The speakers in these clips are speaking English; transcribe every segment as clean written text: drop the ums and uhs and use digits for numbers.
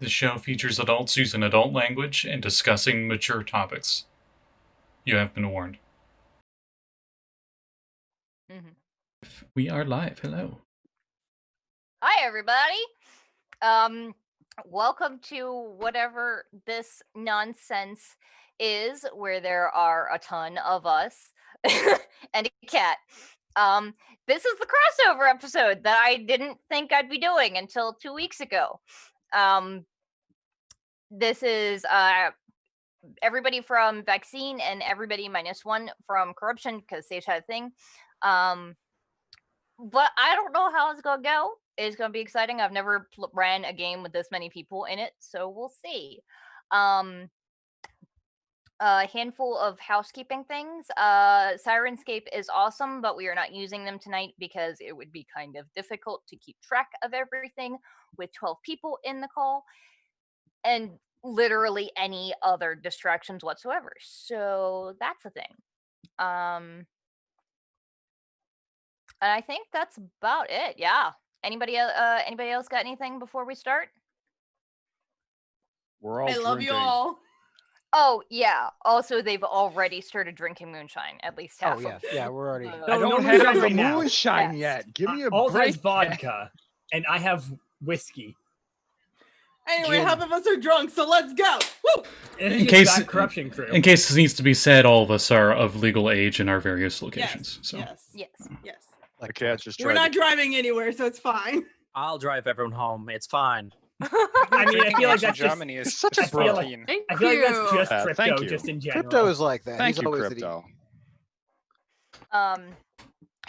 The show features adults using adult language and discussing mature topics. You have been warned. We are live. Hello. Hi, everybody. Welcome to whatever this nonsense is, where there are a ton of us and a cat. This is the crossover episode that I didn't think I'd be doing until 2 weeks ago. This is everybody from Vaccine and everybody -1 from Corruption, because Saege had a thing. But I don't know how it's gonna go. It's gonna be exciting. I've never ran a game with this many people in it, so we'll see. A handful of housekeeping things. Sirenscape is awesome, but we are not using them tonight because it would be kind of difficult to keep track of everything with 12 people in the call and literally any other distractions whatsoever. So that's a thing. And I think that's about it. Yeah. Anybody else got anything before we start? We're all drinking. Love you all. Oh yeah. Also, they've already started drinking moonshine. At least half. Yeah, we're already. I don't have the moonshine yet. Give me a Alt break. has vodka, and I have whiskey. Anyway, half of us are drunk, so let's go. Woo! In case corruption crew. In case this needs to be said, all of us are of legal age in our various locations. Yes. The cat just We're not driving anywhere, so it's fine. I'll drive everyone home. It's fine. I mean, I feel like that's Germany just is such a protein. I feel like that's just crypto, thank you. just in general. Crypto is like that. Thank He's you, always crypto.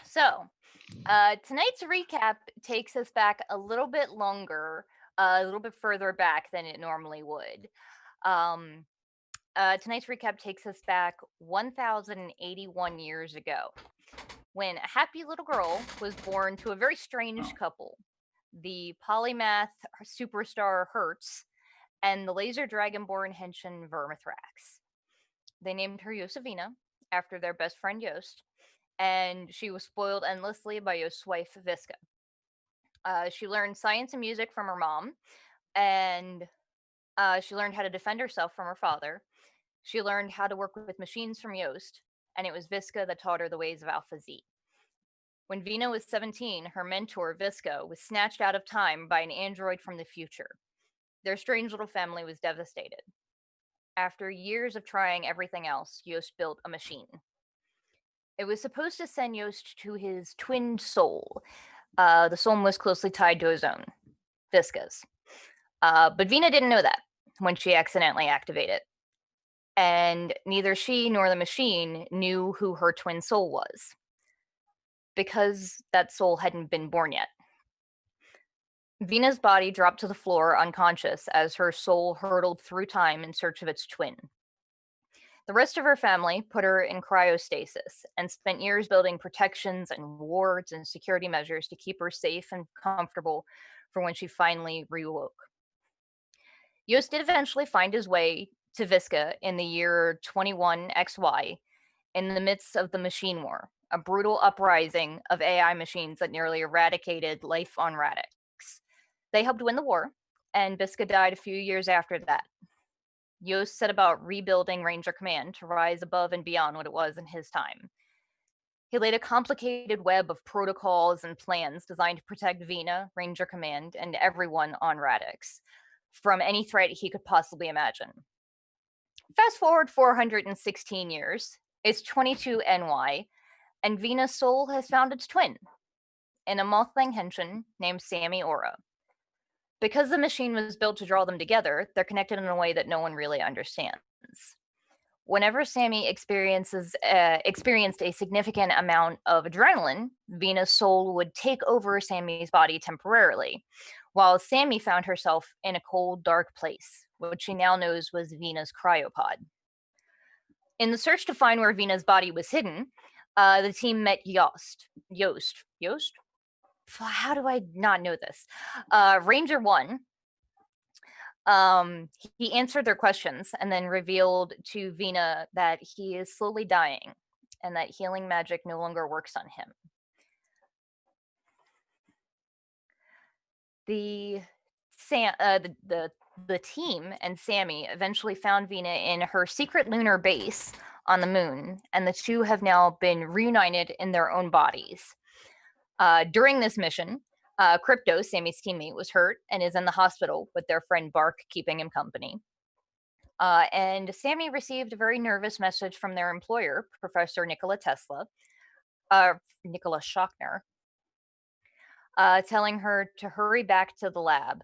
So, tonight's recap takes us back a little bit longer, a little bit further back than it normally would. Tonight's recap takes us back 1,081 years ago, when a happy little girl was born to a very strange couple, the polymath superstar Hertz and the laser dragonborn Henshin Vermithrax. They named her Yosefina after their best friend Yost, and she was spoiled endlessly by Yost's wife Visca. She learned science and music from her mom, and she learned how to defend herself from her father. She learned how to work with machines from Yost, and it was Visca that taught her the ways of Alpha Z. When Vinna was 17, her mentor, Visca, was snatched out of time by an android from the future. Their strange little family was devastated. After years of trying everything else, Yost built a machine. It was supposed to send Yost to his twin soul. The soul most closely tied to his own, Visca's. But Vinna didn't know that when she accidentally activated it. And neither she nor the machine knew who her twin soul was, because that soul hadn't been born yet. Vinna's body dropped to the floor unconscious as her soul hurtled through time in search of its twin. The rest of her family put her in cryostasis and spent years building protections and wards and security measures to keep her safe and comfortable for when she finally rewoke. Yost did eventually find his way to Visca in the year 21XY in the midst of the Machine War, a brutal uprising of AI machines that nearly eradicated life on Radix. They helped win the war, and Visca died a few years after that. Yost set about rebuilding Ranger Command to rise above and beyond what it was in his time. He laid a complicated web of protocols and plans designed to protect Vinna, Ranger Command, and everyone on Radix from any threat he could possibly imagine. Fast forward 416 years, it's 22NY, and Vinna's soul has found its twin in a Mothling Henshin named Sammi Aura. Because the machine was built to draw them together, they're connected in a way that no one really understands. Whenever Sammi experienced a significant amount of adrenaline, Vinna's soul would take over Sammy's body temporarily, while Sammi found herself in a cold, dark place, which she now knows was Vinna's cryopod. In the search to find where Vinna's body was hidden, the team met Yost? How do I not know this? Ranger 1. He answered their questions and then revealed to Vinna that he is slowly dying and that healing magic no longer works on him. The the team and Sammi eventually found Vinna in her secret lunar base on the moon, and the two have now been reunited in their own bodies. During this mission, Crypto, Sammy's teammate, was hurt and is in the hospital with their friend Bark keeping him company. And Sammi received a very nervous message from their employer, Professor Nikola Schockner, telling her to hurry back to the lab,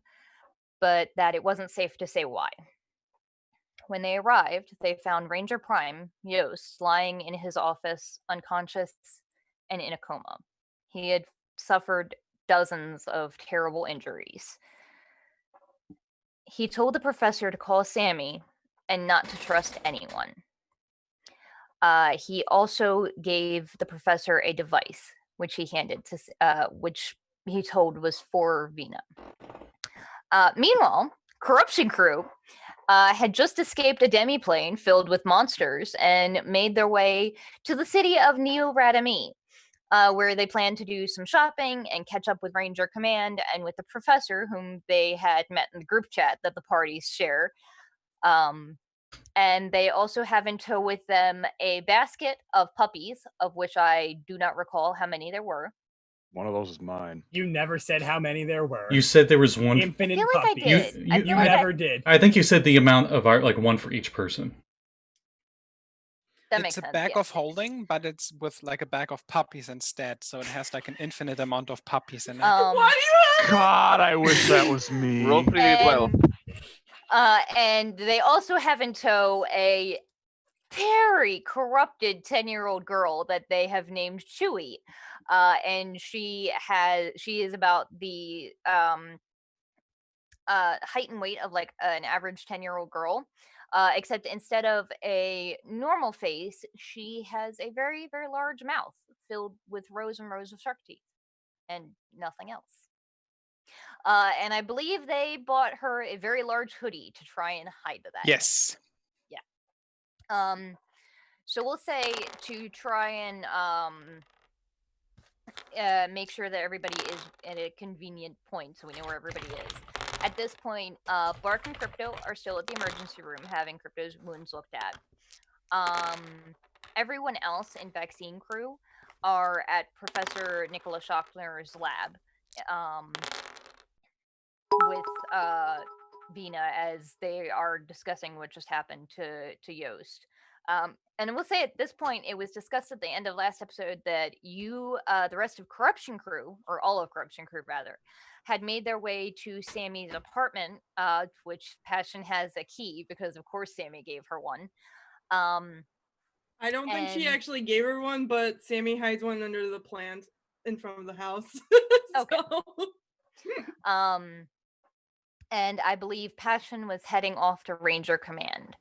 but that it wasn't safe to say why. When they arrived, they found Ranger Prime, Lluis, lying in his office, unconscious and in a coma. He had suffered dozens of terrible injuries. He told the professor to call Sammi and not to trust anyone. He also gave the professor a device, which he handed to, which he told was for Vinna. Meanwhile, Corruption Crew had just escaped a demi-plane filled with monsters and made their way to the city of Neo Radami, where they planned to do some shopping and catch up with Ranger Command and with the professor, whom they had met in the group chat that the parties share. And they also have in tow with them a basket of puppies, of which I do not recall how many there were. One of those is mine. You never said how many there were. You said there was one. Infinite I feel like puppies. I did. You- You I- never did. I think you said the amount of art, like one for each person. That makes It's a sense. bag yeah. of holding, but it's with like a bag of puppies instead, so it has like an infinite amount of puppies in it. Why do you have God, I wish that was me. Roll pretty well. And they also have in tow a very corrupted 10-year-old girl that they have named Chewy. And she is about the height and weight of like an average 10-year-old girl. Except instead of a normal face, she has a very, very large mouth filled with rows and rows of shark teeth and nothing else. And I believe they bought her a very large hoodie to try and hide that. Yes. So we'll say to try and make sure that everybody is at a convenient point so we know where everybody is. At this point, Bark and Crypto are still at the emergency room having Crypto's wounds looked at. Everyone else in Vaccine Crew are at Professor Nikola Schockner's lab with Vinna as they are discussing what just happened to Yost. And we'll say at this point, it was discussed at the end of last episode that you, the rest of Corruption Crew, or all of Corruption Crew rather, had made their way to Sammy's apartment, which Passion has a key because of course Sammi gave her one. I don't think she actually gave her one, but Sammi hides one under the plant in front of the house. Okay. And I believe Passion was heading off to Ranger Command.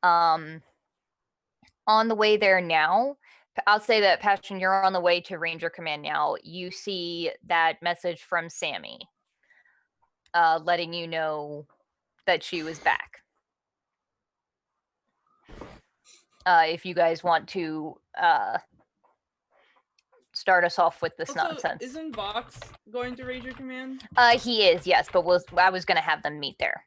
On the way there now, I'll say that Passion, you're on the way to Ranger Command now. You see that message from Sammi, letting you know that she was back. If you guys want to start us off with this Also, nonsense. Isn't Vox going to Ranger Command? He is, yes, but I was going to have them meet there.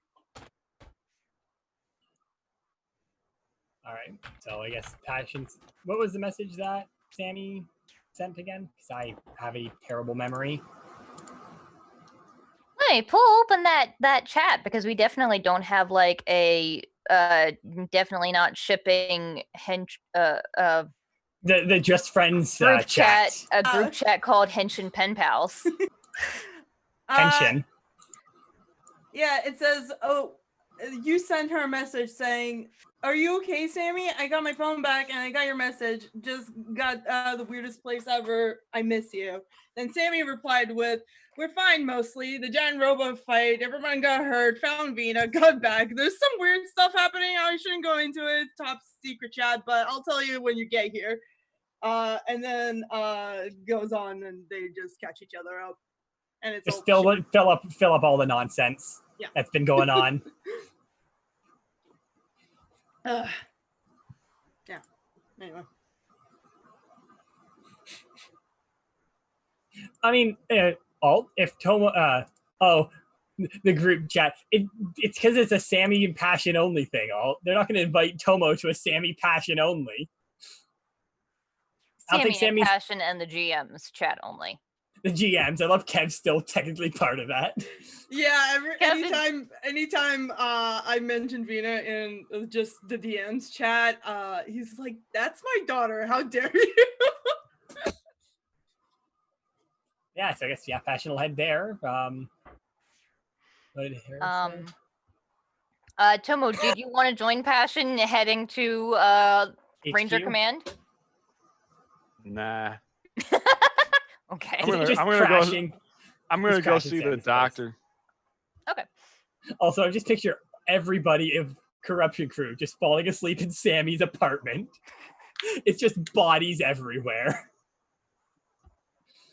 All right. So I guess Passion's. What was the message that Sammi sent again? Because I have a terrible memory. Hey, pull open that chat because we definitely don't have like a definitely not shipping The Just Friends group chat. a group chat called Henshin Pen Pals. Henshin. Yeah, it says, oh, you sent her a message saying, are you okay, Sammi? I got my phone back and I got your message. Just got the weirdest place ever. I miss you. Then Sammi replied with, we're fine mostly. The giant robot fight. Everyone got hurt. Found Vinna. Got back. There's some weird stuff happening. I shouldn't go into it. Top secret chat, but I'll tell you when you get here. And then goes on and they just catch each other up. And it's Just all fill up all the nonsense that's been going on. Yeah. Anyway. I mean, if Tomo, the group chat. It's because it's a Sammy and Passion only thing. They're not going to invite Tomo to a Sammy Passion only. I don't think Sammy and Sammy's Passion and the GMs chat only. the GMs. I love Kev's still technically part of that. Yeah, Kevin- anytime I mention Vinna in just the DMs chat, he's like, "That's my daughter. How dare you?" Yeah, so I guess Passion will head there. What did Hera say? Tomo, did you want to join Passion heading to Ranger HQ? Command? Nah. Okay. I'm gonna- Just go- crashing. I'm gonna Just go crashing see the Sammy's place. doctor. Also, just picture everybody of Corruption Crew just falling asleep in Sammy's apartment. It's just bodies everywhere.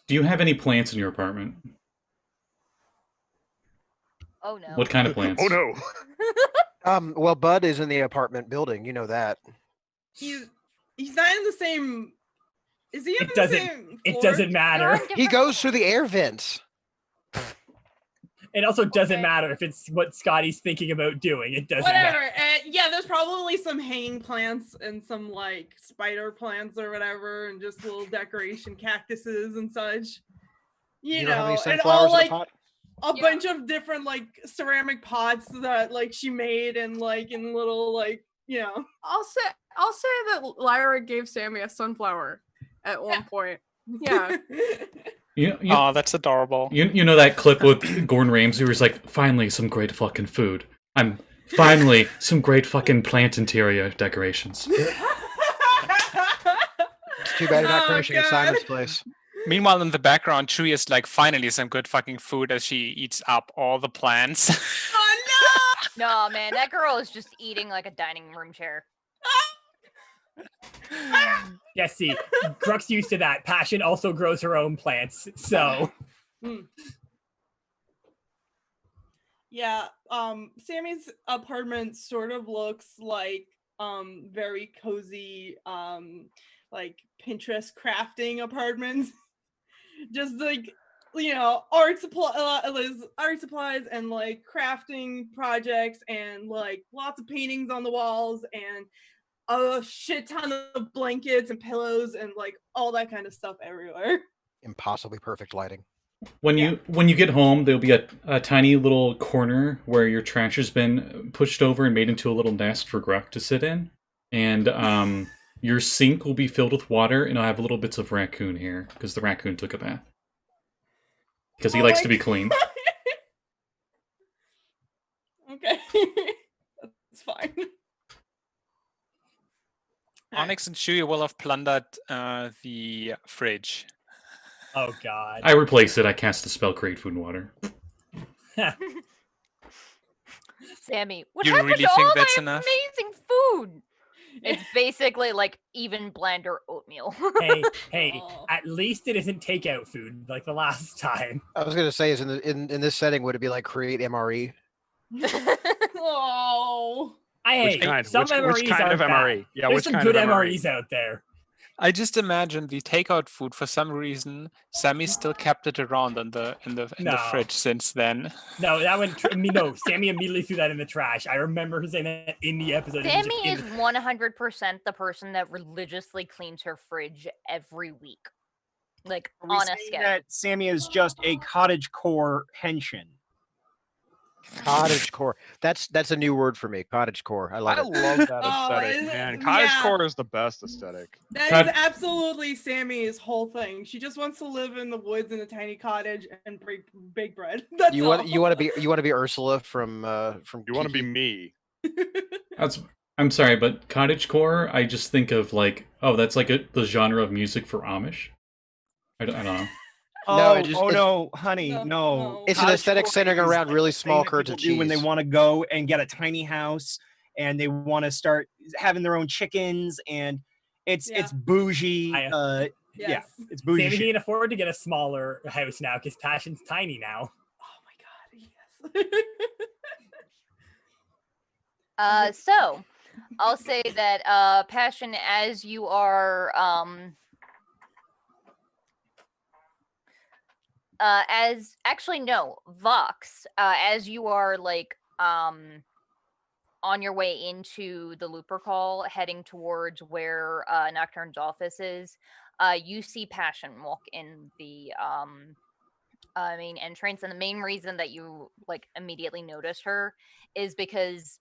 Do you have any plants in your apartment? Oh no. What kind of plants? Oh no. Well, Bud is in the apartment building. You know that. He's not in the same. Is he in It the doesn't- same? It floor? doesn't matter. He goes through the air vents. It also doesn't Okay. matter if it's what Scotty's thinking about doing. It doesn't Whatever. matter. Yeah, there's probably some hanging plants and some like spider plants or whatever, and just little decoration cactuses and such. You don't have any know, and sunflowers all in the like pot? a Yeah. bunch of different like ceramic pots that like she made and like in little like I'll say that Lyra gave Sammy a sunflower at one point. Yeah. Oh, that's adorable. You know that clip with Gordon Ramsay where he's like, finally some great fucking food. Finally some great fucking plant interior decorations. It's too bad you're not Oh, crashing at God. Simon's place. Meanwhile, in the background, Chewie is like, finally some good fucking food as she eats up all the plants. Oh No, man, that girl is just eating like a dining room chair. Yeah, see, Gruk's used to that. Passion also grows her own plants, so no! Yeah, Sammy's apartment sort of looks like very cozy like Pinterest crafting apartments. Just like art supplies and like crafting projects and like lots of paintings on the walls and a shit ton of blankets and pillows and like all that kind of stuff everywhere. Impossibly perfect lighting. When you get home, there'll be a tiny little corner where your trash has been pushed over and made into a little nest for Gurk to sit in. And your sink will be filled with water, and I'll have little bits of raccoon here, because the raccoon took a bath. Because he Oh likes my to be clean. Okay. That's fine. Onyx and Chewie will have plundered the fridge. oh god. I replace it, I cast a spell, create food and water. Sammy, what You happened really to think all that's my enough? amazing food? It's basically like even blander oatmeal. hey, Oh. at least it isn't takeout food like the last time. I was gonna say, is in this setting, would it be like create MRE? Oh. Which kind? Some Which MREs kind of aren't bad. MRE? Yeah, There's which some kind good of MRE? MREs out there. I just imagine the takeout food. For some reason, Sammy still kept it around in the No. fridge since then. No, that went. No, Sammy immediately threw that in the trash. I remember her saying that in the episode. It was Sammy just is in 100% the person that religiously cleans her fridge every week. Like, Are we on a saying schedule. that Sammy is just a cottage core henshin? Cottage core. That's a new word for me. Cottage core. I love I it. love that Oh, aesthetic, is it- man. Cottage yeah. core is the best aesthetic. That Cod- is absolutely Sammy's whole thing. She just wants to live in the woods in a tiny cottage and bake bread. That's You all. want to be Ursula from You want to be Kiki? me? I'm sorry, but cottagecore, I just think of like, oh, that's like the genre of music for Amish. I don't know. No, Oh, it just- oh it's- no, honey, No, no. no. It's an Cottage aesthetic core centered is around like really the thing small that curds of people do when they cheese. want to go and get a tiny house and they want to start having their own chickens and it's Yeah. bougie. I- Yeah, Yes. it's bougie. Sammy shit. can afford to get a smaller house now because Passion's tiny now. Oh my god, yes. So I'll say that Passion, as you are Vox, as you are like on your way into the Looper Call, heading towards where Nocturne's office is, you see Passion walk in the main entrance, and the main reason that you like immediately notice her is because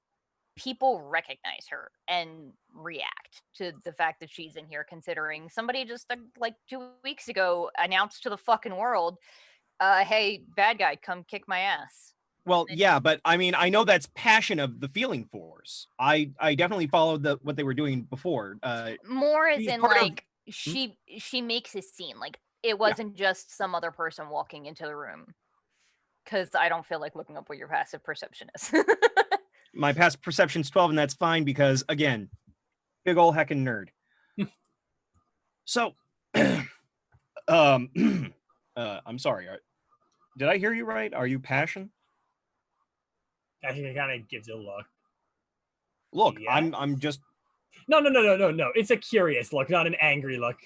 people recognize her and react to the fact that she's in here, considering somebody just like 2 weeks ago announced to the fucking world, hey, bad guy, come kick my ass. Well, yeah, but I mean, I know that's Passion of the Feeling Force. I definitely followed what they were doing before. More as she's in part of- like she makes a scene, like it wasn't just some other person walking into the room, because I don't feel like looking up what your passive perception is. My passive perception's 12, and that's fine because, again, big ol' heckin' nerd. So, I'm sorry. Did I hear you right? Are you Passion? Passion kind of gives you a look. Look, Yes. I'm just. No. It's a curious look, not an angry look.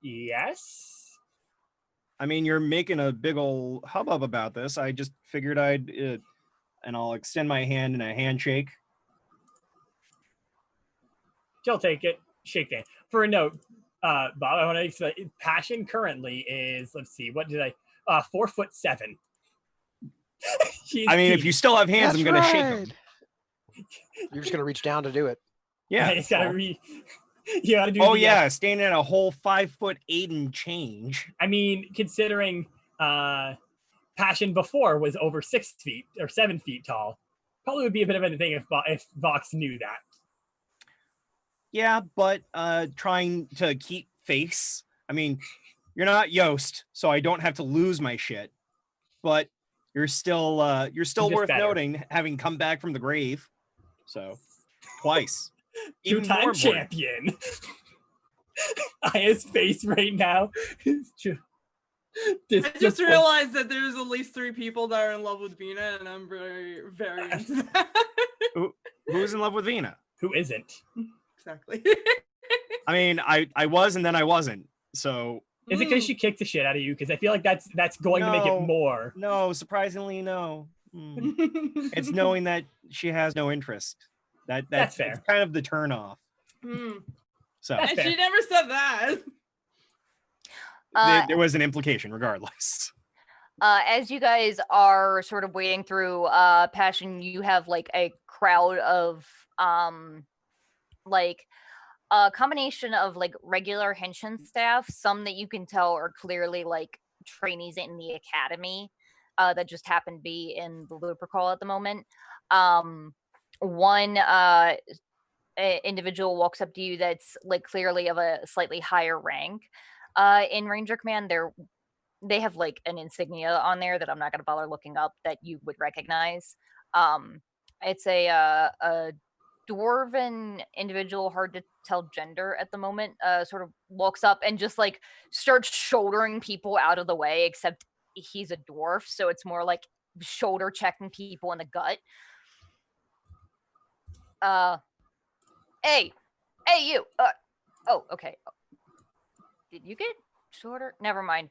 Yes. I mean, you're making a big ol' hubbub about this. I just figured I'd, and I'll extend my hand in a handshake. She'll take it. Shake hand. For a note, Bob, I want to explain. Passion currently is, let's see, what did I? 4'7". I mean, if you still have hands, That's I'm gonna shake right. them. You're just gonna reach down to do it. Yeah. It's gotta you gotta do. Oh the, yeah, standing at a whole 5'8" and change. I mean, considering Passion before was over 6 feet or 7 feet tall, probably would be a bit of a thing if Vox knew that. Yeah, but trying to keep face. I mean, you're not Yost, so I don't have to lose my shit. But you're still Just worth better. noting, having come back from the grave. So twice. Even more Two-time important. champion. Aya's face right now. I just realized that there's at least 3 people that are in love with Vinna, and I'm very, very into that. Who's in love with Vinna? Who isn't? Exactly. I mean, I was and then I wasn't. So Is it because she kicked the shit out of you? Because I feel like that's going to make it more. No, surprisingly, no. It's knowing that she has no interest. That's fair. It's kind of the turn off. So and she never said that. There was an implication, regardless. As you guys are sort of wading through Passion, you have like a crowd of like a combination of like regular Henshin staff, some that you can tell are clearly like trainees in the academy that just happen to be in the Looper Call at the moment. One individual walks up to you that's like clearly of a slightly higher rank in Ranger Command. They have like an insignia on there that I'm not going to bother looking up that you would recognize. It's a dwarven individual, hard to tell gender at the moment, sort of walks up and just like starts shouldering people out of the way, except he's a dwarf, so it's more like shoulder checking people in the gut. Hey, you. Oh, okay. Did you get shorter? Never mind.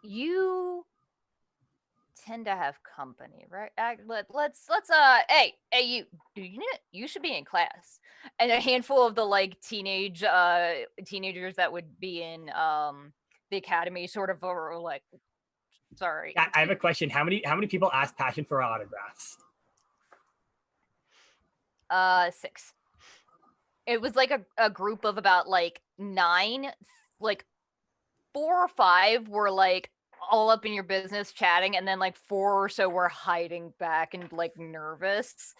You tend to have company, right? Let's hey, you should be in class. And a handful of the like teenagers that would be in the academy sort of are like, sorry. I have a question. How many people asked Passion for autographs? 6. It was like a group of about like 9, like 4 or 5 were like all up in your business chatting, and then like 4 or so were hiding back and like nervous.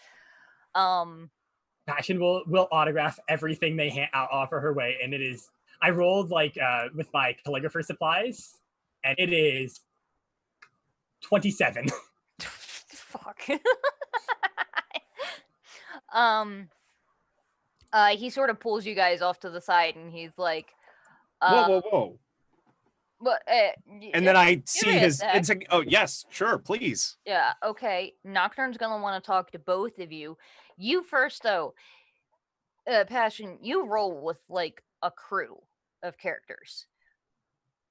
Passion will autograph everything they offer her way, and it is, I rolled like with my calligrapher supplies, and it is 27. Fuck. He sort of pulls you guys off to the side, and he's like, whoa. But, and then I see his. It's like, oh yes, sure, please. Yeah. Okay. Nocturne's gonna want to talk to both of you. You first, though. Passion, you roll with like a crew of characters.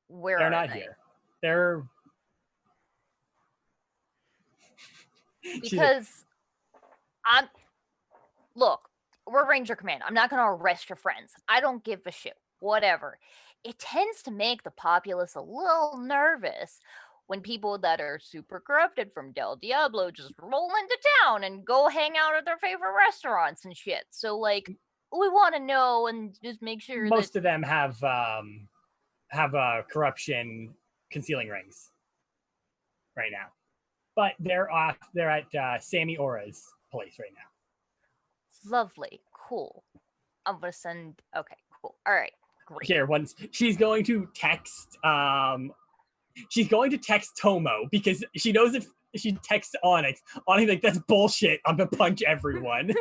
Where They're are not they? here. They're Because look, we're Ranger Command. I'm not going to arrest your friends. I don't give a shit. Whatever. It tends to make the populace a little nervous when people that are super corrupted from Del Diablo just roll into town and go hang out at their favorite restaurants and shit. So, like, we want to know and just make sure most that of them have corruption concealing rings right now, but they're at Sammy Aura's place right now. Lovely, cool. I'm gonna send. Okay, cool. All right, great. Here, once she's going to text. She's going to text Tomo because she knows if she texts Onyx, Onyx like that's bullshit. I'm gonna punch everyone.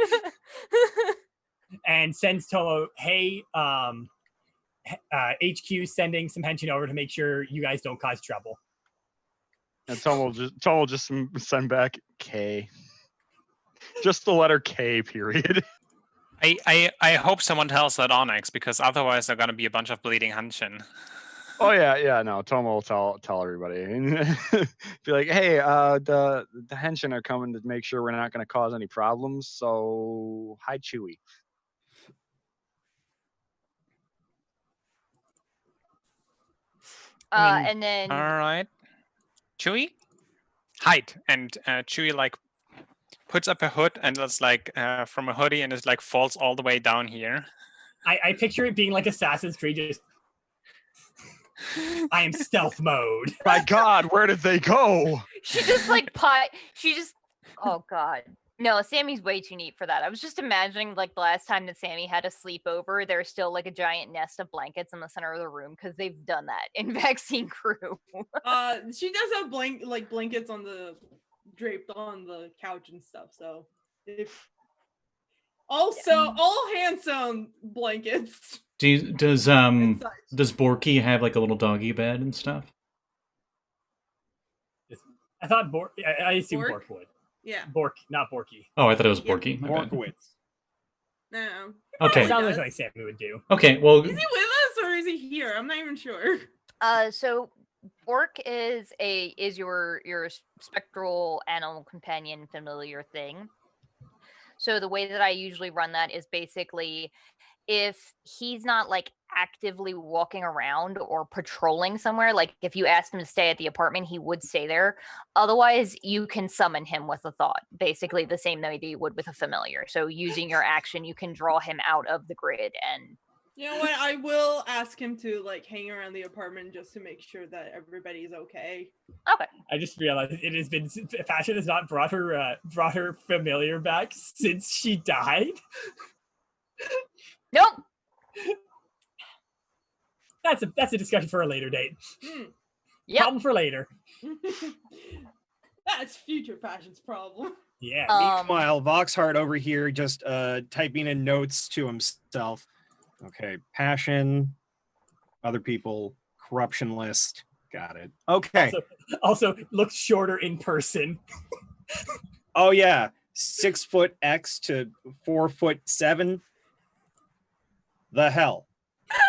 And sends Tomo, hey, HQ sending some Henshin over to make sure you guys don't cause trouble. And Tomo will just send back K. Just the letter K, period. I hope someone tells that Onyx, because otherwise they're gonna be a bunch of bleeding Henshin. Oh yeah, no. Tomo will tell everybody. Be like, hey, the Henshin are coming to make sure we're not going to cause any problems. So hi, Chewie. And then All right, Chewie, hide, and Chewie like puts up a hood and it's like from a hoodie and it like falls all the way down here. I picture it being like Assassin's Creed, just I am stealth mode. My God, where did they go? she just oh god. No, Sammy's way too neat for that. I was just imagining like the last time that Sammy had a sleepover, there's still like a giant nest of blankets in the center of the room because they've done that in Vaccine Crew. She does have blankets on the draped on the couch and stuff. So if also all hand sewn blankets. Does Borky have like a little doggy bed and stuff? I thought I assume Bork? Bork would. Yeah. Bork, not Borky. Oh, I thought it was Borky. My bad. Borkowitz. No. Okay. Sounds like Sammy would do. Okay, well, Is he with us or is he here? I'm not even sure. So Bork is your spectral animal companion familiar thing. So the way that I usually run that is basically if he's not like actively walking around or patrolling somewhere, like if you asked him to stay at the apartment, he would stay there. Otherwise, you can summon him with a thought, basically the same way that you would with a familiar. So using your action, you can draw him out of the grid. And you know what? I will ask him to like hang around the apartment just to make sure that everybody's okay. Okay. I just realized it has been Fashion has not brought her familiar back since she died. Nope. That's a discussion for a later date. Yep. Problem for later. That's future Passion's problem. Yeah. Meanwhile, Voxhart over here just typing in notes to himself. Okay, passion, other people, corruption list. Got it. Okay. Also looks shorter in person. Oh yeah, 6'X to 4'7". The hell. I'm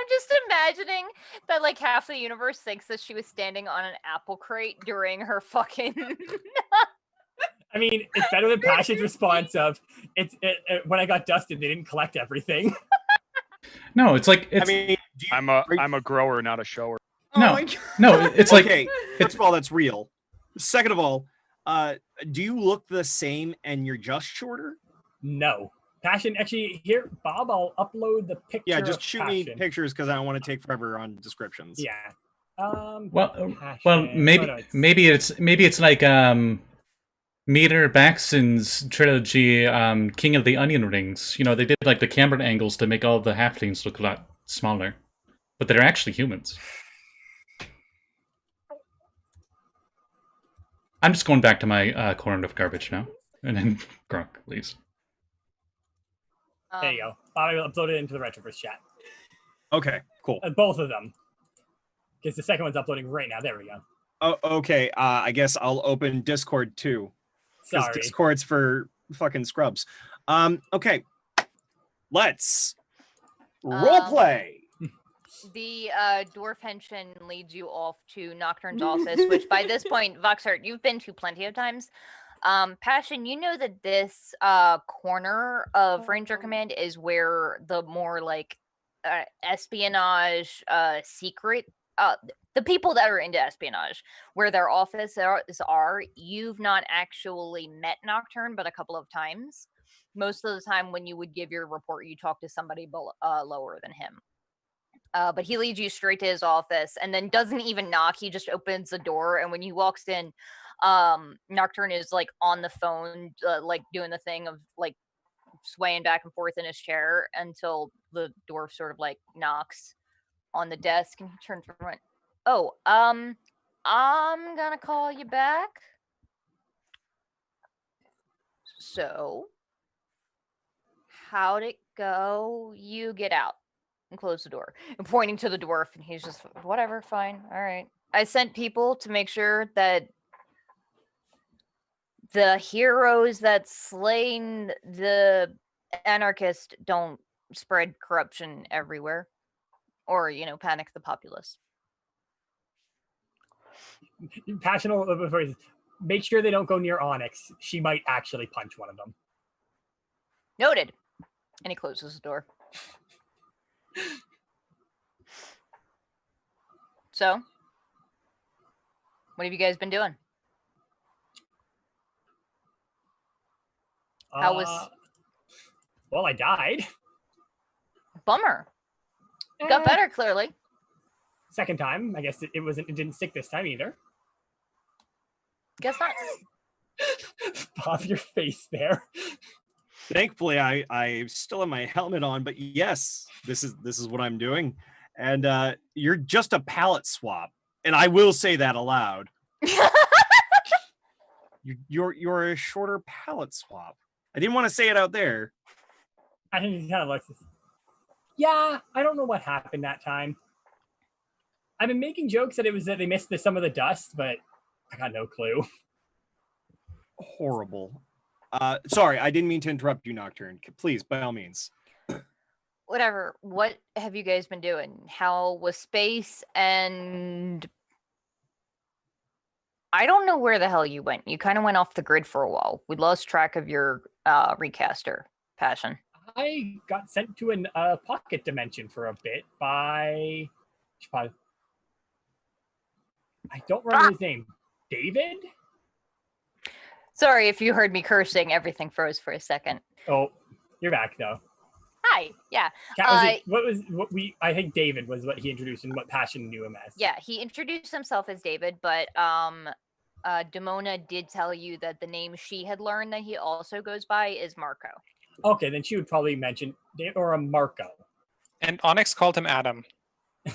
just imagining that like half the universe thinks that she was standing on an apple crate during her fucking I mean, it's better than Passion's response of when I got dusted, they didn't collect everything. No, it's like I mean, I'm a grower, not a shower. No, Oh my God. no, it's like okay. First of all, that's real. Second of all, do you look the same and you're just shorter? No. Passion, actually, here, Bob, I'll upload the picture. Yeah, just of shoot me Passion. pictures because I don't want to take forever on descriptions. Yeah. well, Passion. maybe it's like Meter Baxton's trilogy, King of the Onion Rings. You know, they did like the camera angles to make all the halflings look a lot smaller, but they're actually humans. I'm just going back to my corner of garbage now, and then Gurk, please. There you go. I will upload it into the Retroverse chat. Okay, cool. Both of them. Because the second one's uploading right now. There we go. Oh, okay. I guess I'll open Discord too. Because Sorry. Discord's for fucking scrubs. Okay. Let's role play. The dwarf henshin leads you off to Nocturne's office, which by this point, Voxhart, you've been to plenty of times. Passion, you know that this corner of Ranger Command is where the more like espionage, secret, the people that are into espionage, where their offices are. You've not actually met Nocturne, but a couple of times. Most of the time, when you would give your report, you talk to somebody lower than him. But he leads you straight to his office and then doesn't even knock. He just opens the door. And when he walks in, Nocturne is like on the phone, like doing the thing of like swaying back and forth in his chair until the dwarf sort of like knocks on the desk and he turns around. Oh, I'm gonna call you back. So, how'd it go? You get out. And close the door and pointing to the dwarf, and he's just whatever, fine, all right. I sent people to make sure that the heroes that slain the anarchist don't spread corruption everywhere or panic the populace. Passionate before make sure they don't go near Onyx. She might actually punch one of them. Noted. And he closes the door. So, what have you guys been doing? How was? Well, I died. Bummer. Got better, clearly. Second time. I guess it wasn't. It didn't stick this time either. Guess not. Bob, your face there. Thankfully, I still have my helmet on, but yes, this is what I'm doing. And you're just a palette swap, and I will say that aloud. you're a shorter palette swap. I didn't want to say it out there. I think he kind of looks. Yeah, I don't know what happened that time. I've been making jokes that it was that they missed some of the dust, but I got no clue. Horrible. Sorry, I didn't mean to interrupt you, Nocturne. Please, by all means. Whatever. What have you guys been doing? How was space? And I don't know where the hell you went. You kind of went off the grid for a while. We lost track of your recaster, Passion. I got sent to a pocket dimension for a bit by... I don't remember his name. David? Sorry if you heard me cursing. Everything froze for a second. Oh, you're back though. Hi. Yeah. I think David was what he introduced and what Passion knew him as. Yeah, he introduced himself as David, but Demona did tell you that the name she had learned that he also goes by is Marco. Okay, then she would probably mention or a Marco. And Onyx called him Adam.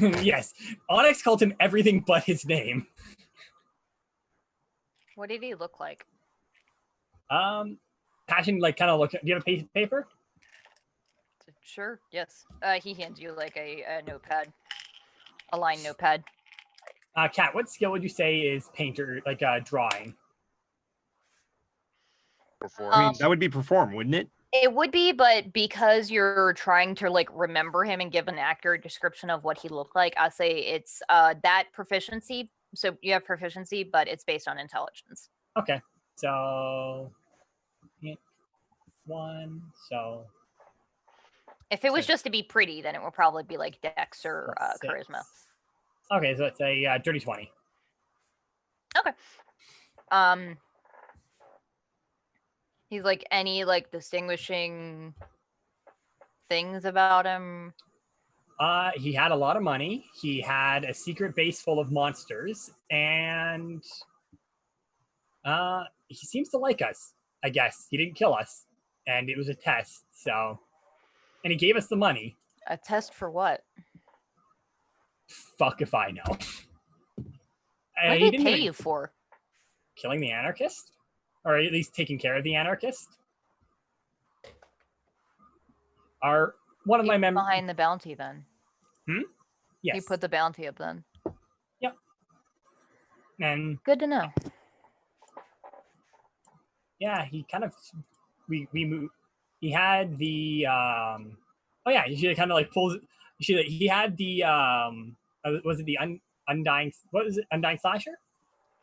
Yes, Onyx called him everything but his name. What did he look like? Passion, like, kind of look. Do you have a paper? Sure. Yes. He hands you like a notepad, a line notepad. Kat, what skill would you say is painter, like drawing? I mean, that would be perform, wouldn't it? It would be, but because you're trying to like remember him and give an accurate description of what he looked like, I'll say it's that proficiency. So you have proficiency, but it's based on intelligence. Okay. So one. So if it was just to be pretty, then it would probably be like Dex or charisma. Okay, so it's a dirty 20. Okay. He's like any like distinguishing things about him. He had a lot of money. He had a secret base full of monsters, and he seems to like us. I guess he didn't kill us, and it was a test. So, and he gave us the money. A test for what? Fuck if I know. What did he pay you for? Killing the anarchist? Or at least taking care of the anarchist? One of my members behind the bounty then. Yes. He put the bounty up then. Yep. And good to know. Yeah, he kind of we moved. He had the oh yeah, he kind of like pulls. he had the was it the undying, what was it, undying slasher?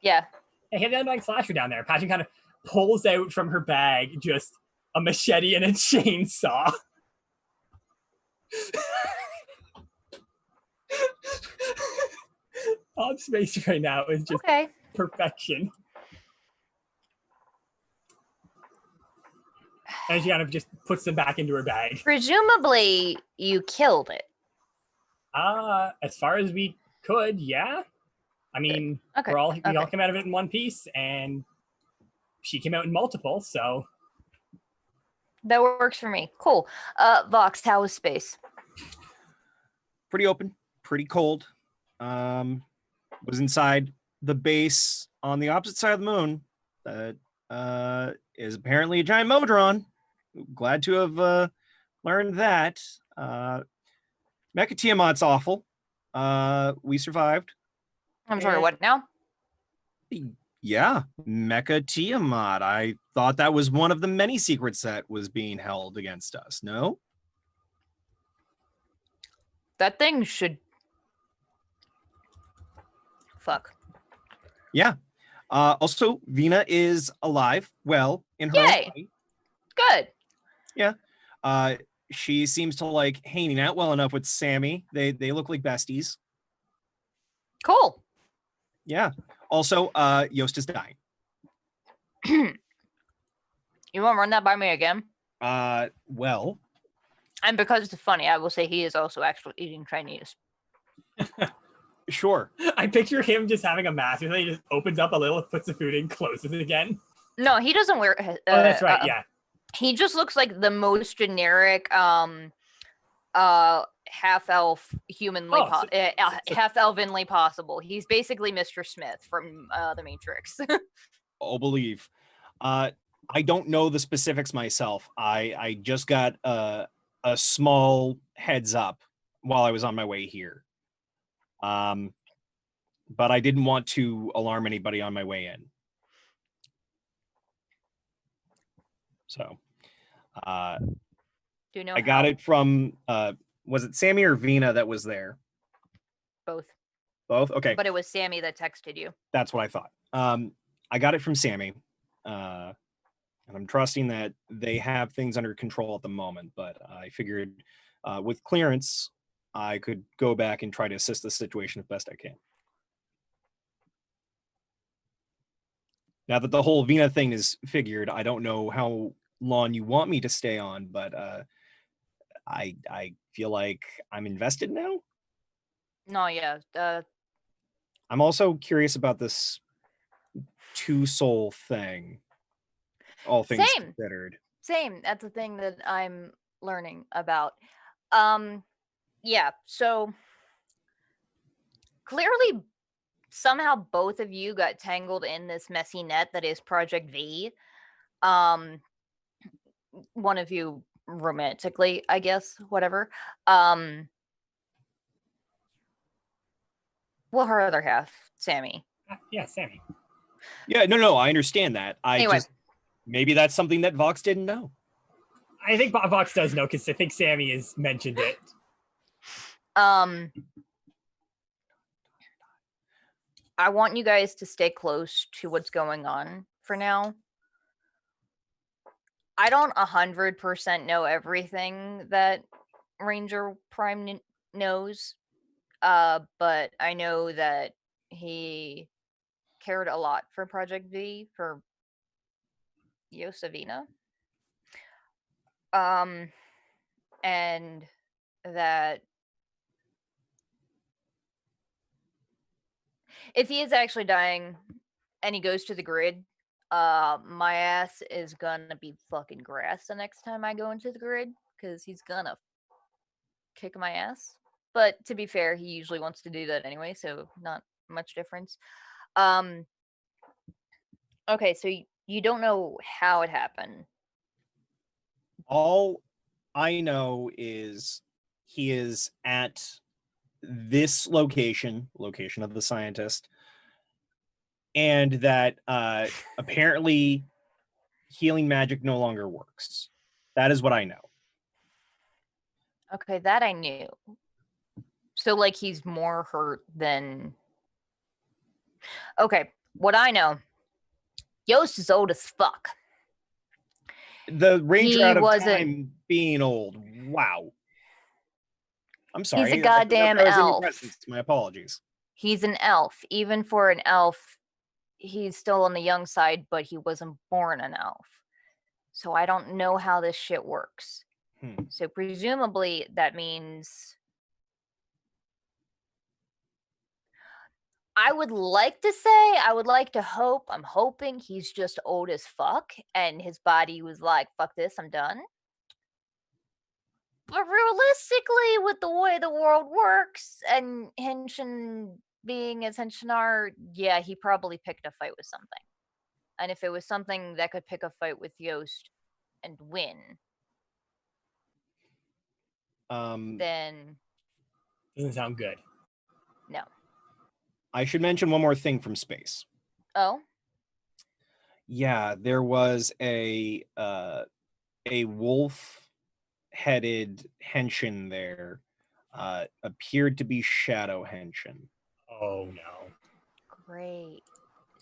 Yeah. He had the undying slasher down there. Passion kind of pulls out from her bag just a machete and a chainsaw. Op space right now is just Okay. perfection. And she kind of just puts them back into her bag. Presumably, you killed it. As far as we could, yeah. I mean, Okay. we all Okay. came out of it in one piece, and she came out in multiple, so. That works for me. Cool. Vox, how was space? Pretty open, pretty cold. Was inside the base on the opposite side of the moon that is apparently a giant Modron. Glad to have learned that. Mecha Tiamat's awful. We survived. I'm sorry, what now? Yeah, Mecha Tiamat. I thought that was one of the many secrets that was being held against us, no? That thing should... Fuck. Yeah. Also, Vinna is alive, well, in her own Yay! way. Good. Yeah. She seems to like hanging out well enough with Sammi. They look like besties. Cool. Yeah. Also, Yost is dying. You want to run that by me again? Well. And because it's funny, I will say he is also actually eating Chinese. Sure. I picture him just having a mask, and then he just opens up a little, puts the food in, closes it again. No, he doesn't wear... Oh, that's right, yeah. He just looks like the most generic half-elf humanly half-elvenly possible. He's basically Mr. Smith from the Matrix. Oh, believe. I don't know the specifics myself. I just got a small heads up while I was on my way here. But I didn't want to alarm anybody on my way in. So, Do you know I got it from, was it Sammi or Vinna that was there? Both. Both? Okay. But it was Sammi that texted you. That's what I thought. I got it from Sammi, and I'm trusting that they have things under control at the moment, but I figured with clearance, I could go back and try to assist the situation as best I can. Now that the whole Vinna thing is figured, I don't know how long you want me to stay on, but I feel like I'm invested now. No, yeah. I'm also curious about this two-soul thing, all things considered. Same. That's the thing that I'm learning about. Yeah, so clearly somehow both of you got tangled in this messy net that is Project V. One of you romantically, I guess, whatever. Well, her other half, Sammi. Yeah, Sammi. Yeah, no, I understand that. Anyway. Maybe that's something that Vox didn't know. I think Vox does know, because I think Sammi has mentioned it. I want you guys to stay close to what's going on for now. I don't 100% know everything that Ranger Prime knows, but I know that he cared a lot for Project V, for Yosavina. And that if he is actually dying and he goes to the grid, my ass is gonna be fucking grass the next time I go into the grid, because he's gonna kick my ass. But to be fair, he usually wants to do that anyway, so not much difference. Okay, so you don't know how it happened. All I know is he is at this location of the scientist, and that apparently healing magic no longer works. That is what I know. Okay, that I knew. So, like, he's more hurt than... Okay, what I know, Yost is old as fuck. The ranger He out of wasn't- time being old. Wow. I'm sorry. He's a goddamn I was in your elf. presence. My apologies. He's an elf. Even for an elf, he's still on the young side, but he wasn't born an elf. So I don't know how this shit works. So presumably that means... I would like to say, I would like to hope, I'm hoping he's just old as fuck and his body was like, fuck this, I'm done. But realistically, with the way the world works and Henshin being as Henshin are, yeah, he probably picked a fight with something. And if it was something that could pick a fight with Yost and win, then Doesn't sound good. no. I should mention one more thing from space. Oh? Yeah, there was a wolf-headed Henshin there. Appeared to be Shadow Henshin. Oh no. Great.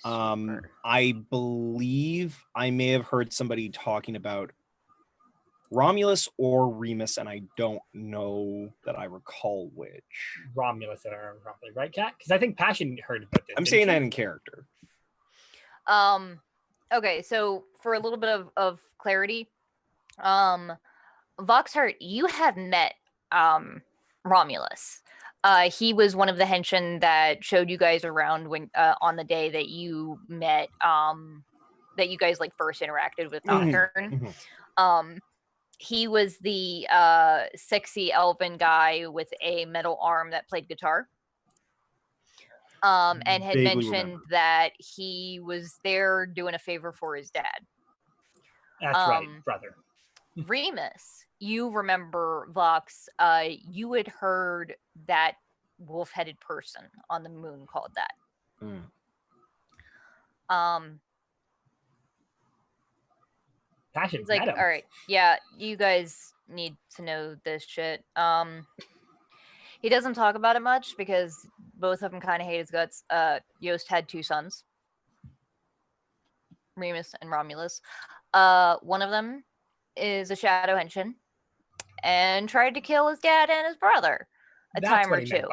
Super. I believe I may have heard somebody talking about Romulus or Remus, and I don't know that I recall which. Romulus, if I remember properly, right, Kat? Because I think Passion heard about this. I'm didn't saying she? that in character. Okay, so for a little bit of clarity, Voxhart, you have met Romulus. He was one of the Henshin that showed you guys around when on the day that you met that you guys like first interacted with Nocturne. He was the sexy elven guy with a metal arm that played guitar. And had Vaguely mentioned remember. that he was there doing a favor for his dad. That's right, brother. Remus, you remember, Vox, you had heard that wolf-headed person on the moon called that. Passion, He's like, met him. all right, yeah, you guys need to know this shit. He doesn't talk about it much because both of them kind of hate his guts. Yost had 2 sons, Remus and Romulus. One of them is a Shadow Henshin and tried to kill his dad and his brother That's time what or he two.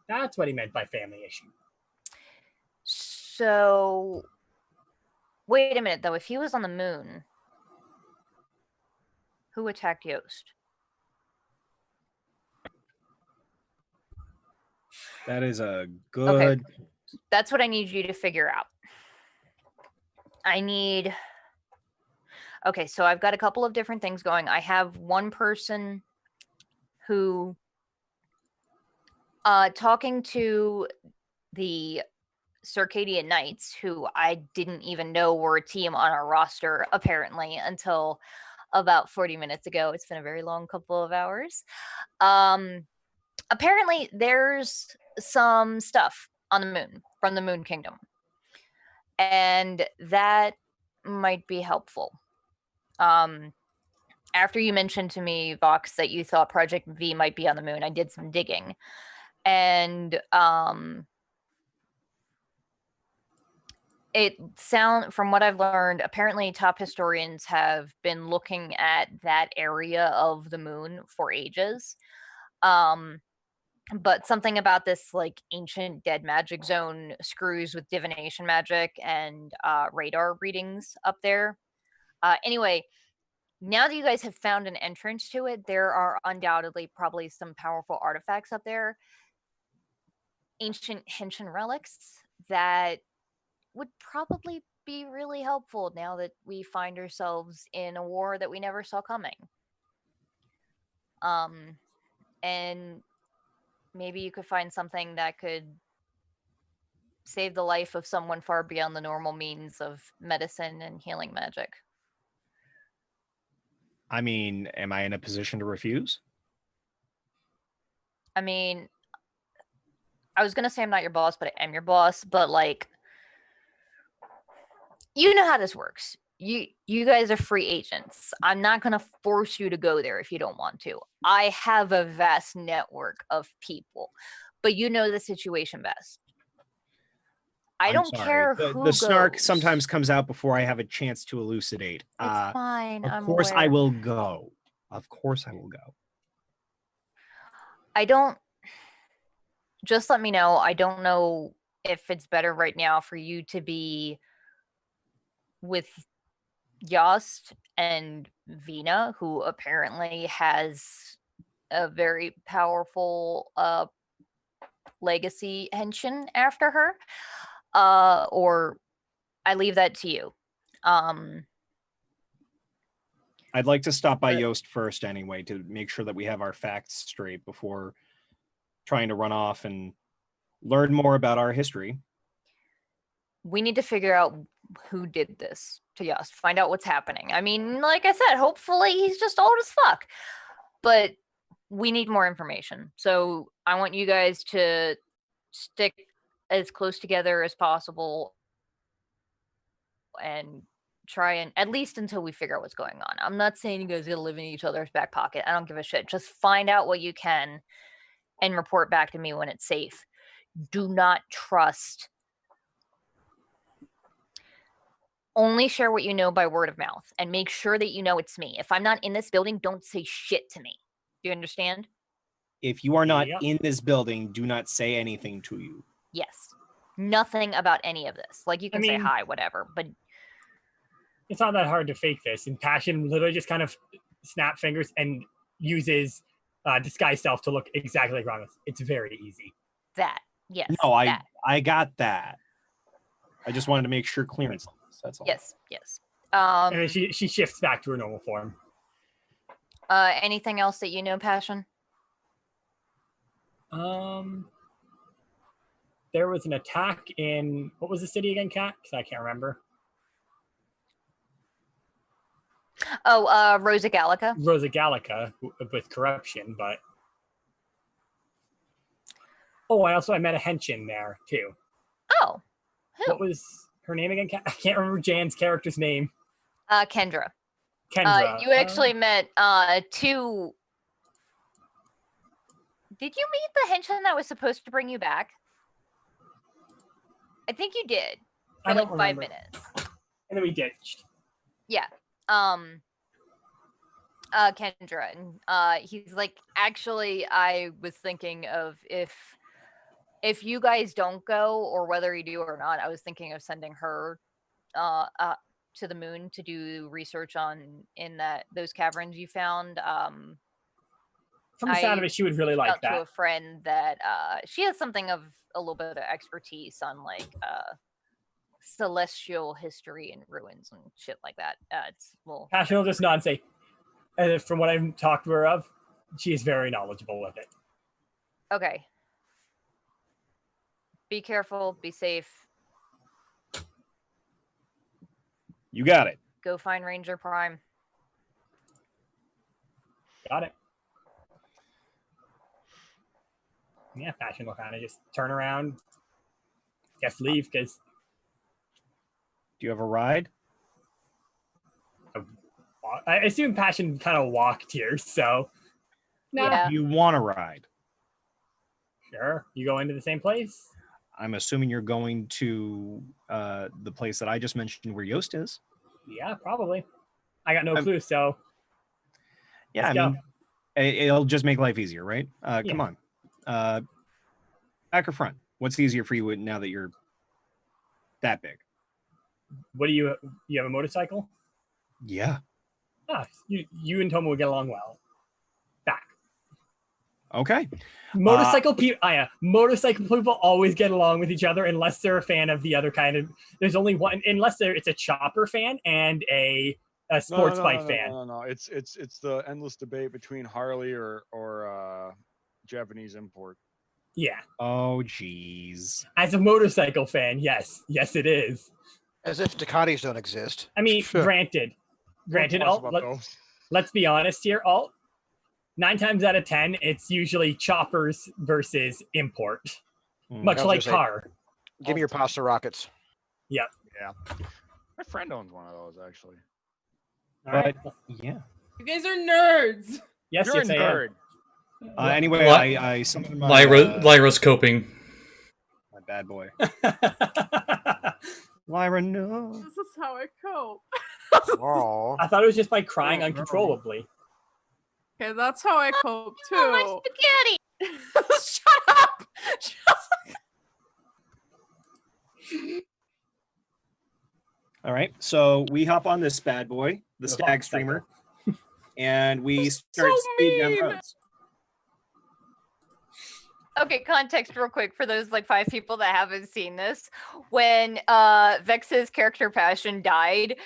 That's what he meant by family issue. So, wait a minute though. If he was on the moon, who attacked Yost? That is a good. That's what I need you to figure out. Okay, so I've got a couple of different things going. I have one person who talking to the Circadian Knights, who I didn't even know were a team on our roster, apparently, until about 40 minutes ago. It's been a very long couple of hours. Apparently, there's some stuff on the moon from the Moon Kingdom. And that might be helpful. After you mentioned to me, Vox, that you thought Project V might be on the moon, I did some digging. And from what I've learned, apparently top historians have been looking at that area of the moon for ages. But something about this like ancient dead magic zone screws with divination magic and radar readings up there. Anyway, now that you guys have found an entrance to it, there are undoubtedly probably some powerful artifacts up there. Ancient Henshin relics that would probably be really helpful now that we find ourselves in a war that we never saw coming. And maybe you could find something that could save the life of someone far beyond the normal means of medicine and healing magic. I mean, am I in a position to refuse? I mean, I was gonna say I'm not your boss, but I am your boss. But like, you know how this works. you guys are free agents. I'm not going to force you to go there if you don't want to. I have a vast network of people, but you know the situation best. I don't care who the snark goes. sometimes comes out before I have a chance to elucidate. It's fine. Of I'm course aware. I will go. Of course I will go. I don't. Just let me know. I don't know if it's better right now for you to be with Yost and Vinna, who apparently has a very powerful legacy Henshin after her, or I leave that to you. I'd like to stop by Yost first anyway to make sure that we have our facts straight before trying to run off and learn more about our history. We need to figure out who did this to Yost. Find out what's happening. I mean, like I said, hopefully he's just old as fuck. But we need more information. So I want you guys to stick as close together as possible and try and, at least until we figure out what's going on. I'm not saying you guys gotta live in each other's back pocket. I don't give a shit. Just find out what you can and report back to me when it's safe. Do not trust. Only share what you know by word of mouth and make sure that you know it's me. If I'm not in this building, don't say shit to me. Do you understand? If you are not in this building, do not say anything to you. Yes. Nothing about any of this. Like, you can say hi, whatever, but it's not that hard to fake this. And Passion literally just kind of snap fingers and uses disguise self to look exactly like Rhymn. It's very easy. That, yes. No, I got that. I just wanted to make sure clearance on this. That's all. Yes, yes. And then she shifts back to her normal form. Anything else that you know, Passion? There was an attack in, what was the city again, Kat? Because I can't remember. Oh, Rosa Gallica. Rosa Gallica with corruption, but I met a Henshin there too. Oh, who? What was her name again? I can't remember Jan's character's name. Kendra. Kendra. You actually met two. Did you meet the Henshin that was supposed to bring you back? I think you did. For like 5 minutes. And then we ditched. Yeah. Kendra. And he's like, actually, I was thinking of if you guys don't go, or whether you do or not, I was thinking of sending her to the moon to do research in those caverns you found. From the sound of it, she would really like that. To a friend that she has something of a little bit of expertise on like celestial history and ruins and shit like that. Passion will just nod and say, from what I've talked to her of, she is very knowledgeable with it. Okay. Be careful. Be safe. You got it. Go find Ranger Prime. Got it. Yeah, Passion will kind of just turn around, guess leave, because... Do you have a ride? I assume Passion kind of walked here, so... No. Yeah. You want a ride? Sure. You go into the same place? I'm assuming you're going to the place that I just mentioned where Yost is. Yeah, probably. I got no clue, so... Yeah, it'll just make life easier, right? Come on. Back or front? What's easier for you now that you're that big? What do you have a motorcycle? Yeah. You and Tomo would get along well. Back. Okay. Motorcycle people always get along with each other unless they're a fan of the other kind of. There's only one, unless it's a chopper fan and a sports bike fan. No. It's the endless debate between Harley or Japanese import. Yeah. Oh, geez. As a motorcycle fan, yes, it is. As if Ducatis don't exist. I mean, granted. Let's be honest here. 9 times out of 10, it's usually choppers versus import, much like car. Give me your pasta rockets. Yep. Yeah. My friend owns one of those, actually. All right. But yeah. You guys are nerds. Yes, You're a yes, I am. nerd. Anyway, Li- I summoned my Lyra's coping. my bad boy. Lyra, no. This is how I cope. Oh. I thought it was just by crying uncontrollably. Okay, that's how I cope too. Oh, my spaghetti! Shut up! All right, so we hop on this bad boy, the stag streamer, and we start speeding down the mean. roads. Okay, context real quick for those like 5 people that haven't seen this. When Vex's character Passion died,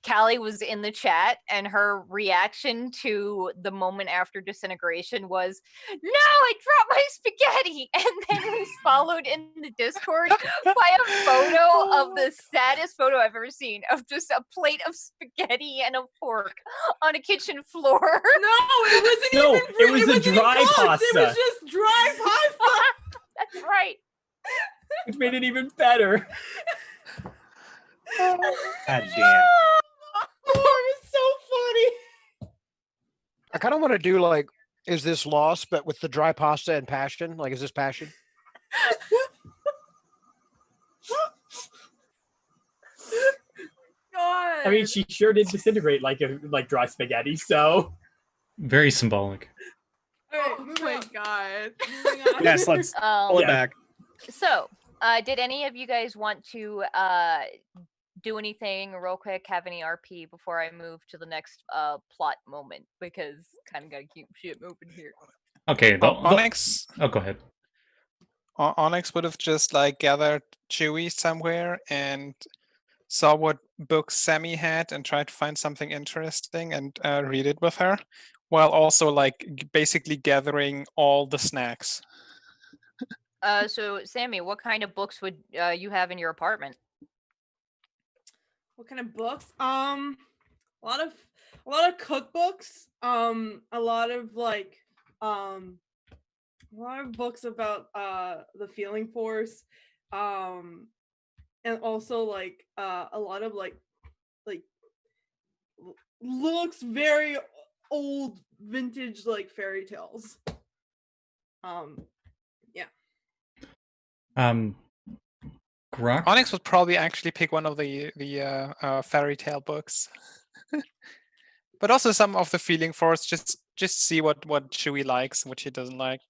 Callie was in the chat and her reaction to the moment after disintegration was, "No, I dropped my spaghetti!" And then was followed in the Discord by a photo of the saddest photo I've ever seen of just a plate of spaghetti and a fork on a kitchen floor. No, it wasn't No, even it was the wasn't even dry cooked. It pasta. was just dry pasta. That's right. Which made it even better. God damn. Oh, it was so funny. I kind of want to do like, is this loss, but with the dry pasta and passion? Like, is this passion? God. I mean, she sure did disintegrate like dry spaghetti. So Very symbolic. All right, Oh moving my on. god. Moving on. Yes, let's pull it Yeah. back. So, did any of you guys want to do anything real quick? Have any RP before I move to the next plot moment? Because kind of gotta keep shit moving here. Okay. Onyx. Oh, go ahead. Onyx would have just like gathered Chewie somewhere and saw what book Sammi had and tried to find something interesting and read it with her, while also like basically gathering all the snacks. So Sammi, what kind of books would you have in your apartment? What kind of books? A lot of cookbooks. A lot of like a lot of books about the Feeling Force. And also like a lot of like looks very old vintage like fairy tales. Grok. Onyx would probably actually pick one of the fairy tale books, but also some of the Feeling Force. Just see what Chewie likes and what she doesn't like.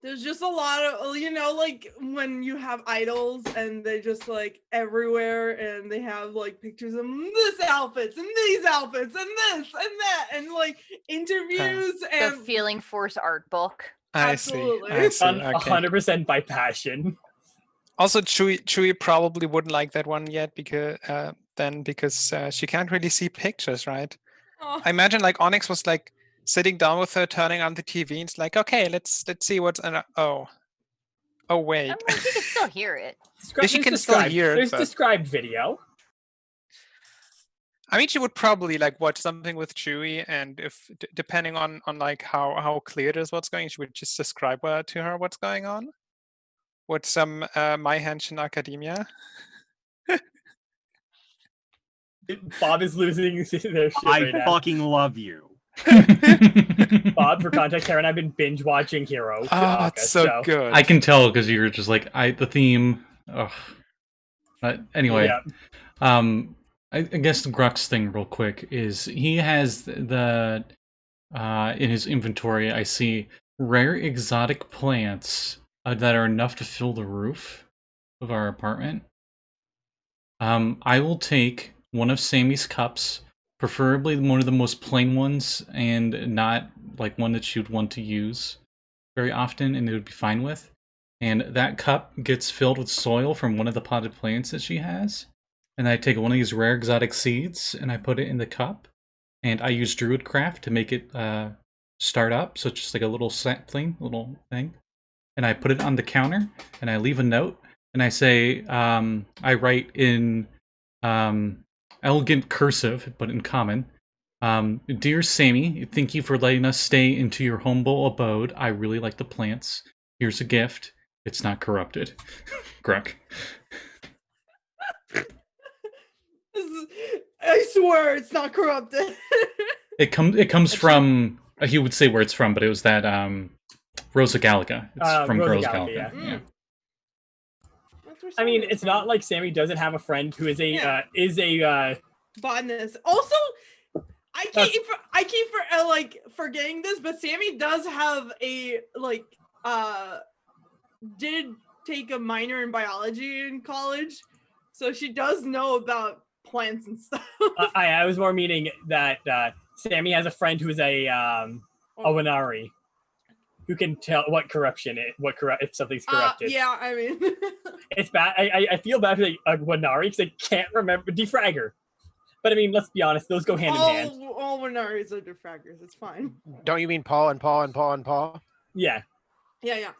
There's just a lot of, you know, like when you have idols and they just like everywhere and they have like pictures of this outfits and these outfits and this and that and like interviews The and Feeling Force art book. I Absolutely. see. I see. done Okay. 100% by passion. Also, Chewie probably wouldn't like that one yet because she can't really see pictures, right? oh, I imagine like Onyx was like sitting down with her, turning on the TV, and it's like, okay, let's see what's in. Oh wait. I mean, you can still hear it. Yeah, she There's can still described- hear it, There's but- described video. I mean, she would probably like watch something with Chewie, and if depending on like how clear it is what's going, she would just describe to her what's going on. With some My Henshin Academia. Bob is losing their shit I right now. fucking love you. Bob, for context, Hera and I've been binge watching Hero. Oh, it's so good. I can tell because you're just like the theme. Ugh. But anyway, Yeah. I guess the Grux thing real quick is he has the in his inventory. I see rare exotic plants that are enough to fill the roof of our apartment. I will take one of Sammy's cups, preferably one of the most plain ones, and not like one that you'd want to use very often, and it would be fine with. And that cup gets filled with soil from one of the potted plants that she has. And I take one of these rare exotic seeds and I put it in the cup. And I use Druid Craft to make it start up, so it's just like a little little thing. And I put it on the counter, and I leave a note, and I say, I write in elegant cursive, but in common, Dear Sammi, thank you for letting us stay into your humble abode. I really like the plants. Here's a gift. It's not corrupted. Gruk. I swear it's not corrupted. It comes from. He would say where it's from, but it was that Rosa Gallica. It's from Rosa Rosa Gallica, Gallica. yeah. Yeah. That's where I mean, Sammy it's is not from. like Sammy doesn't have a friend who is a Yeah. Botanist. Also, I keep forgetting this, but Sammy does have a did take a minor in biology in college, so she does know about plants and stuff. I was more meaning that Sammy has a friend who is a Winari, who can tell what corruption if something's corrupted. Yeah, I mean, It's bad. I feel bad for a Winari because I can't remember De-Fragger. But I mean, let's be honest; those go hand in hand. all Winaris are De-Fraggers. It's fine. Don't you mean Paul and Paul and Paul and Paul? Yeah, Yeah.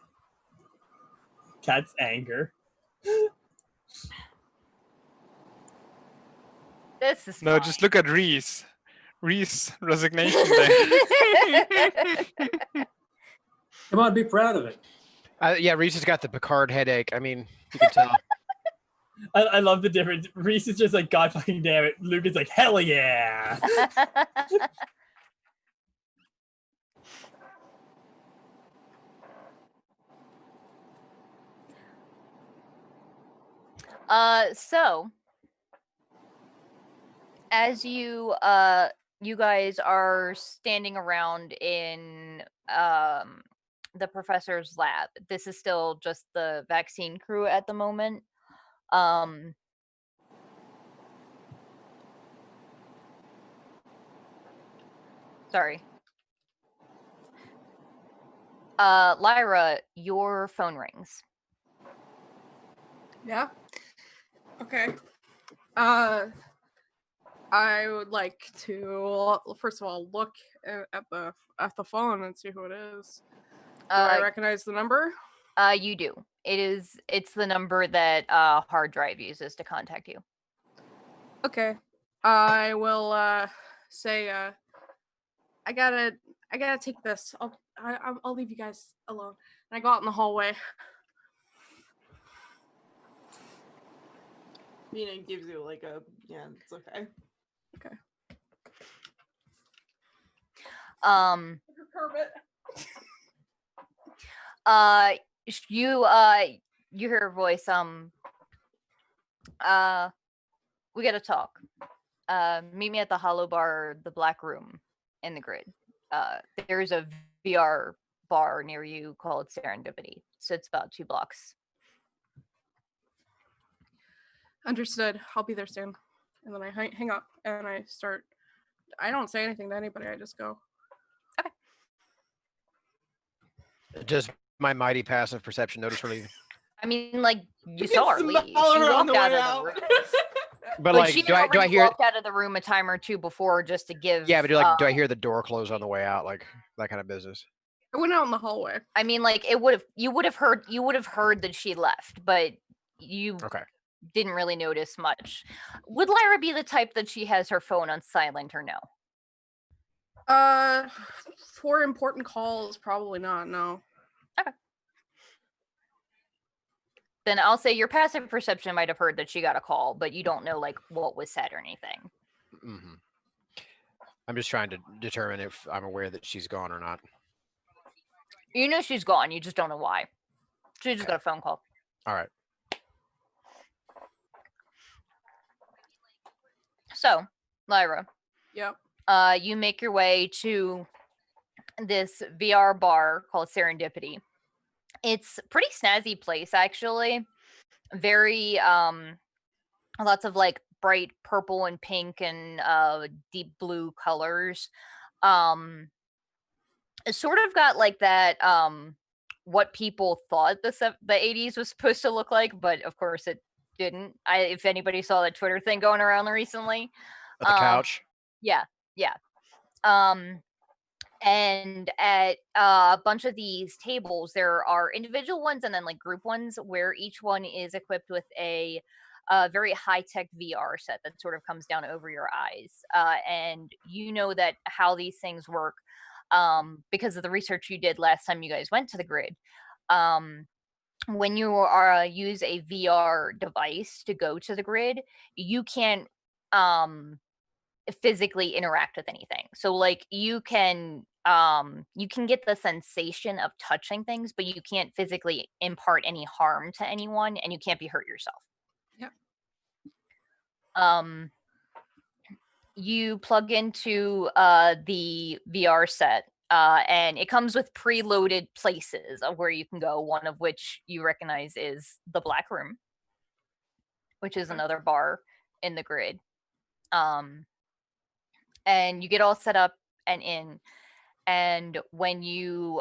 Cat's anger. This is No, fine. just look at Reese. Reese resignation day. Come on, be proud of it. Yeah, Reese has got the Picard headache. I mean, you can tell. I love the difference. Reese is just like, God fucking damn it. Luke is like, hell yeah. So as you guys are standing around in the professor's lab, this is still just the vaccine crew at the moment. Sorry. Lyra, your phone rings. Yeah. Okay. I would like to first of all look at the phone and see who it is. Do I recognize the number? You do. It's the number that hard drive uses to contact you. Okay. I will say I gotta take this. I'll leave you guys alone. And I go out in the hallway. Mina gives you like a it's okay. Okay. You hear a voice. We gotta talk. Meet me at the Hollow Bar, the Black Room, in the grid. There's a VR bar near you called Serendipity. Sits about 2 blocks. Understood. I'll be there soon. And then I hang up and I start. I don't say anything to anybody. I just go. Okay. Does my mighty passive perception notice her leaving? I mean, like, you saw her leave. She Smell her on walked the out way of the out. room. But like, she do I already hear? walked out of the room a time or two before just to give. Yeah, but do I hear the door close on the way out, like that kind of business? I went out in the hallway. I mean, like, you would have heard that she left, but you didn't really notice much. Would Lyra be the type that she has her phone on silent or no? For important calls, probably not. No. Okay. Then I'll say your passive perception might have heard that she got a call, but you don't know like what was said or anything. Mm-hmm. I'm just trying to determine if I'm aware that she's gone or not. You know she's gone. You just don't know why. She just got a phone call. All right. So, Lyra. Yep. You make your way to this VR bar called Serendipity. It's a pretty snazzy place, actually. Very, lots of like bright purple and pink and deep blue colors. It sort of got like that, what people thought the 80s was supposed to look like, but of course it didn't. If anybody saw that Twitter thing going around recently. At the couch? Yeah. And at a bunch of these tables, there are individual ones and then like group ones where each one is equipped with a very high-tech VR set that sort of comes down over your eyes. And you know that how these things work because of the research you did last time you guys went to the grid. When you use a VR device to go to the grid, you can't physically interact with anything. So like you can get the sensation of touching things, but you can't physically impart any harm to anyone, and you can't be hurt yourself. Yep. You plug into the VR set, and it comes with preloaded places of where you can go, one of which you recognize is the Black Room, which is another bar in the grid. And you get all set up and in, and when you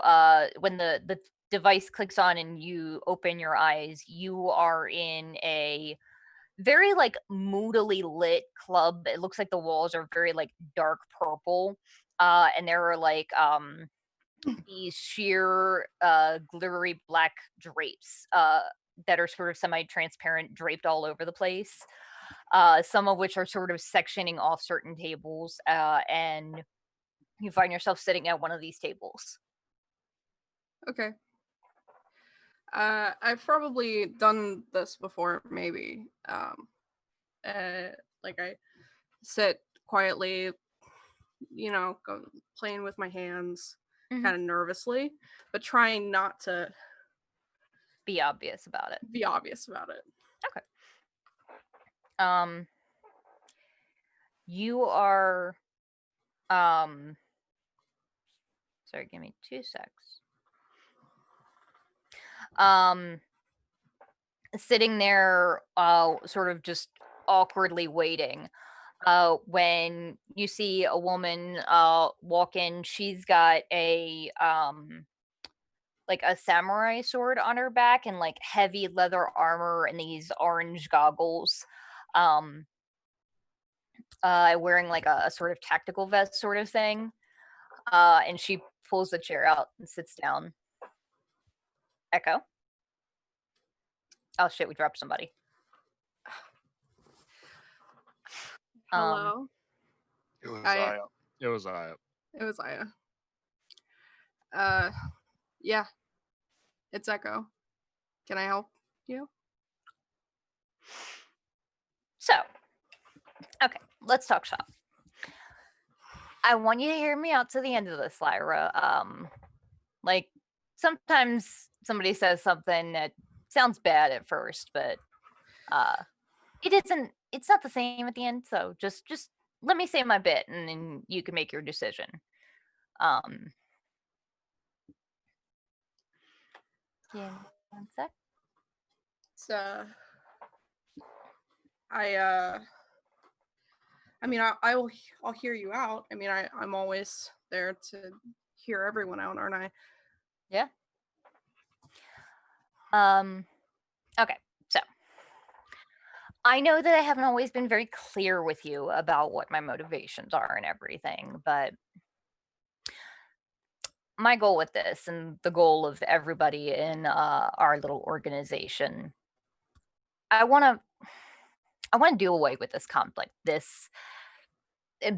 when the device clicks on and you open your eyes, you are in a very like moodily lit club. It looks like the walls are very like dark purple, and there are like these sheer glittery black drapes that are sort of semi-transparent, draped all over the place, some of which are sort of sectioning off certain tables, and you find yourself sitting at one of these tables. Okay. I've probably done this before, maybe. Like I sit quietly, playing with my hands, kind of nervously, but trying not to be obvious about it. Okay. You are sorry, give me 2 secs. Sitting there, sort of just awkwardly waiting, when you see a woman walk in. She's got a like a samurai sword on her back and like heavy leather armor and these orange goggles, wearing like a sort of tactical vest sort of thing, and she pulls the chair out and sits down. Echo. Oh shit, we dropped somebody. Hello. It was Aya. It was Aya. Yeah. It's Echo. Can I help you? So, okay, let's talk shop. I want you to hear me out to the end of this, Lyra. Like, sometimes somebody says something that sounds bad at first, but it's not the same at the end, so just let me say my bit and then you can make your decision. Yeah, 1 sec. So I'll hear you out. I mean, I'm always there to hear everyone out, aren't I? Yeah. Okay, so I know that I haven't always been very clear with you about what my motivations are and everything, but my goal with this, and the goal of everybody in our little organization, I want to do away with this conflict, this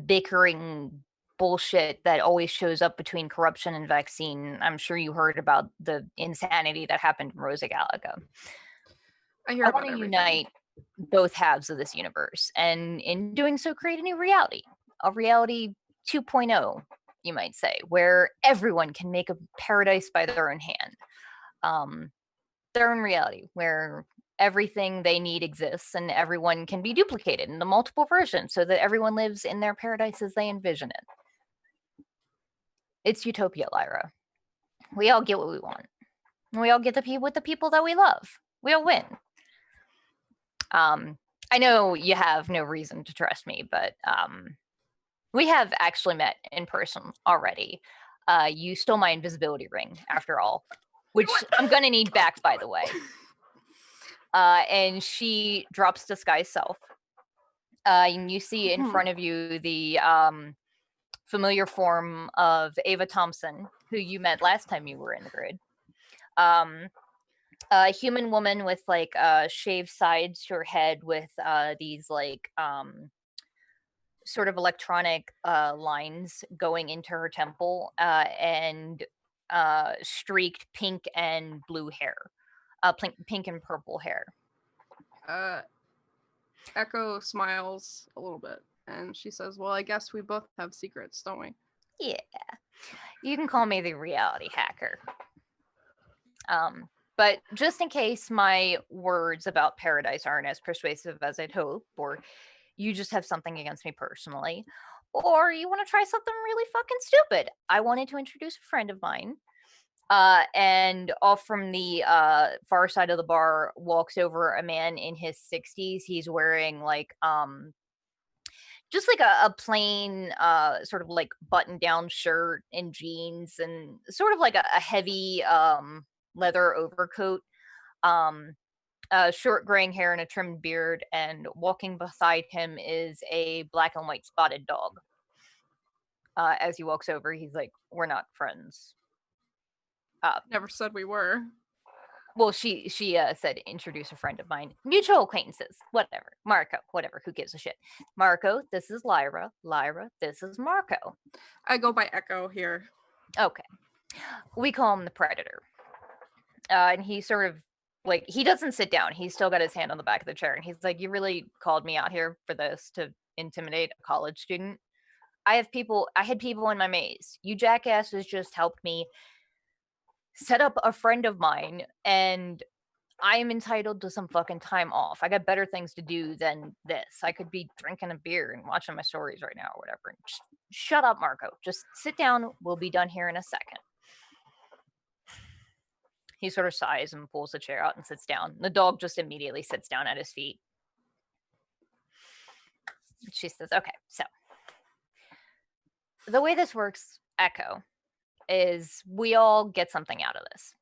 bickering bullshit that always shows up between corruption and vaccine. I'm sure you heard about the insanity that happened in Rosa Gallica. I want to unite both halves of this universe, and in doing so create a new reality, a reality 2.0, you might say, where everyone can make a paradise by their own hand, their own reality, where everything they need exists and everyone can be duplicated into multiple versions so that everyone lives in their paradise as they envision it. It's utopia, Lyra. We all get what we want. We all get with the people that we love. We all win. I know you have no reason to trust me, but we have actually met in person already. You stole my invisibility ring, after all, which I'm gonna need back, by the way. And she drops disguise self. And you see in front of you the familiar form of Ava Thompson, who you met last time you were in the grid. A human woman with like shaved sides to her head with these like sort of electronic lines going into her temple, and streaked pink and blue hair, pink and purple hair. Echo smiles a little bit and she says, "Well, I guess we both have secrets, don't we?" Yeah. You can call me the reality hacker. But just in case my words about paradise aren't as persuasive as I'd hope, or you just have something against me personally, or you want to try something really fucking stupid, I wanted to introduce a friend of mine. And off from the far side of the bar walks over a man in his 60s. He's wearing like just like a plain sort of like button down shirt and jeans and sort of like a heavy leather overcoat, short graying hair and a trimmed beard, and walking beside him is a black and white spotted dog. As he walks over, he's like, "We're not friends." Never said we were. Well, she said, "Introduce a friend of mine, mutual acquaintances, whatever. Marco, whatever. Who gives a shit? Marco, this is Lyra. Lyra, this is Marco." I go by Echo here. Okay, we call him the Predator. And he sort of like he doesn't sit down. He's still got his hand on the back of the chair, and he's like, "You really called me out here for this to intimidate a college student? I had people in my maze. You jackasses just helped me set up a friend of mine, and I am entitled to some fucking time off. I got better things to do than this. I could be drinking a beer and watching my stories right now or whatever." And just shut up, Marco. Just sit down. We'll be done here in a second. He sort of sighs and pulls the chair out and sits down. The dog just immediately sits down at his feet. She says, "Okay, so the way this works, Echo, is we all get something out of this.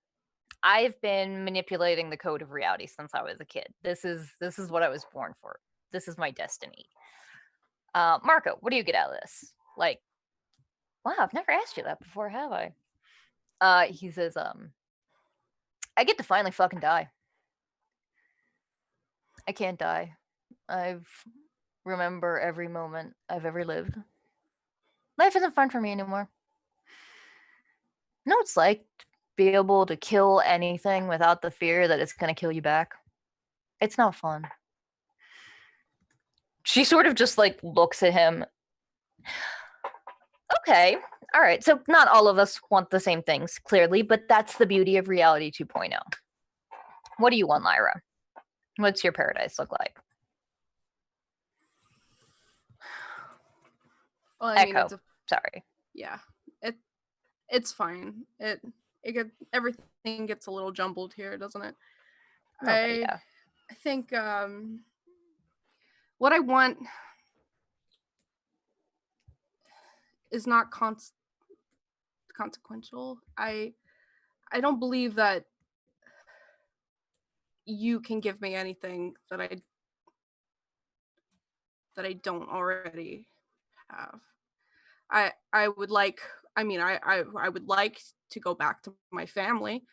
I've been manipulating the code of reality since I was a kid. This is what I was born for. This is my destiny. Marco, what do you get out of this?" Like, wow, I've never asked you that before, have I? He says, "I get to finally fucking die. I can't die. I've remember every moment I've ever lived. Life isn't fun for me anymore. You know what it's like to be able to kill anything without the fear that it's going to kill you back? It's not fun." She sort of just like looks at him. Okay, all right. So not all of us want the same things, clearly, but that's the beauty of reality 2.0. What do you want, Lyra? What's your paradise look like? Well, I mean, Echo. Sorry. Yeah, it's fine. Everything gets a little jumbled here, doesn't it? Okay, yeah. I think what I want is not consequential. I don't believe that you can give me anything that I don't already have. I would like I would like to go back to my family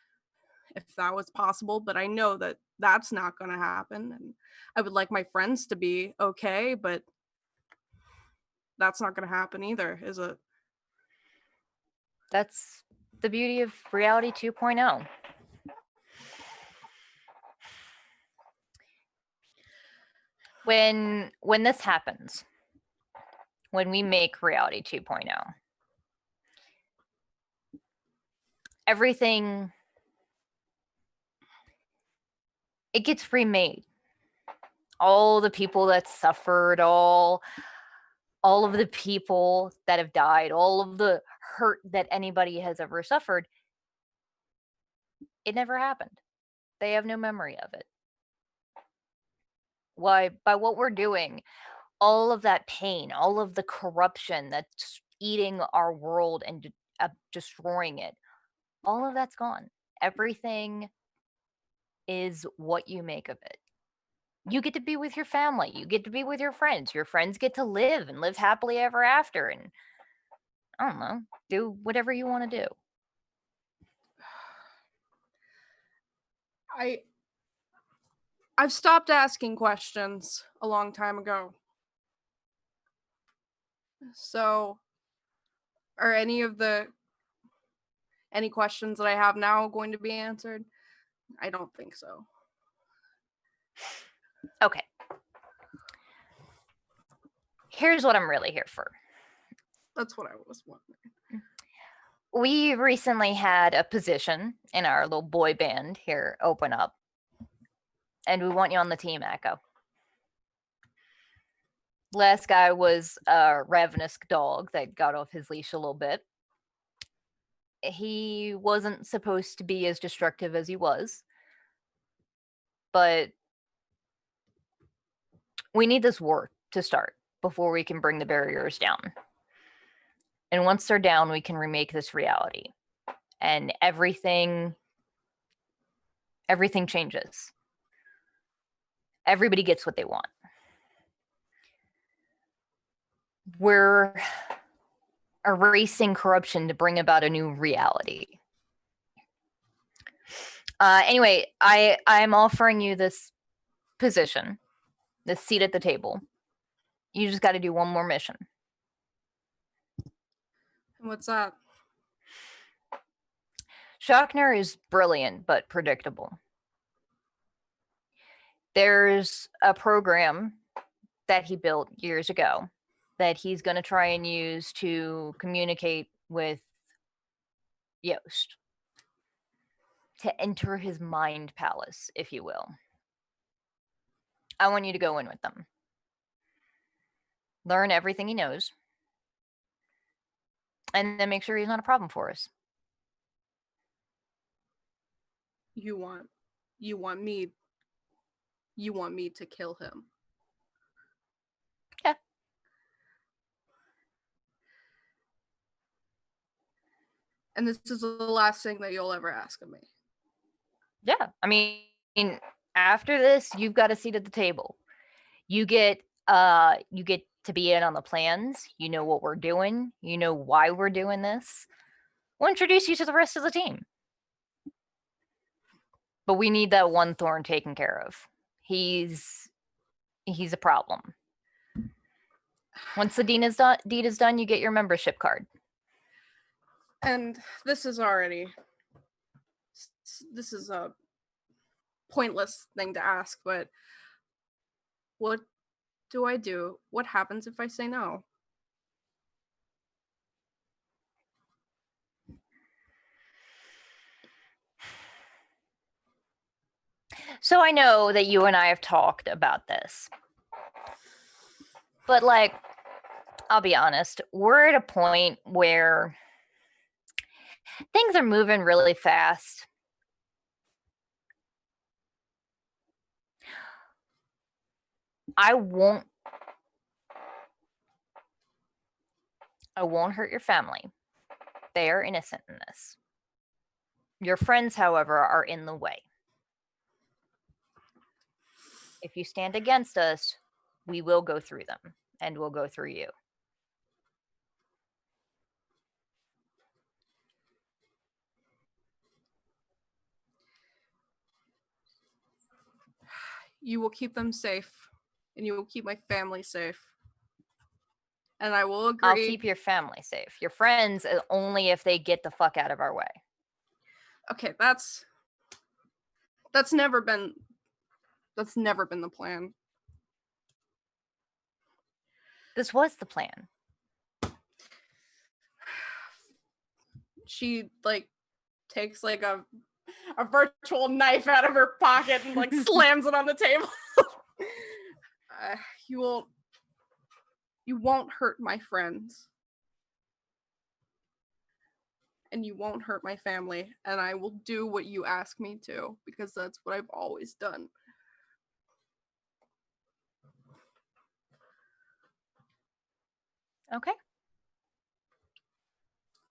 if that was possible, but I know that that's not going to happen, and I would like my friends to be okay, but that's not going to happen either, is it? That's the beauty of reality 2.0. When this happens, when we make reality 2.0, everything, it gets remade. All the people that suffered, all of the people that have died, all of the hurt that anybody has ever suffered, it never happened. They have no memory of it. Why? By what we're doing, all of that pain, all of the corruption that's eating our world and destroying it, all of that's gone. Everything is what you make of it. You get to be with your family. You get to be with your friends. Your friends get to live and live happily ever after. And I don't know, do whatever you want to do. I've stopped asking questions a long time ago. So, are any questions that I have now going to be answered? I don't think so. Okay. here's what I'm really here for. That's what I was wondering. We recently had a position in our little boy band here open up, and we want you on the team, Echo. Last guy was a ravenous dog that got off his leash a little bit. He wasn't supposed to be as destructive as he was, but we need this war to start before we can bring the barriers down. And once they're down, we can remake this reality. And everything changes. Everybody gets what they want. We're erasing corruption to bring about a new reality. Anyway, I'm offering you this position, this seat at the table. You just got to do one more mission. What's that? Shockner is brilliant but predictable. There's a program that he built years ago that he's going to try and use to communicate with Yost, to enter his mind palace, if you will. I want you to go in with them. Learn everything he knows. And then make sure he's not a problem for us. You want me to kill him. Yeah. And this is the last thing that you'll ever ask of me. Yeah. I mean, after this, you've got a seat at the table. You get to be in on the plans. You know what we're doing. You know why we're doing this. We'll introduce you to the rest of the team. But we need that one thorn taken care of. He's a problem. Once the deed is done, you get your membership card. And this is a pointless thing to ask, but what do I do? What happens if I say no? So I know that you and I have talked about this. But like, I'll be honest, we're at a point where things are moving really fast. I won't hurt your family. They are innocent in this. Your friends, however, are in the way. If you stand against us, we will go through them, and we'll go through you. You will keep them safe, and you will keep my family safe. And I will agree. I'll keep your family safe. Your friends, only if they get the fuck out of our way. Okay, that's never been the plan. This was the plan. She takes a virtual knife out of her pocket and slams it on the table. You won't hurt my friends. And you won't hurt my family, and I will do what you ask me to, because that's what I've always done. Okay.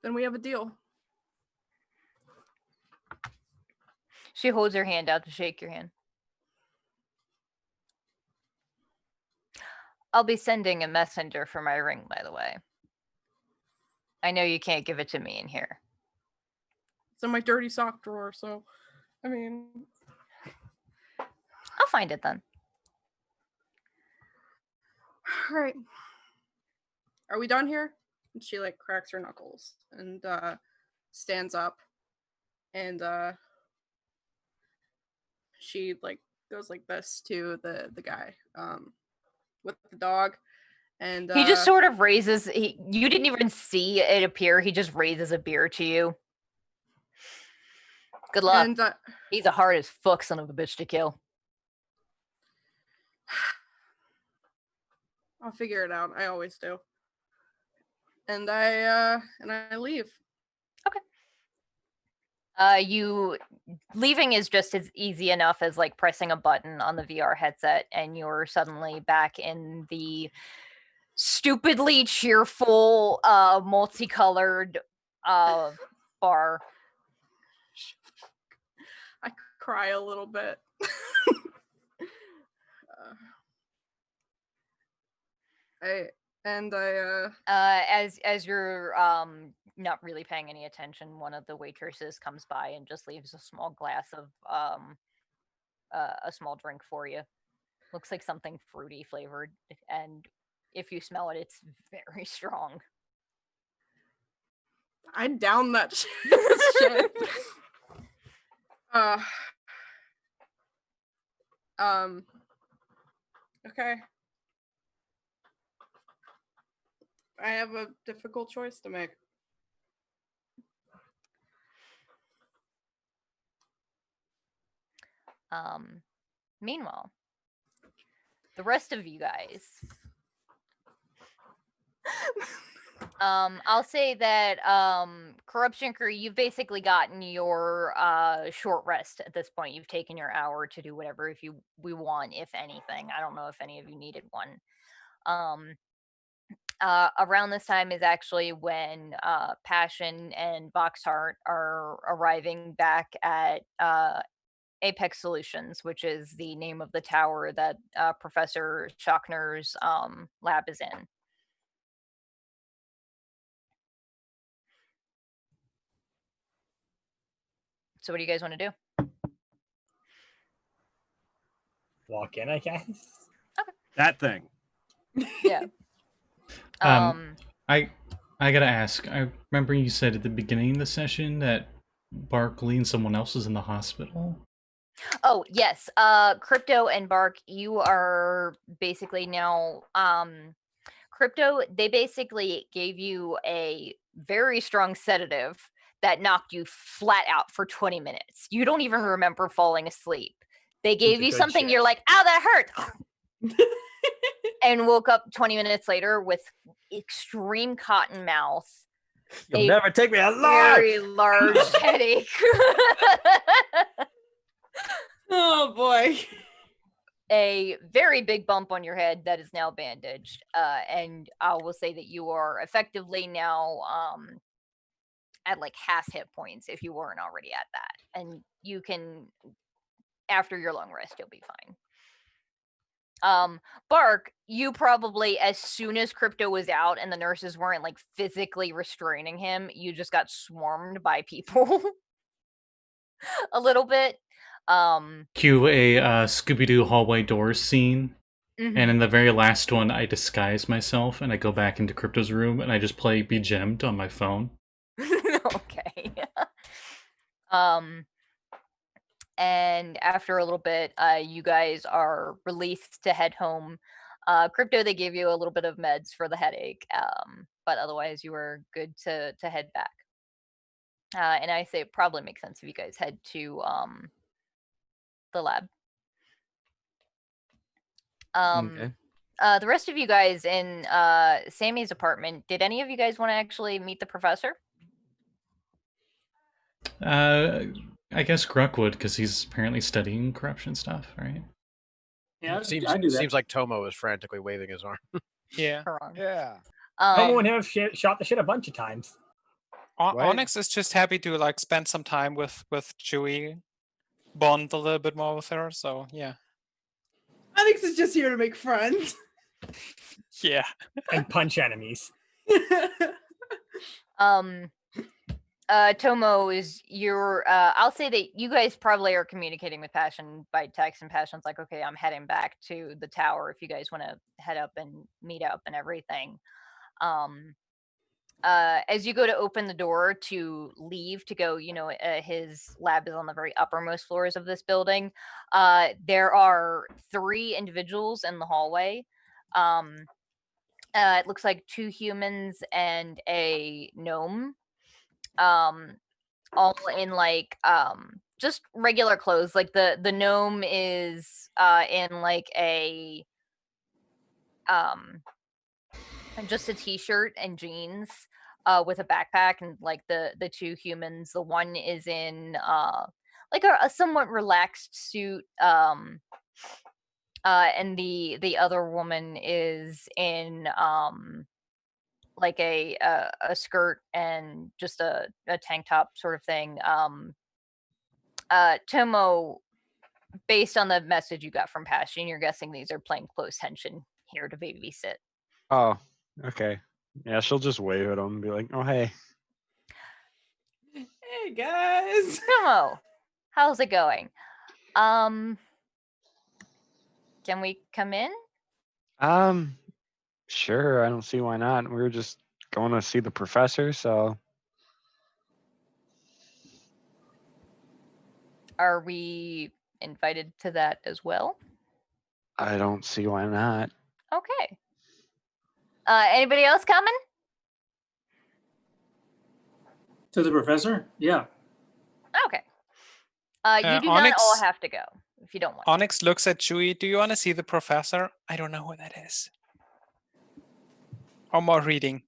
Then we have a deal. She holds her hand out to shake your hand. I'll be sending a messenger for my ring, by the way. I know you can't give it to me in here. It's in my dirty sock drawer, so, I mean... I'll find it then. All right. Are we done here? And she, cracks her knuckles and, stands up. And, she, goes like this to the guy, with the dog. And He just sort of raises. You didn't even see it appear. He just raises a beer to you. Good luck. and He's a hard as fuck son of a bitch to kill. I'll figure it out. I always do. And I leave. You leaving is just as easy enough as like pressing a button on the VR headset, and you're suddenly back in the stupidly cheerful, multicolored bar. I cry a little bit. As you're not really paying any attention, one of the waitresses comes by and just leaves a small glass of a small drink for you. Looks like something fruity flavored, and if you smell it, it's very strong. I down that shit. Okay. I have a difficult choice to make. Meanwhile, the rest of you guys, I'll say that Corruption Crew, you've basically gotten your short rest at this point. You've taken your hour to do whatever we want, if anything. I don't know if any of you needed one. Around this time is actually when Passion and Voxhart are arriving back at Apex Solutions, which is the name of the tower that Professor Schockner's lab is in. So what do you guys want to do? Walk in, I guess. Okay. That thing. Yeah. I gotta ask. I remember you said at the beginning of the session that Barkley and someone else is in the hospital. Oh yes, Crypto and Bark, you are basically now. Crypto, they basically gave you a very strong sedative that knocked you flat out for 20 minutes. You don't even remember falling asleep. They gave you something. You're like, "Ow, that hurt." And woke up 20 minutes later with extreme cotton mouth. You'll never take me alive. Very large headache. Oh boy. A very big bump on your head that is now bandaged. And I will say that you are effectively now at like half hit points if you weren't already at that. And you can, after your long rest, you'll be fine. Bark, you probably, as soon as Crypto was out and the nurses weren't like physically restraining him, you just got swarmed by people a little bit. Cue a Scooby-Doo hallway doors scene. Mhm. And in the very last one, I disguise myself and I go back into Crypto's room and I just play Be Gemmed on my phone. Okay. And after a little bit, you guys are released to head home. Crypto, they give you a little bit of meds for the headache, but otherwise you are good to head back. And I say it probably makes sense if you guys head to the lab. Okay. The rest of you guys in Sammy's apartment, did any of you guys want to actually meet the professor? I guess Gurk would, because he's apparently studying corruption stuff, right? Yeah, Seems I do that. seems like Tomo is frantically waving his arm. Yeah. Yeah. Tomo would have shot the shit a bunch of times. Onyx is just happy to like spend some time with Chewie, bond a little bit more with her. So yeah. Onyx is just here to make friends. Yeah. And punch enemies. Tomo is your I'll say that you guys probably are communicating with Passion by text, and Passion's like, okay, I'm heading back to the tower if you guys want to head up and meet up and everything. As you go to open the door to leave to go, his lab is on the very uppermost floors of this building. There are 3 individuals in the hallway. It looks like 2 humans and a gnome. All in like just regular clothes. Like the gnome is in like a just a t-shirt and jeans with a backpack, and like the 2 humans, the one is in like a somewhat relaxed suit, and the other woman is in like a skirt and just a tank top sort of thing. Tomo, based on the message you got from Passion, you're guessing these are plainclothes Henshin here to babysit. Oh, okay. Yeah, she'll just wave at him and be like, "Oh, hey." Hey guys. Tomo, how's it going? Can we come in? Sure. I don't see why not. We were just going to see the professor, so Are we invited to that as well? I don't see why not. Okay. Anybody else coming? To the professor? Yeah. Okay. You do not Onyx- all have to go if you don't want. Onyx looks at Chewie. Do you want to see the professor? I don't know who that is. Or more reading.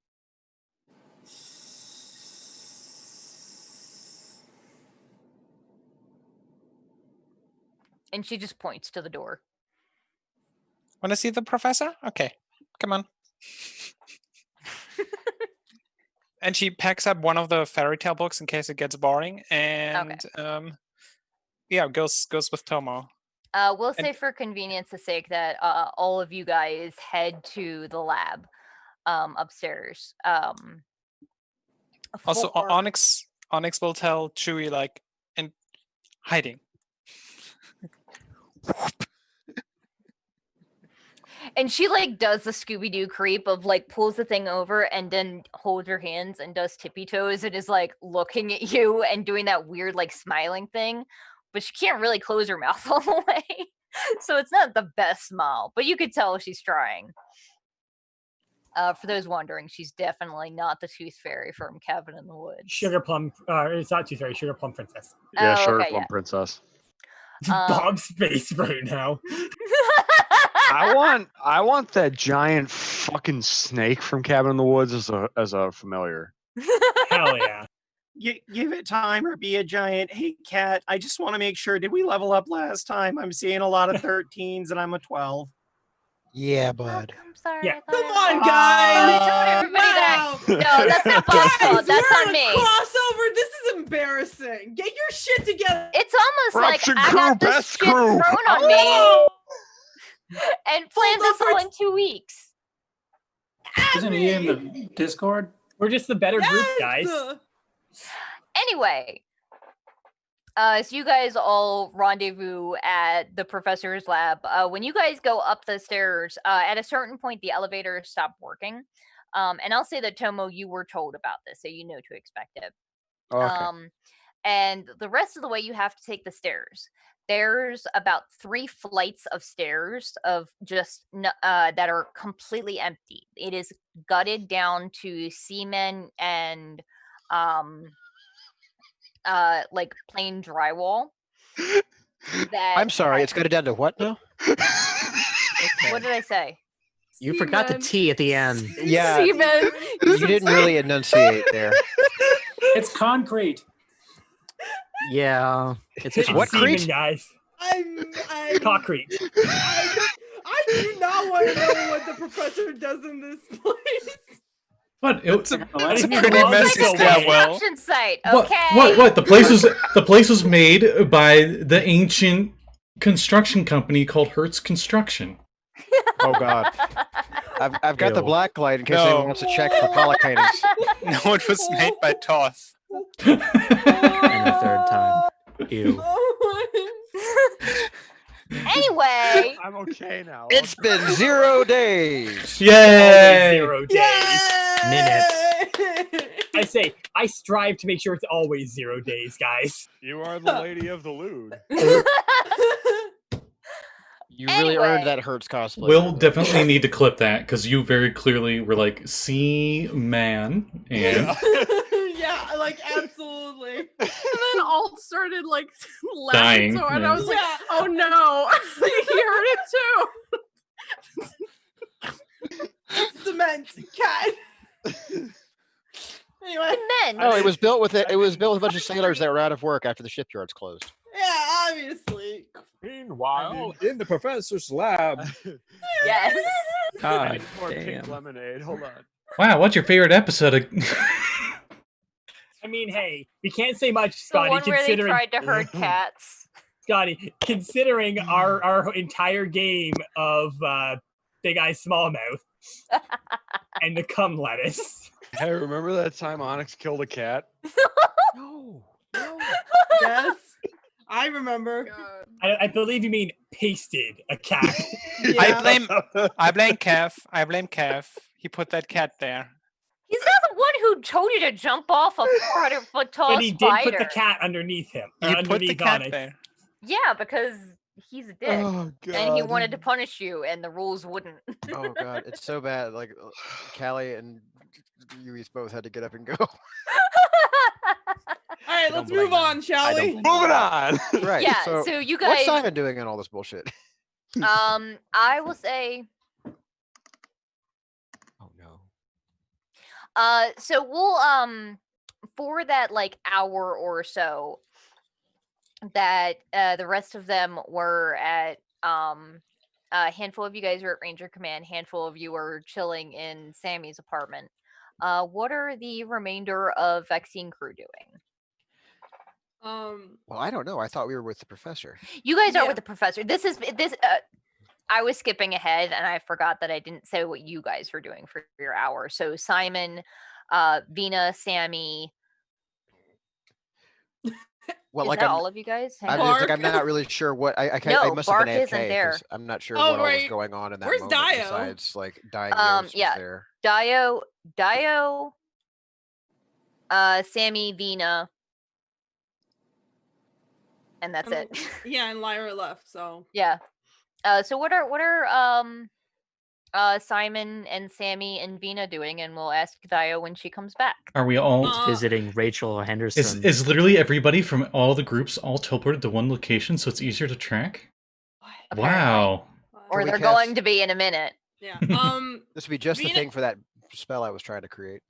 And she just points to the door. Want to see the professor? Okay, come on. And she packs up one of the fairy tale books in case it gets boring, and yeah, goes with Tomo. We'll say for convenience's sake that all of you guys head to the lab upstairs. Also, for- Onyx will tell Chewie like, and hiding. And she like does the Scooby-Doo creep of like pulls the thing over and then holds her hands and does tippy toes and is like looking at you and doing that weird like smiling thing, but she can't really close her mouth all the way. So it's not the best smile, but you could tell she's trying. For those wondering, she's definitely not the Tooth Fairy from Cabin in the Woods. Sugar Plum, it's not Tooth Fairy, Sugar Plum Princess. Yeah, Oh, Sugar okay, Plum yeah. Princess. Bob's face right now. I want that giant fucking snake from Cabin in the Woods as a familiar. Hell yeah. Give it time or be a giant. Hey, cat, I just want to make sure. Did we level up last time? I'm seeing a lot of 13s and I'm a 12. Yeah, bud. I'm sorry. Yeah. Come on, guys. Everybody Wow. No, that's not Bob's fault. That's we're on a me. crossover. This is embarrassing. Get your shit together. It's almost like Corruption I crew, got this best shit crew. thrown on Oh! me and planned this all in 2 weeks. Isn't he in the Discord? We're just the better group, guys. Anyway, so you guys all rendezvous at the professor's lab. When you guys go up the stairs, at a certain point, the elevators stop working. And I'll say that, Tomo, you were told about this, so you know to expect it. Okay. And the rest of the way, you have to take the stairs. There's about 3 flights of stairs of just that are completely empty. It is gutted down to semen and like plain drywall. That I'm sorry, it's got it down to what now? What did I say? You forgot the T at the end. Yeah, Semen. you didn't really enunciate there. It's concrete. Yeah, it's What Semen, crete? guys? I'm Concrete. I do not want to know what the professor does in this place. What? It's a It's pretty messy stairwell. Construction site. What? Okay. What? The place was made by the ancient construction company called Hertz Construction. Oh God, I've got the Ew. black light in case No. anyone wants to check for Holoknight. No, it was made by Toth. And the third time. Ew. Anyway, I'm okay now. It's been 0 days. Yay! 0 days. Minutes. I say, I strive to make sure it's always 0 days, guys. You are the lady of the lewd. You really earned Anyway. that Hertz cosplay. We'll there, though. definitely need to clip that because you very clearly were like, "See, man," and Yeah, like absolutely. And then Alt started like laughing Dying, so hard. yeah. I was like, Yeah. oh no, he heard it too. Cement cat. Anyway, And then No, it was built with it. It was built with a bunch of sailors that were out of work after the shipyards closed. yeah, obviously. Meanwhile, in the professor's lab. yes. God More pink damn. lemonade. Hold on. wow, what's your favorite episode? Of... I mean, hey, we can't say much, The Scotty, one where they considering tried to herd cats. Scotty, considering our entire game of Big Eye Smallmouth and the cum lettuce. Hey, remember that time Onyx killed a cat? No. Yes, I remember. God. I believe you mean pasted a cat. Yeah. I blame Kev. I blame Kev. He put that cat there. He's not the one who told you to jump off a 400-foot tall But he did spider. put the cat underneath him. He put the underneath cat Onyx. there. Yeah, because he's a dick. Oh god. And he wanted to punish you, and the rules wouldn't. Oh god, it's so bad. Like Callie and Lluis both had to get up and go. All right, don't let's blame move them. on, shall we? Moving on. Right. Yeah, So, so you what's guys, Simon doing in all this bullshit? I will say, Oh no. so we'll, for that, like, hour or so that, the rest of them were at, a handful of you guys were at Ranger Command, handful of you were chilling in Sammy's apartment. What are the remainder of Vaccine Crew doing? Well, I don't know. I thought we were with the professor. You guys are Yeah. with the professor. This. I was skipping ahead, and I forgot that I didn't say what you guys were doing for your hour. So Simon, Vinna, Sammi. Well, Is like that I'm, all of you guys? Hang I'm on. just like I'm not really sure what I No, must have been Bark isn't AFK there. 'cause I'm not sure Oh, what all was right. going on in that Where's moment Daiyo? besides like Daiyo was yeah. there. Daiyo, Sammi, Vinna, and that's it. Yeah, and Lyra left, so. Yeah. So what are Simon and Sammi and Vinna doing? And we'll ask Daiyo when she comes back. Are we all? Visiting Rachel Henderson. Is literally everybody from all the groups all teleported to one location so it's easier to track? Wow. Or Can we they're cast- going to be in a minute. Yeah. This would be just the Vinna- thing for that spell I was trying to create.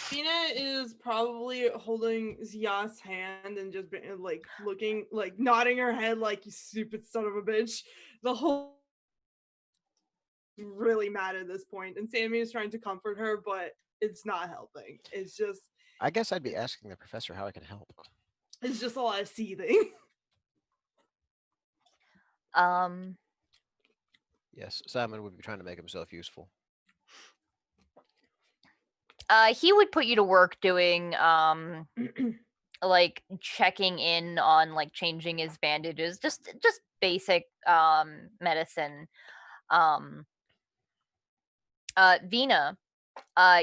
Tina is probably holding Zia's hand and just like looking, like nodding her head, like you stupid son of a bitch. The whole really mad at this point, and Sammy is trying to comfort her, but it's not helping. It's just I guess I'd be asking the professor how I can help. it's just a lot of seething. Yes, Simon would be trying to make himself useful. He would put you to work doing like checking in on like changing his bandages, just basic medicine. Vinna,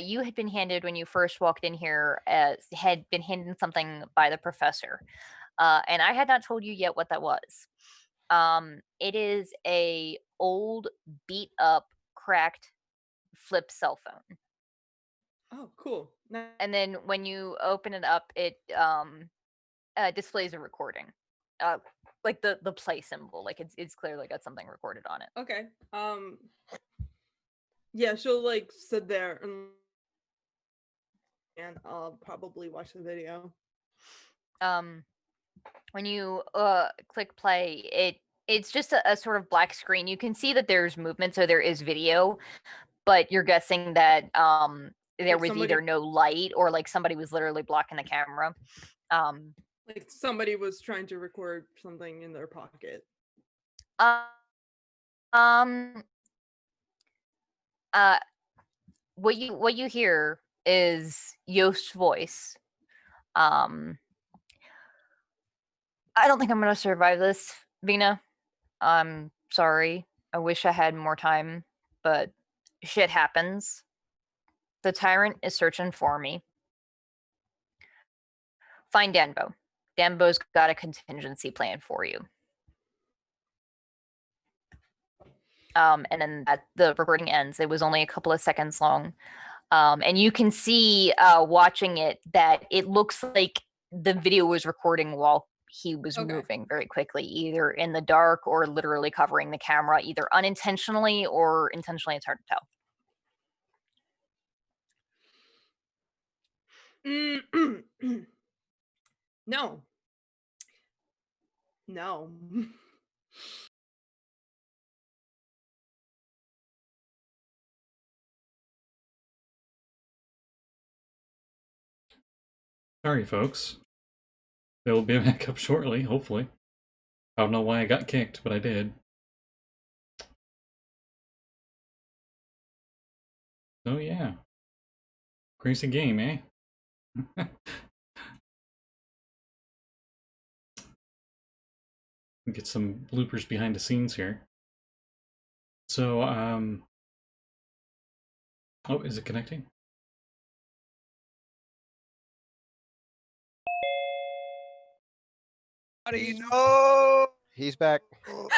you had been handed when you first walked in here had been handed something by the professor, and I had not told you yet what that was. It is a old, beat up, cracked flip cell phone. Oh, cool. And then when you open it up, it displays a recording, like the play symbol. Like it's clearly got something recorded on it. Okay. Yeah, she'll like sit there and I'll probably watch the video. When you click play, it's just a sort of black screen. You can see that there's movement, so there is video, but you're guessing that there was somebody- either no light or like somebody was literally blocking the camera. Like somebody was trying to record something in their pocket. What you hear is Yost's voice. I don't think I'm gonna survive this, Vinna. I'm sorry. I wish I had more time, but shit happens. The tyrant is searching for me. Find Danbo. Danbo's got a contingency plan for you. and then the recording ends. It was only a couple of seconds long. And you can see watching it that it looks like the video was recording while he was moving very quickly, either in the dark or literally covering the camera, either unintentionally or intentionally. It's hard to tell. No. No. Sorry, folks. It'll be back up shortly, hopefully. I don't know why I got kicked, but I did. So yeah. Crazy game, eh? Get some bloopers behind the scenes here. So, oh, is it connecting? No, he's back. What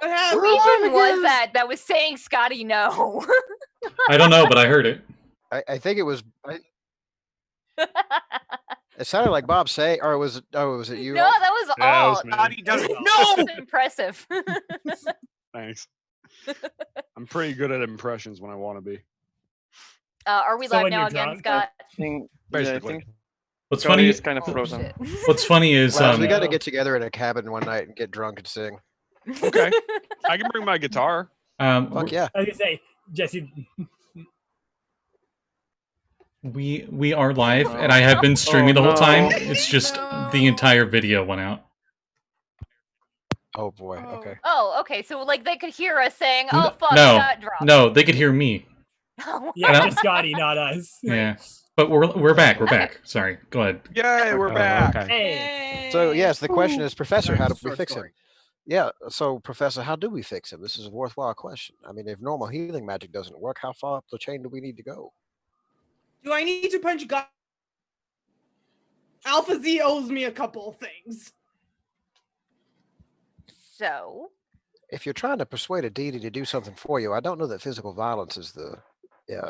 happened? Which one was that was saying Scotty no? I don't know, but I heard it. I think it was. It sounded like Bob say, or was it you? No, that was all. Scotty doesn't know. That's impressive. Thanks. I'm pretty good at impressions when I want to be. Are we So live when now you're again, drunk, Scott? Basically. What's Scotty funny is kind of frozen. What's funny is Well, we got to get together in a cabin one night and get drunk and sing. Okay. I can bring my guitar. Fuck yeah. I was gonna say, Jesse. we are live, and I have been streaming the whole time. It's just the entire video went out. Oh boy. Okay. Oh, okay. So like they could hear us saying, "Oh fuck, No, Scott dropped." no, they could hear me. Yeah, just Scotty, not us. Yeah, but we're back. We're back. Sorry, go ahead. Yay, we're back. Okay. Hey. So yes, the question is, Professor, how do we Short fix him? story. Yeah. So Professor, how do we fix him? This is a worthwhile question. I mean, if normal healing magic doesn't work, how far up the chain do we need to go? Do I need to punch God? Alpha Z owes me a couple of things. So, If you're trying to persuade a deity to do something for you, I don't know that physical violence is the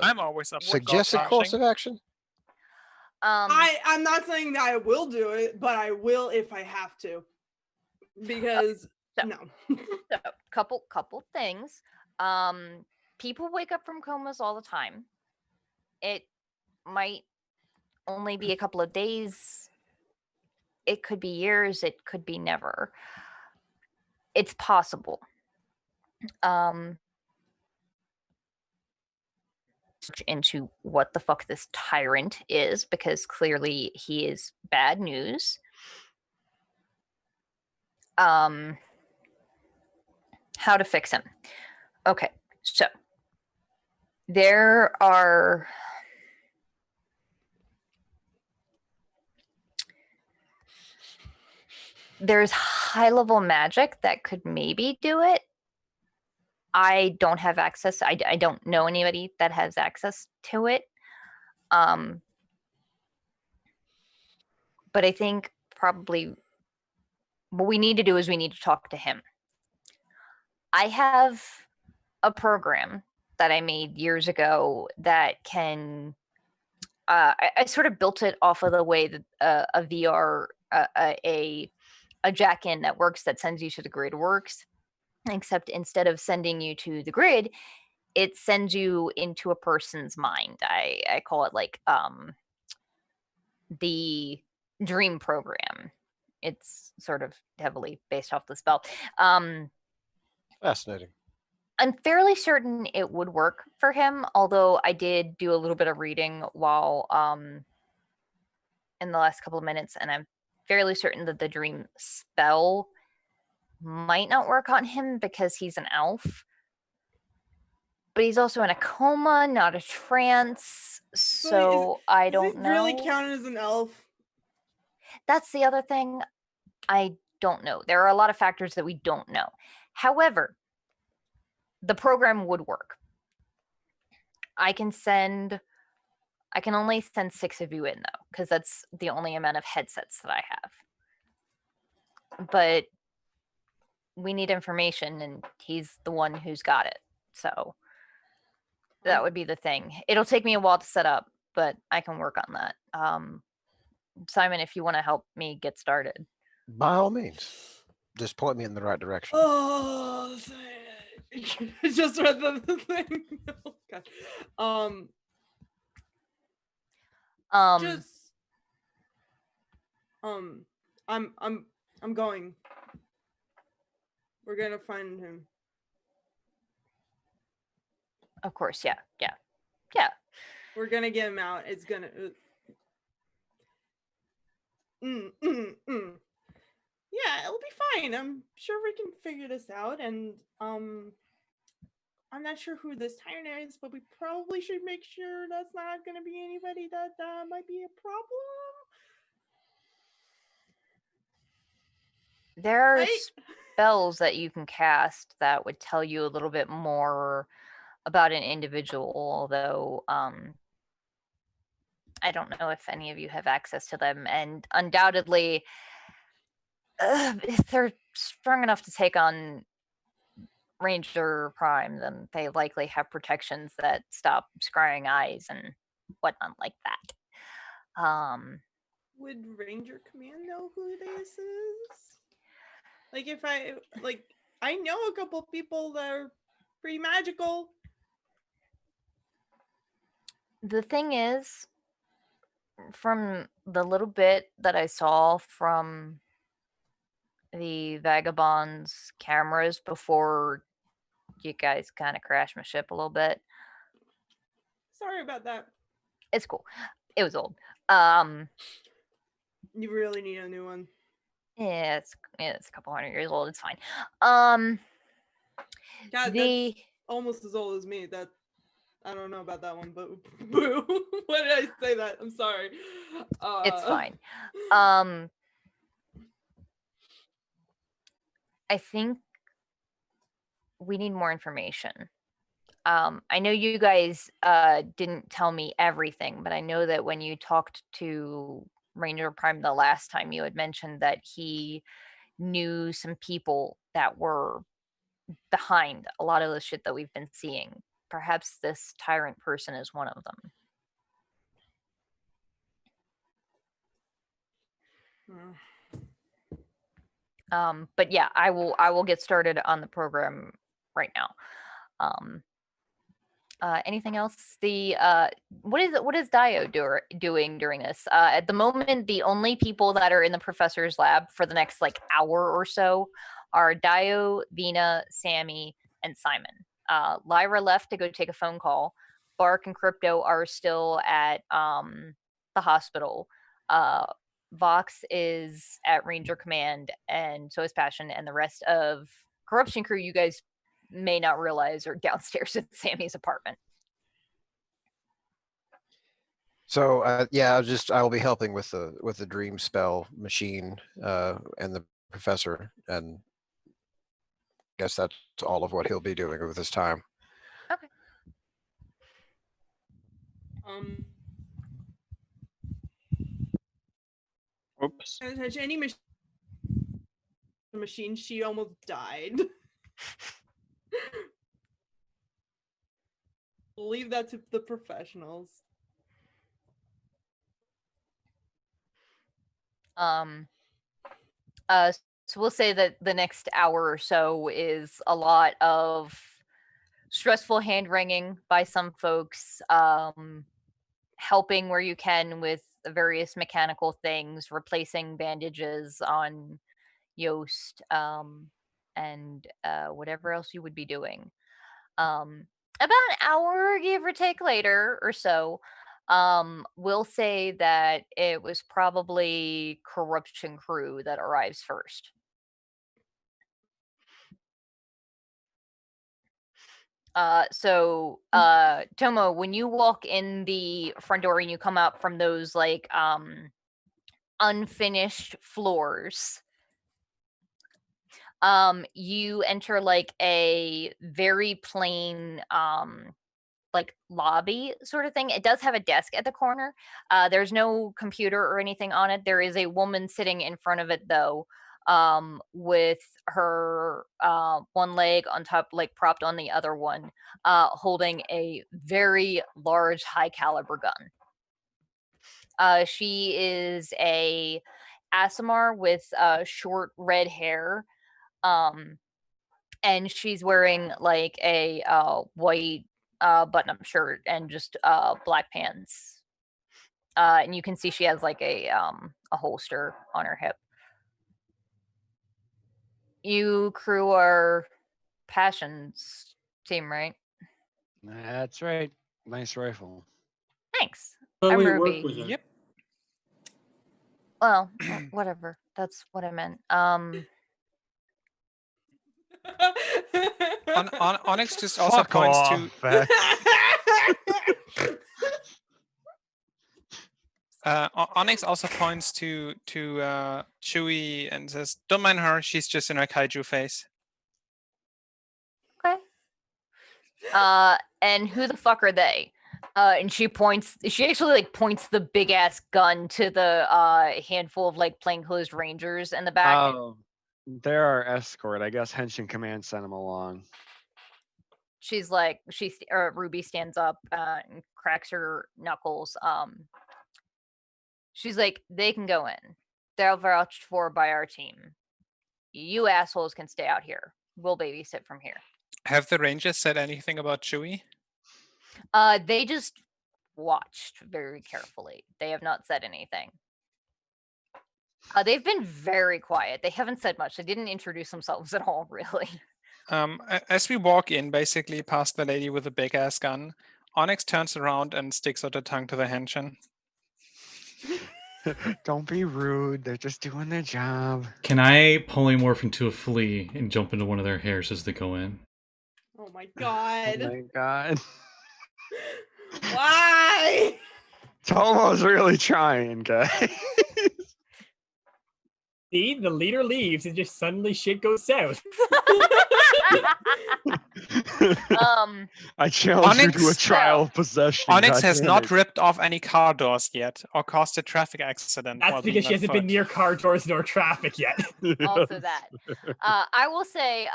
I'm always up for suggested God course punching. of action. I'm not saying that I will do it, but I will if I have to. Because no. so couple things. People wake up from comas all the time. It might only be a couple of days. It could be years. It could be never. It's possible. Into what the fuck this tyrant is, because clearly he is bad news. How to fix him. Okay, so there's high level magic that could maybe do it. I don't have access. I don't know anybody that has access to it. But I think probably what we need to do is we need to talk to him. I have a program that I made years ago that can. I sort of built it off of the way that a VR, a jack-in that works, that sends you to the grid works. Except instead of sending you to the grid, it sends you into a person's mind. I call it like the dream program. It's sort of heavily based off the spell. Fascinating. I'm fairly certain it would work for him, although I did do a little bit of reading while in the last couple of minutes, and I'm fairly certain that the dream spell might not work on him because he's an elf. But he's also in a coma, not a trance, so I don't know. Really counted as an elf? That's the other thing. I don't know. There are a lot of factors that we don't know. However, the program would work. I can only send 6 of you in though, because that's the only amount of headsets that I have. But we need information, and he's the one who's got it. So that would be the thing. It'll take me a while to set up, but I can work on that. Simon, if you want to help me get started. By all means, just point me in the right direction. Oh, just read the thing. Oh, God. Just I'm going. We're gonna find him. Of course, yeah. We're gonna get him out. It's gonna. Yeah, it'll be fine. I'm sure we can figure this out. And I'm not sure who this tyrant is, but we probably should make sure that's not gonna be anybody that might be a problem. There are spells that you can cast that would tell you a little bit more about an individual, although I don't know if any of you have access to them, and undoubtedly if they're strong enough to take on Ranger Prime, then they likely have protections that stop scrying eyes and whatnot like that. Would Ranger Command know who this is? Like, if I know a couple people that are pretty magical. The thing is, from the little bit that I saw from the Vagabond's cameras before you guys kind of crashed my ship a little bit. Sorry about that. It's cool. It was old. You really need a new one. Yeah, it's a couple hundred years old. It's fine. God, that's almost as old as me. That I don't know about that one, but boo. Why did I say that? I'm sorry. It's fine. I think we need more information. I know you guys didn't tell me everything, but I know that when you talked to Ranger Prime the last time, you had mentioned that he knew some people that were behind a lot of the shit that we've been seeing. Perhaps this tyrant person is one of them. But yeah, I will get started on the program right now. Anything else? What is Daiyo doing during this? At the moment, the only people that are in the professor's lab for the next hour or so are Daiyo, Vinna, Sammi, and Simon. Lyra left to go take a phone call. Bark and Crypto are still at the hospital. Vox is at Ranger Command, and so is Passion, and the rest of Corruption Crew, you guys may not realize, are downstairs in Sammy's apartment. So I will be helping with the dream spell machine and the professor, and I guess that's all of what he'll be doing with his time. Okay. Oops. Any machine, she almost died. Leave that to the professionals. So we'll say that the next hour or so is a lot of stressful hand-wringing by some folks, helping where you can with various mechanical things, replacing bandages on Yost, and whatever else you would be doing. About an hour, give or take, later or so, we'll say that it was probably Corruption Crew that arrives first. Tomo, when you walk in the front door and you come out from those unfinished floors, you enter a very plain lobby sort of thing. It does have a desk at the corner. There's no computer or anything on it. There is a woman sitting in front of it though, with her one leg on top, like propped on the other one, holding a very large high caliber gun. She is a Aasimar with short red hair, and she's wearing like a white button-up shirt and just black pants. And you can see she has like a holster on her hip. You crew are Passions team, right? That's right. Nice rifle. Thanks. But I'm we Ruby. work with her. Yep. Well, whatever. That's what I meant. Onyx just also Fuck points off, to Vex. Onyx also points to Chewie and says, "Don't mind her. She's just in her kaiju face." Okay. And who the fuck are they? And she actually like points the big ass gun to the handful of like plainclothes rangers in the back. Oh, they're our escort. I guess Henshin Command sent them along. She's like, Ruby stands up and cracks her knuckles. She's like, they can go in. They're vouched for by our team. You assholes can stay out here. We'll babysit from here. Have the Rangers said anything about Chewie? They just watched very carefully. They have not said anything. They've been very quiet. They haven't said much. They didn't introduce themselves at all, really. As we walk in, basically past the lady with the big ass gun, Onyx turns around and sticks out her tongue to the Henshin. Don't be rude. They're just doing their job. Can I polymorph into a flea and jump into one of their hairs as they go in? Oh my god. Oh my god. Why? Tomo's really trying, guys. See, the leader leaves and just suddenly shit goes south. I challenge you to a Onyx- trial of possession. Onyx has goddammit. not ripped off any car doors yet or caused a traffic accident. That's while because being she on hasn't been foot. near car doors nor traffic yet. Also that. I will say,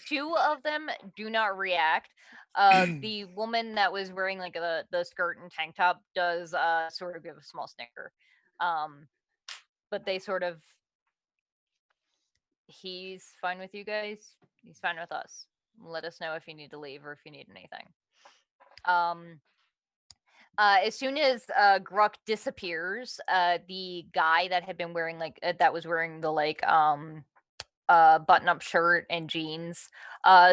two of them do not react. The woman that was wearing like the skirt and tank top does sort of give a small snicker. But they sort of, he's fine with you guys. He's fine with us. Let us know if you need to leave or if you need anything. As soon as Gurk disappears, the guy that had been wearing that was wearing the button-up shirt and jeans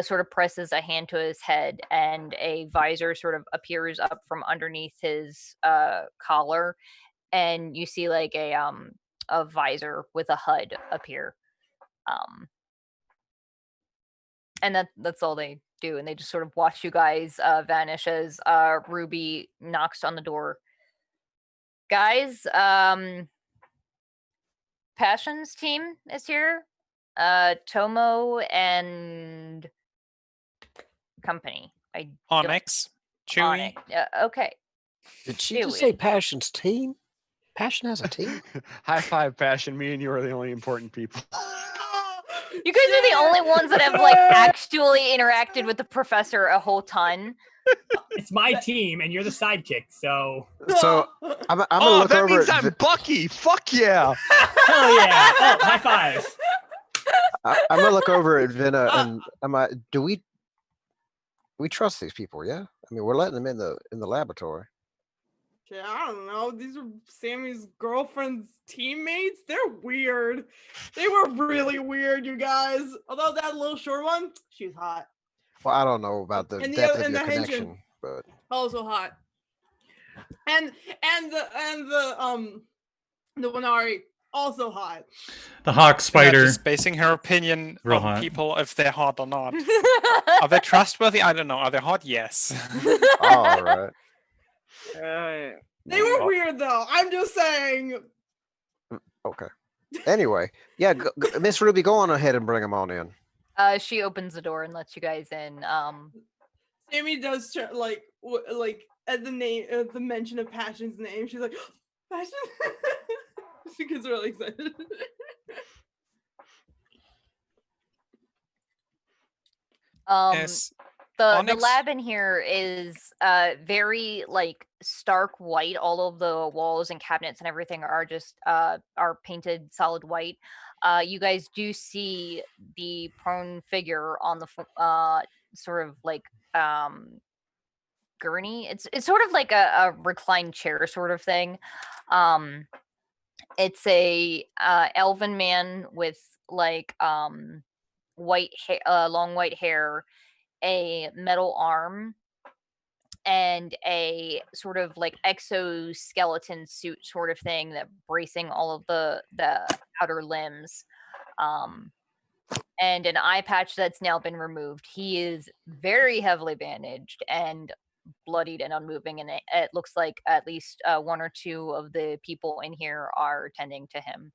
sort of presses a hand to his head, and a visor sort of appears up from underneath his collar, and you see like a visor with a HUD appear. And that's all they do, and they just sort of watch you guys vanish as Ruby knocks on the door. Guys, Passion's team is here. Tomo and company. Onyx, Chewie. Onyx. Okay. Did she just say Passion's team? Passion has a team? High five, Passion. Me and you are the only important people. You guys are the only ones that have like actually interacted with the professor a whole ton. It's my team, and you're the sidekick, so. So I'm gonna look that over means at I'm Bucky. Fuck yeah. Hell yeah! Oh, high five. I'm gonna look over at Vinna, and do we trust these people? Yeah, I mean we're letting them in the laboratory. Yeah, I don't know. These are Sammy's girlfriend's teammates. They're weird. They were really weird, you guys. Although that little short one, she's hot. Well, I don't know about the And the depth other- of and your the Henshin. connection, but Also hot. And the Winari, also hot. The hawk spider. Just basing her opinion Real of hot. people if they're hot or not. Are they trustworthy? I don't know. Are they hot? Yes. all right. They were weird though. I'm just saying. Okay. Anyway, yeah, Miss Ruby, go on ahead and bring them on in. She opens the door and lets you guys in. Sammy does like at the mention of Passion's name, she's like, Passion. She gets really excited. As The Onyx- lab in here is very like stark white. All of the walls and cabinets and everything are just are painted solid white. You guys do see the prone figure on the sort of like gurney. It's sort of like a reclined chair sort of thing. It's a elven man with like white hair, long white hair, a metal arm, and a sort of like exoskeleton suit sort of thing that bracing all of the outer limbs. And an eye patch that's now been removed. He is very heavily bandaged and bloodied and unmoving, and it looks like at least one or two of the people in here are tending to him.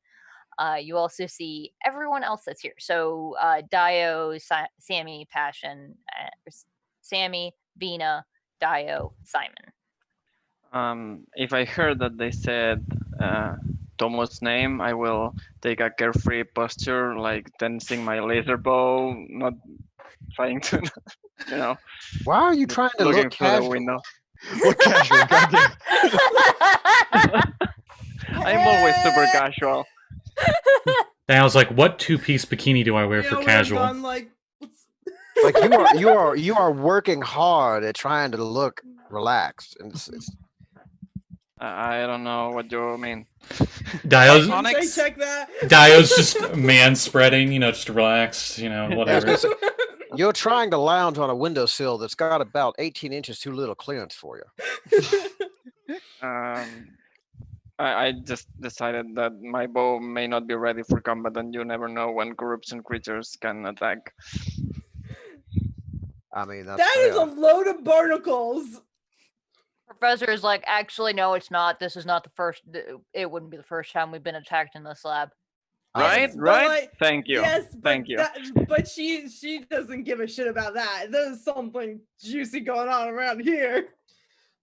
You also see everyone else that's here. So Daiyo, Sammi, Passion, Sammi, Vinna, Daiyo, Simon. If I heard that they said Tomo's name, I will take a carefree posture, like tensing my laser bow, not trying to, you know. Why are you trying to looking look through the casual? window. Look casual, goddamn. I'm always super casual. And I was like, what two-piece bikini do I wear for casual? Like you are working hard at trying to look relaxed, and it's I don't know what you mean. Dio's check that. Dio's just man spreading, just relaxed, whatever. You're trying to lounge on a windowsill that's got about 18 inches too little clearance for you. I just decided that my bow may not be ready for combat, and you never know when groups and creatures can attack. I mean, That is a load of barnacles. Professor is like, actually, no, it's not. This is not the first. It wouldn't be the first time we've been attacked in this lab. Right, Yes, right. like, Thank you. Yes, thank you. But she doesn't give a shit about that. There's something juicy going on around here.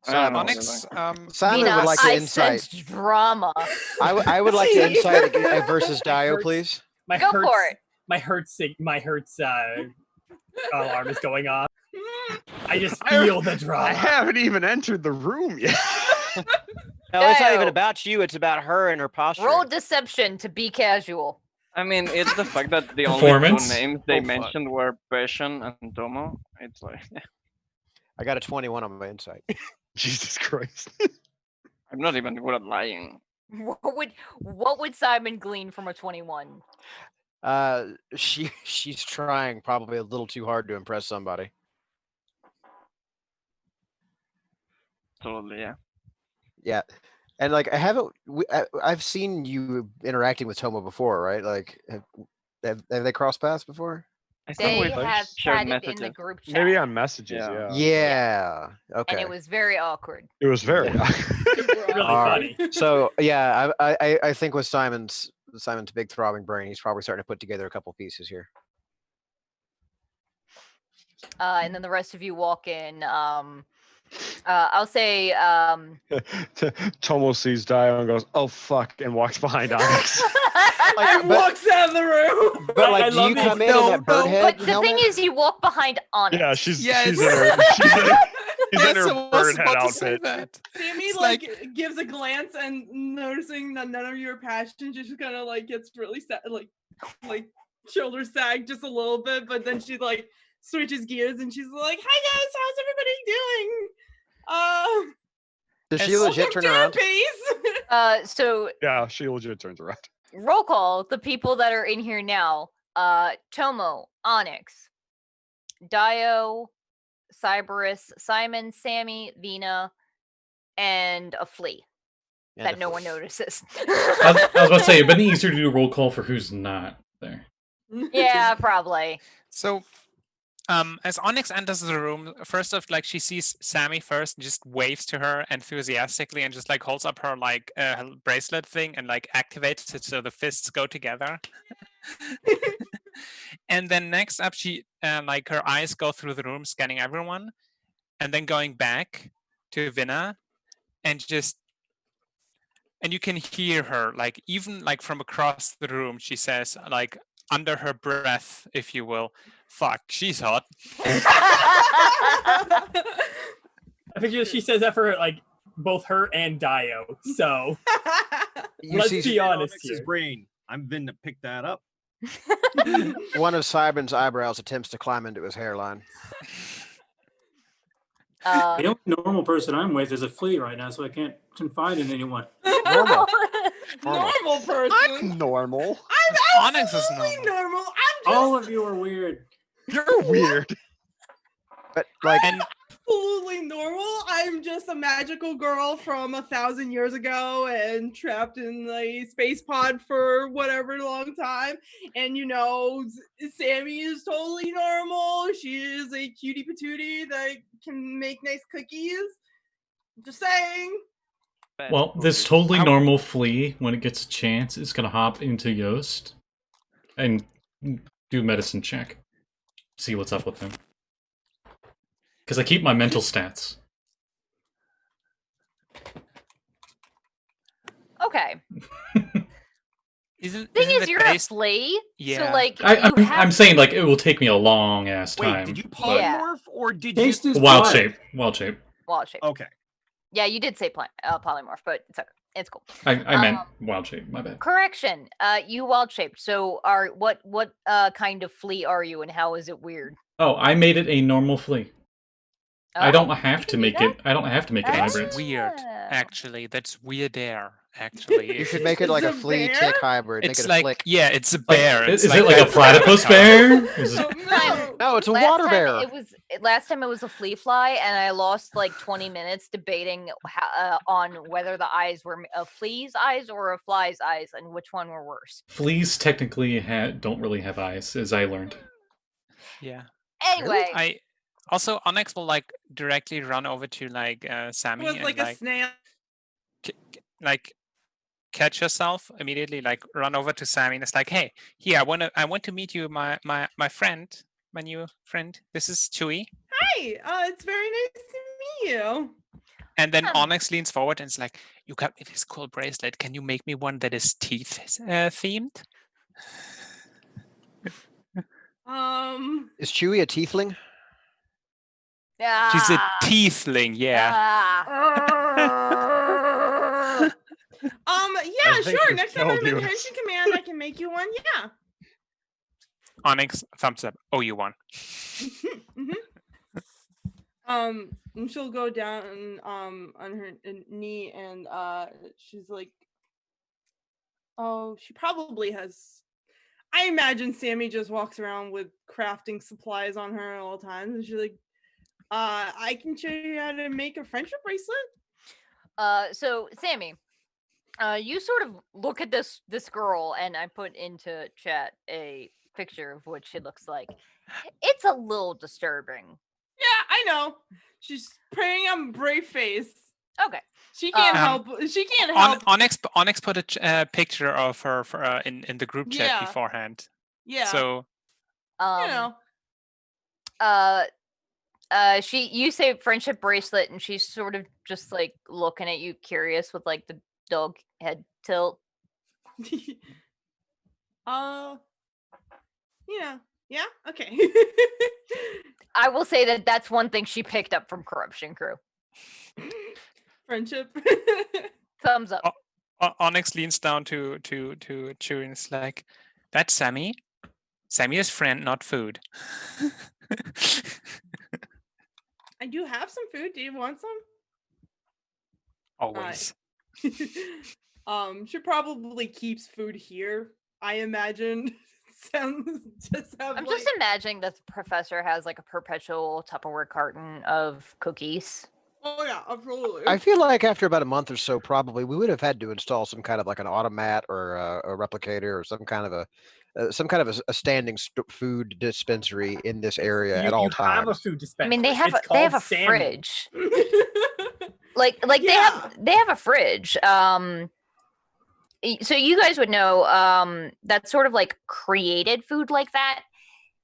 Onyx, Simon Vinna, would like to I insight. sense drama. I would like to insight versus Daiyo, please. My Go Hertz, for it. My Hertz alarm is going off. I just feel the drama. I haven't even entered the room yet. No, it's not even Daiyo. about you. It's about her and her posture. Roll deception to be casual. I mean, it's the fact that the only Performance? two names they Oh, fuck. mentioned were Passion and Tomo. It's like, I got a 21 on my insight. Jesus Christ. I'm not even good at lying. What would Simon glean from a 21? She's trying probably a little too hard to impress somebody. Totally, yeah. Yeah, and like I've seen you interacting with Tomo before, right? Like, have they crossed paths before? I think They we've have shared chatted in the messages. group chat, Maybe on messages, Yeah. yeah. Yeah. Okay. and it was very awkward. It was very. Really All right. funny. So yeah, I think with Simon's big throbbing brain, he's probably starting to put together a couple pieces here. And then the rest of you walk in. I'll say Tomo sees Daiyo and goes, "Oh fuck," and walks behind Onyx. And walks out of the room. But I like, do love you it. come in in that bird head but the helmet? thing is, you walk behind Onyx. Yeah, she's Yes. in her she's in her I was bird head about to say outfit. that. Sammy It's like gives a glance and noticing that none of your passion just kind of like gets really sad, like shoulders sag just a little bit, but then she like switches gears and she's like, "Hi guys, how's everybody doing? Does she legit turn around? So Yeah, she legit turns around. roll call the people that are in here now. Tomo, Onyx, Daiyo, Cyberus, Simon, Sammi, Vinna, and a flea And that a no one notices. I was about to say, it'd been easier to do a roll call for who's not there. Yeah, probably. So, as Onyx enters the room, first off, like she sees Sammi first, and just waves to her enthusiastically, and just like holds up her like her bracelet thing and like activates it so the fists go together. And then next up, she like her eyes go through the room, scanning everyone, and then going back to Vinna, and you can hear her like even like from across the room. She says like, under her breath, if you will. Fuck, she's hot. I think she says that for like both her and Daiyo. So let's be honest His here. brain. I'm Vinna pick that up. One of Simon's eyebrows attempts to climb into his hairline. The only normal person I'm with is a flea right now, so I can't confide in anyone. Normal. Normal person. I'm normal. I'm Onyx is absolutely normal. I'm just All of you are weird. You're weird. But like, absolutely normal. I'm just a magical girl from 1,000 years ago and trapped in a space pod for whatever long time. And you know, Sammi is totally normal. She is a cutie patootie that can make nice cookies. Just saying. Well, this totally normal flea, when it gets a chance, is gonna hop into Yost and do medicine check. See what's up with him. Because I keep my mental stats. Okay. Isn't Thing is, it you're based- a flea, Yeah. so like I'm saying like it will take me a long ass Wait, time. did you but- polymorph or did you? Taste is Wild blood. shape. Wild shape. wild shape. Okay. Yeah, you did say polymorph, but it's okay. It's cool. I meant wild shape. My bad. Correction. You wild shaped. So what kind of flea are you, and how is it weird? Oh, I made it a normal flea. I Oh, don't you have to can do make that? it. I don't have to make it That's hybrid. weird, actually. That's weirder, actually. you should make it like a Is it flea bear? tick hybrid. Make It's it a like, flick. yeah, it's a bear. Is It's it like a that platypus avatar. bear? Is it- No, it's a Last water time bear. Last time it was a flea fly, and I lost like 20 minutes debating on whether the eyes were a flea's eyes or a fly's eyes, and which one were worse. Fleas technically don't really have eyes, as I learned. Yeah. Anyway, I also Onyx will like directly run over to like It Sammi was and like a snail. like catch herself immediately, like run over to Sammi and it's like, hey, here I want to meet you, my friend, my new friend. This is Chewy. Hi, it's very nice to meet you. And then Huh. Onyx leans forward and it's like, you got me this cool bracelet. Can you make me one that is teeth themed? Is Chewy a tiefling? She's a tiefling, yeah. Yeah, think sure. we Next time I'm killed in you. Henshin Command, I can make you one. Yeah. Onyx, thumbs up. Oh, you won. And she'll go down on her knee and she's like, oh, she probably has. I imagine Sammi just walks around with crafting supplies on her at all times, and she's like, I can show you how to make a friendship bracelet. So Sammi, you sort of look at this girl, and I put into chat a picture of what she looks like. It's a little disturbing. Yeah, I know. She's putting on a brave face. Okay. She can't help. She can't help. Onyx put a picture of her for, in the group chat Yeah. beforehand. Yeah. So You you say friendship bracelet, and she's sort of just like looking at you, curious with like the dog head tilt. Yeah. Okay. I will say that that's one thing she picked up from Corruption Crew. Friendship. Thumbs up. Onyx leans down to Chewie and is like, "That's Sammi. Sammi is friend, not food." I do have some food. Do you want some? Always. She probably keeps food here, I imagine. I'm just imagining that the professor has like a perpetual Tupperware carton of cookies. Oh yeah, absolutely. I feel like after about a month or so, probably we would have had to install some kind of like an automat or a replicator or some kind of a standing food dispensary in this area at all You have a times. food dispensary. I mean, they have It's they have a called Sammi. fridge. like they have a fridge. So you guys would know that sort of like created food like that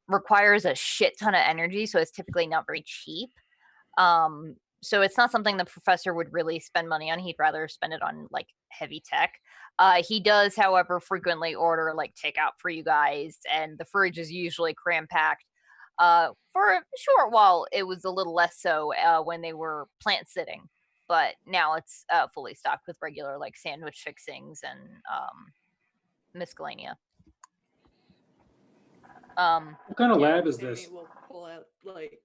requires a shit ton of energy, so it's typically not very cheap. so it's not something the professor would really spend money on. He'd rather spend it on like heavy tech. He does, however, frequently order like takeout for you guys, and the fridge is usually cram packed. For a short while, it was a little less so when they were plant sitting, but now it's fully stocked with regular like sandwich fixings and miscellanea. What kind of lab is Sammy this? will pull out like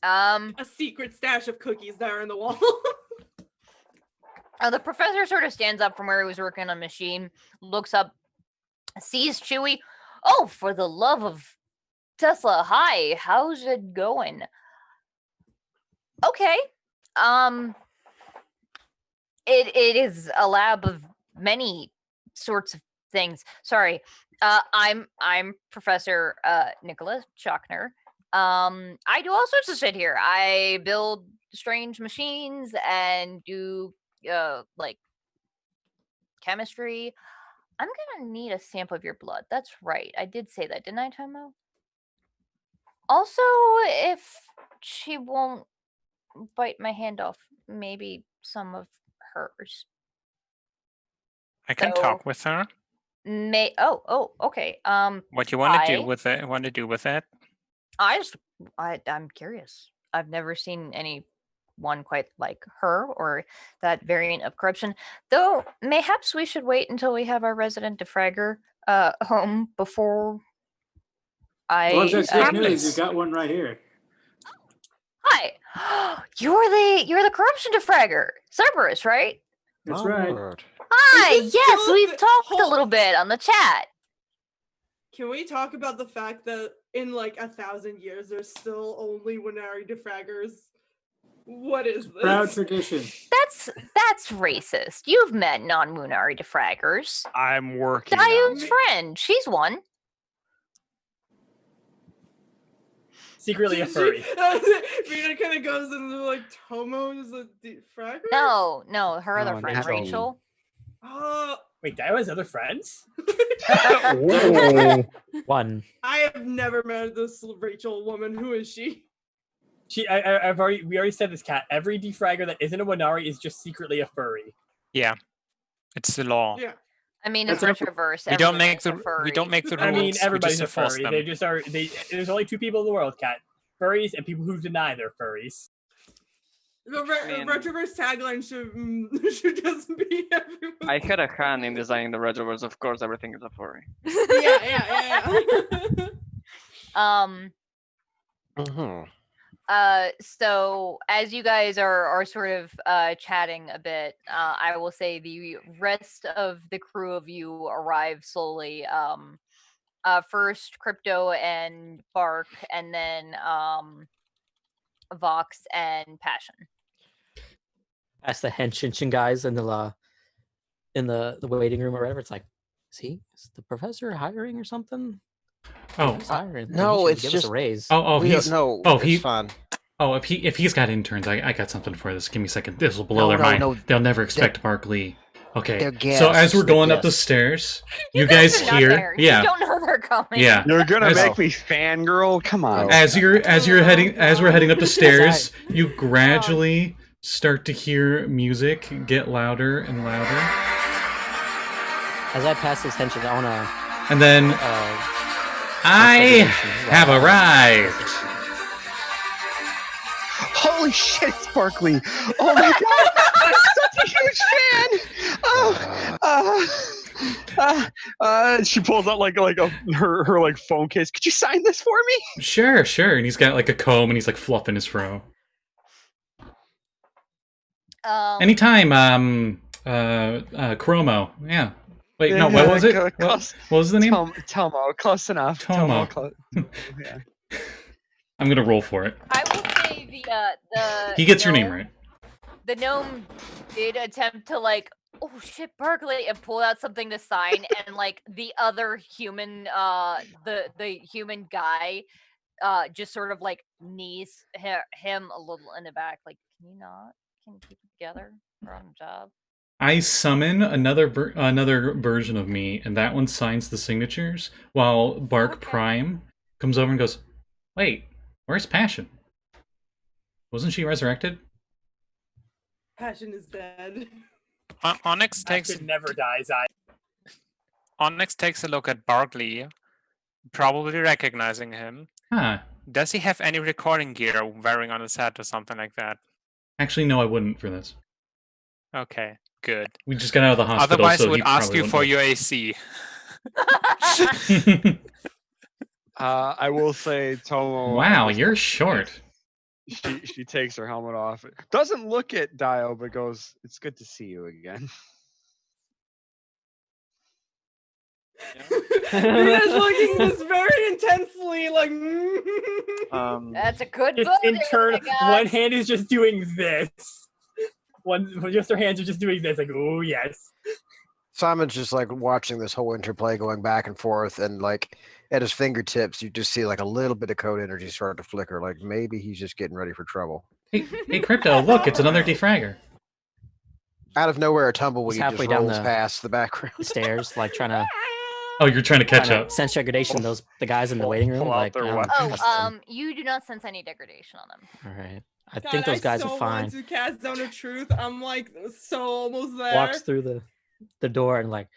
a secret stash of cookies that are in the wall. The professor sort of stands up from where he was working on a machine, looks up, sees Chewie. Oh, for the love of Tesla, hi, how's it going? Okay. It is a lab of many sorts of things. Sorry. I'm Professor Nicholas Schochner. I do all sorts of shit here. I build strange machines and do like chemistry. I'm gonna need a sample of your blood. That's right. I did say that, didn't I, Tomo? Also, if she won't bite my hand off, maybe some of hers. I can talk with her. Okay. What you want to do I- with it? Want to do with it? I'm curious. I've never seen anyone quite like her or that variant of corruption. Though mayhaps we should wait until we have our resident De-Fragger home before Well, that's good news. Harmless. You got one right here. Hi. You're the corruption De-Fragger. Cyberus, right? That's right. Word. Hi. Is this Yes, still we've the talked a whole- little bit on the chat. Can we talk about the fact that in like 1,000 years there's still only Winari De-Fraggers? What is this? Proud tradition. That's racist. You've met non-Munari De-Fraggers. I'm working. on Daiyo's it. friend. She's one. Secretly a furry. Vinna kind of goes into like Tomo is a De-Fragger? No, her other No, friend, natural. Rachel. Wait, Daiyo has other friends? Whoa. One. I have never met this Rachel woman. Who is she? We already said this, Cat. Every De-Fragger that isn't a Winari is just secretly a furry. Yeah, it's the law. Yeah. I mean, it's That's Retroverse. We don't everyone make is a the we furry. don't make the rules. I mean, we everybody's just a enforce furry. them. They just are. There's only two people in the world, Cat. Furries and people who deny they're furries. The mean- Retroverse tagline should just be everyone. I had a hand in designing the Retroverse. Of course, everything is a furry. Yeah. Mm-hmm. So as you guys are sort of chatting a bit, I will say the rest of the crew of you arrive slowly. First Crypto and Bark, and then Vox and Passion. Ask the Henshin guys in the waiting room or whatever. It's like, is the professor hiring or something? Oh, He's hiring. no, He should it's give us just- a raise. We he's don't know. oh, it's he- fine. oh, if he's got interns, I got something for this. Give me a second. This will blow their No, mind. no, They'll never expect Barkley. Okay, they're so as guests, we're they're going up the guests. stairs, you guys are not hear, there. yeah, You don't know they're coming. yeah. You're gonna As- make me fangirl? Come on. As we're heading up the stairs, Zach. you gradually start to hear music get louder and louder, As I pass this Henshin, I wanna. and then I Henshin, have arrived. Holy shit, it's Barkley! Oh my god, I'm such a huge fan. She pulls out her like phone case. Could you sign this for me? Sure. And he's got like a comb, and he's like fluffing his fro. Anytime, Chromo. Yeah. Wait, no, what was it? What was the name? Tomo, close enough. Tomo. Yeah. I'm gonna roll for it. I will say the He gets your name gnome- right. The gnome did attempt to like, oh shit, Berkeley, and pull out something to sign, and like the other human, the human guy, just sort of like knees him a little in the back, like, can you not? Can you keep it together? We're on a job. I summon another version of me, and that one signs the signatures, while Bark Okay. Prime comes over and goes, "Wait, where's Passion?" Wasn't she resurrected? Passion is dead. Onyx takes Passion never dies. Onyx takes a look at Barkley, probably recognizing him. Huh. Does he have any recording gear wearing on his head or something like that? Actually, no, I wouldn't for this. Okay, good. We just got out of the hospital, Otherwise, so would he ask probably you for wouldn't your AC. I will say, Tomo. Wow, you're short. She takes her helmet off. Doesn't look at Daiyo, but goes, "It's good to see you again." Vinna's looking this very intensely, like. That's a good Just book. in turn, my God. one hand is just doing this. Just her hands are just doing this, like, oh yes. Simon's just like watching this whole interplay going back and forth, and like at his fingertips, you just see like a little bit of code energy start to flicker. Like maybe he's just getting ready for trouble. Hey, Crypto, look, it's another De-Fragger. Out of nowhere, a tumbleweed He's just halfway down rolls the- past the background. The stairs, like trying to Oh, you're trying to catch up. sense degradation. The guys in the waiting room, pull out like their I don't weapons. trust them. You do not sense any degradation on them. All right, I God, think those guys so are fine. want to cast Zone of Truth. I'm like so almost there. Walks through the door and like,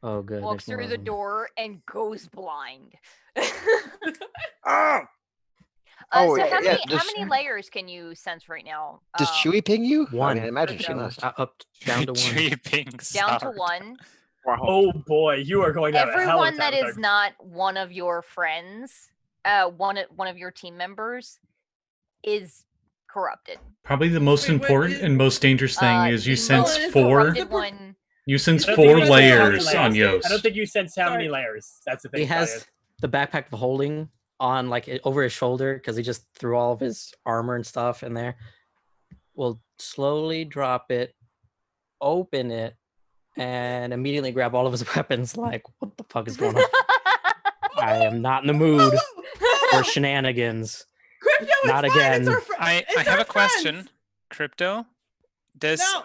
oh good. Walks there's more through of the them. door and goes blind. Oh! So yeah, how yeah, many layers can you sense right now? Does Chewie ping you? One. I mean, imagine she Okay. must. Up down to one. Three pings. Down to one. Wow. Oh boy, you are going to have a hell of a Everyone time that with is our- not one of your friends, one of your team members, is corrupted. Probably the most Wait, what important is- and most dangerous thing is you the sense most four. corrupted one. You sense I don't think four you sense how many layers on layers. Yost. I don't think you sense how many Sorry. layers. That's the thing. He about has it. the backpack of holding on like over his shoulder because he just threw all of his armor and stuff in there. We'll slowly drop it, open it, and immediately grab all of his weapons. Like, what the fuck is going on? I am not in the mood for shenanigans. Crypto, it's Not fine, again. It's our fr- I it's have our a question. friends. Crypto,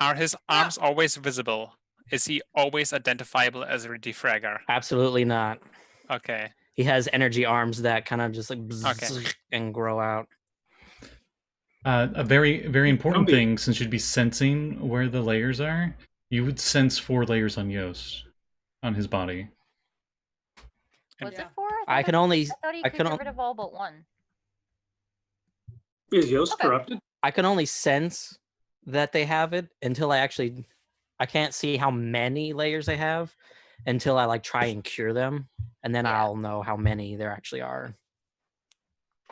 are his arms always visible? Is he always identifiable as a De-Fragger? Absolutely not. Okay. He has energy arms that kind of just like Okay. bzzz and grow out. A very, very important Gumby. thing, since you'd be sensing where the layers are, you would sense 4 layers on Yost, on his body. Was Yeah. it four? I can only thought he I could can get on- rid of all but one. Is Yost Okay. corrupted? I can only sense that they have it until I can't see how many layers they have until I like try and cure them, and then Yeah. I'll know how many there actually are.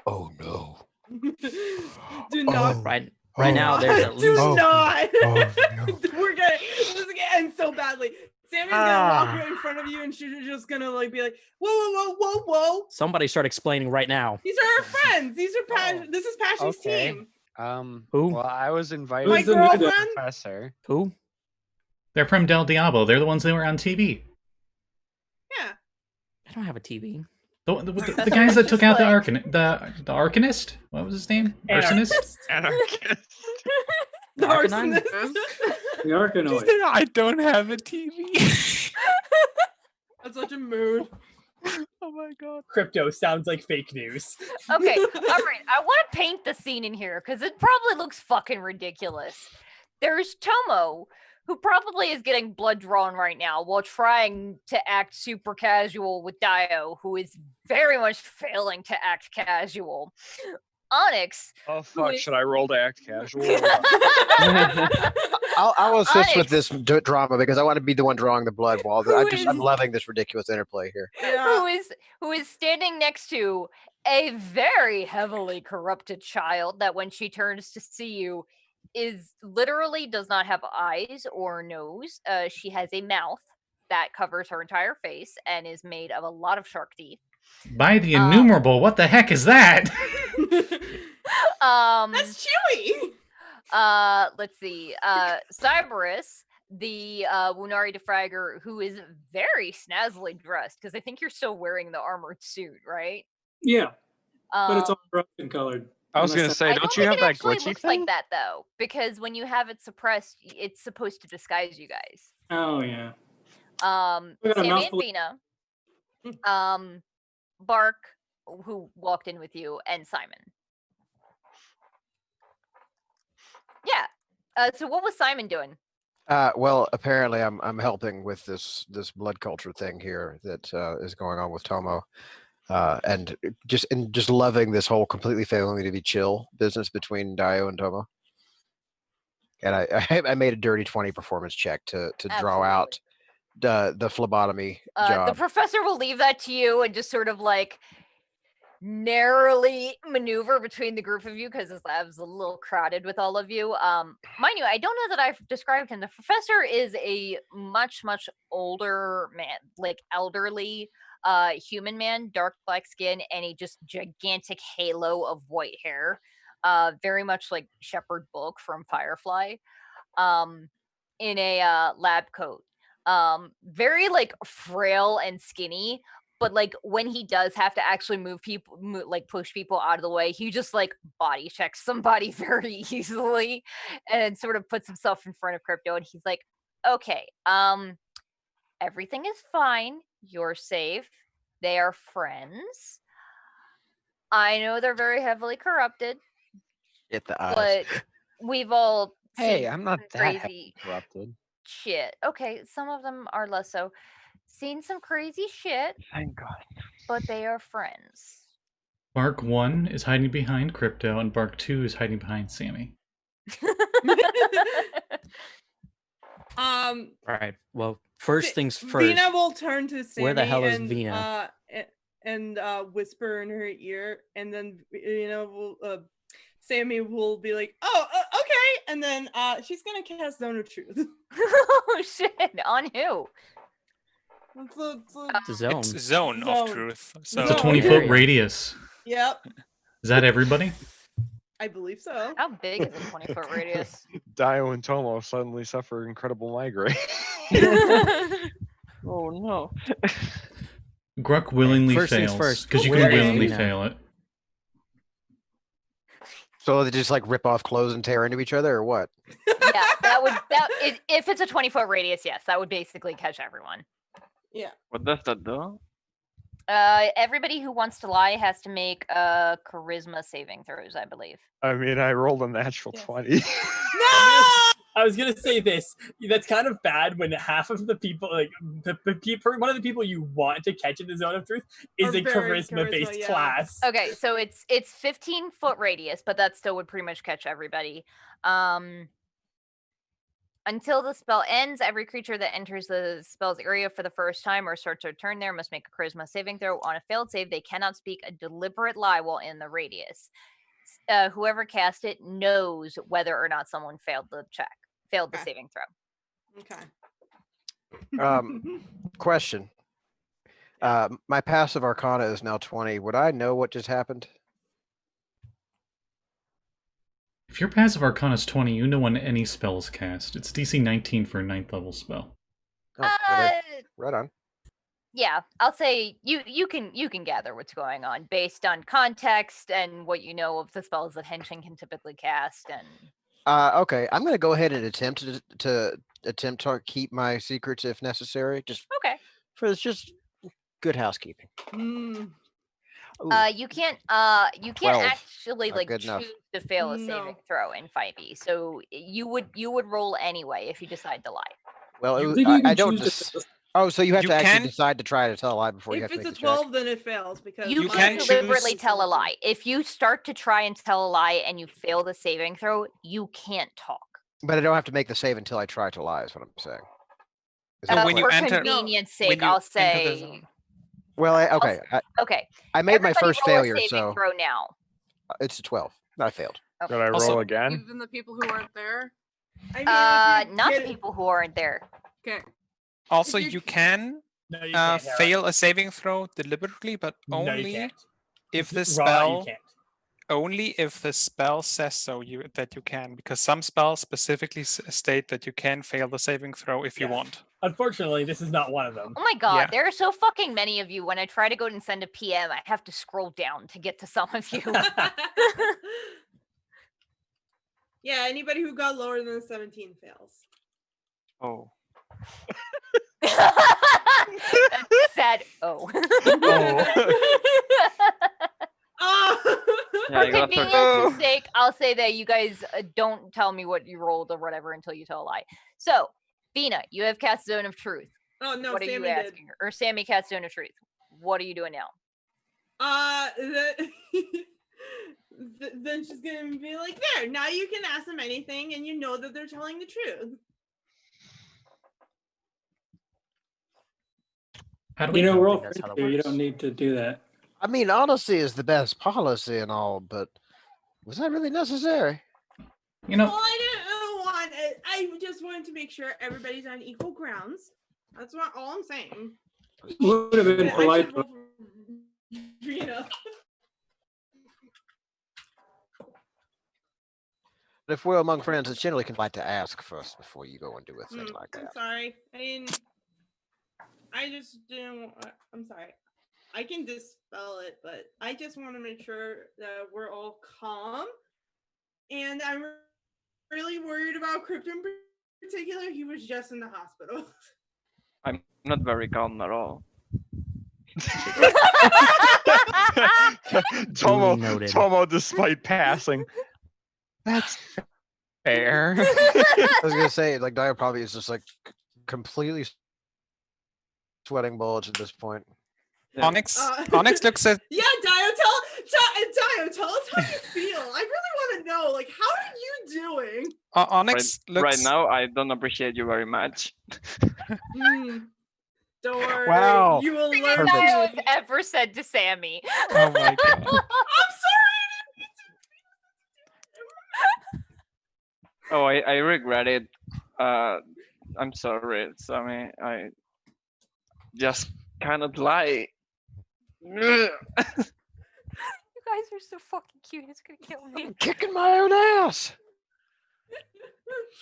Oh no! Do not. Oh. Right now, there's at Do least not. Oh, no. We're gonna. This is gonna end so badly. Sammy's gonna walk right in front of you, and she's just gonna like be like, "Whoa, whoa, whoa, whoa, whoa! somebody start explaining right now. These are our friends. These are Passion. This is Passion's Okay. team." Who? Well, I was invited My Who's the by the girlfriend. professor. Who? They're from Del Diablo. They're the ones that were on TV. Yeah. I don't have a TV. The guys that took out the Arcanist? What was his name? Arsonist? Anarchist. The Arcanine? arsonist. The Arkanoid. I don't have a TV. That's such a mood. Oh my god. Crypto sounds like fake news. Okay, all right. I want to paint the scene in here because it probably looks fucking ridiculous. There's Tomo, who probably is getting blood drawn right now while trying to act super casual with Daiyo, who is very much failing to act casual. Onyx. Oh fuck! is- Should I roll to act casual? I'll assist with Onyx. this drama because I want to be the one drawing the blood wall. I'm loving this ridiculous interplay here. Yeah. who is standing next to a very heavily corrupted child that when she turns to see you is literally does not have eyes or nose. She has a mouth that covers her entire face and is made of a lot of shark teeth. By the innumerable, what the heck is that? That's Chewy. Let's see. Cyberus, the Wunari De-Fragger, who is very snazzily dressed, because I think you're still wearing the armored suit, right? Yeah, but it's Um, all corrupted colored. I was gonna Unless say, I don't don't you think have it that actually glitchy looks thing? like that though, because when you have it suppressed, it's supposed to disguise you guys. Oh yeah. Sammi We got a and mouthful Vinna, Bark, who walked in with you, and Simon. So what was Simon doing? Well, apparently I'm helping with this blood culture thing here that is going on with Tomo, and just loving this whole completely failing to be chill business between Daiyo and Tomo. And I made a dirty 20 performance check to draw out the phlebotomy The job. professor will leave that to you and just sort of like narrowly maneuver between the group of you because his lab's a little crowded with all of you. Mind you, I don't know that I've described him. The professor is a much older man, like elderly human man, dark black skin, and a just gigantic halo of white hair. Very much like Shepherd Bulk from Firefly. In a lab coat. Very like frail and skinny, but like when he does have to actually move people, like push people out of the way, he just like body checks somebody very easily and sort of puts himself in front of Crypto, and he's like, okay, everything is fine, you're safe, they are friends. I know they're very heavily corrupted, Hit the eyes. but we've all Hey, seen I'm not some that crazy corrupted. shit. Okay, some of them are less so. Seen some crazy shit, Thank God. but they are friends. Bark 1 is hiding behind Crypto, and Bark 2 is hiding behind Sammi. Right. Well, first things first. Vinna will turn to Sammi Where the hell is and, Vinna? and whisper in her ear, and then Sammi will be like, "Oh, okay," and then she's gonna cast Zone of Truth. Oh shit! On who? The zone. It's zone of Zone. truth. It's So a 20-foot radius. Yep, Is that everybody? I believe so. How big is a 20-foot radius? Dio and Tomo suddenly suffer incredible migraine. Oh no. Gruk willingly First things fails first, because you where can is willingly Vinna? fail it. So they just like rip off clothes and tear into each other, or what? Yeah, if it's a 20-foot radius, yes, that would basically catch everyone. Yeah. What does that do? Everybody who wants to lie has to make charisma saving throws, I believe. I mean, I rolled a natural 20. I was gonna say this. That's kind of bad when half of the people, like one of the people you want to catch in the zone of truth, is Are a very charisma-based charisma, yeah. class. Okay, so it's 15-foot radius, but that still would pretty much catch everybody. Until the spell ends, every creature that enters the spell's area for the first time or starts their turn there must make a charisma saving throw. On a failed save, they cannot speak a deliberate lie while in the radius. Whoever cast it knows whether or not someone failed the saving throw. Okay. Question. My passive arcana is now 20. Would I know what just happened? If your passive arcana is 20, you know when any spell is cast. It's DC 19 for a 9th level spell. Oh, well, right on. Yeah, I'll say you can gather what's going on based on context and what you know of the spells that Henshin can typically cast. And Okay, I'm gonna go ahead and attempt to keep my secrets if necessary. okay. Just good housekeeping. Mm. Ooh, You can't 12. actually Not like good choose enough. to fail a No. saving throw in 5e. So you would roll anyway if you decide to lie. well, You it- didn't I even don't. choose to- Oh, so you have You to actually can- decide to try to tell a lie before you If have to it's make a the check. 12, then it fails because You You can can deliberately choose- tell a lie. If you start to try and tell a lie and you fail the saving throw, you can't talk. But I don't have to make the save until I try to lie. Is what I'm saying. Is So that when you for correct? enter- convenience when sake, you I'll enter the say zone. Well, okay. okay. I made my Everybody first roll a failure, saving so throw now. it's a 12. I failed. Okay. Did I roll Also- again? Even the people who aren't there. I mean, if you Not get the it- people who aren't there. Okay. Also, you you can No, you can't, Hera. fail a saving throw deliberately, but No, you only can't. if the Raw, you spell can't. only if the spell says so. That you can, because some spells specifically state that you can fail the saving throw if you Yeah. want. Unfortunately, this is not one of them. Oh my god, Yeah. there are so fucking many of you. When I try to go and send a PM, I have to scroll down to get to some of you. Yeah, anybody who got lower than 17 fails. Oh. That's sad. Oh. Oh. Yeah, I For got convenience' sake, I'll say that you guys don't tell me what you rolled or whatever until you tell a lie. So, Vinna, you have cast Zone of Truth. Oh no, What are Sammy you did. asking her? Or Sammy cast Zone of Truth. What are you doing now? Then she's gonna be like, there, now you can ask them anything and you know that they're telling the truth. How do You we? know, we're all think that's how friends that here. You works. don't need to do that. I mean, honesty is the best policy and all, but was that really necessary? You know, Well, I didn't want it. I just wanted to make sure everybody's on equal grounds. That's all I'm saying. Would have been I polite. should roll for Vinna. But if we're among friends, it's generally polite to ask first before you go and do a thing like I'm that. sorry. I just didn't. I'm sorry. I can dispel it, but I just want to make sure that we're all calm. And I'm really worried about Crypto in particular. He was just in the hospital. I'm not very calm at all. noted. Tomo, despite passing. That's fair. I was gonna say, like, Daiyo probably is just like completely sweating bullets at this point. Onyx looks at Yeah, Daiyo, tell us how you feel. I really want to know, like, how are you doing? Onyx looks Right now, I don't appreciate you very much. Don't worry. Wow. You will Thing learn. that I've ever said to Sammy. Oh my god. I'm sorry. Oh, I regret it. I'm sorry, Sammy. I just cannot lie. You guys are so fucking cute. It's gonna kill me. I'm kicking my own ass.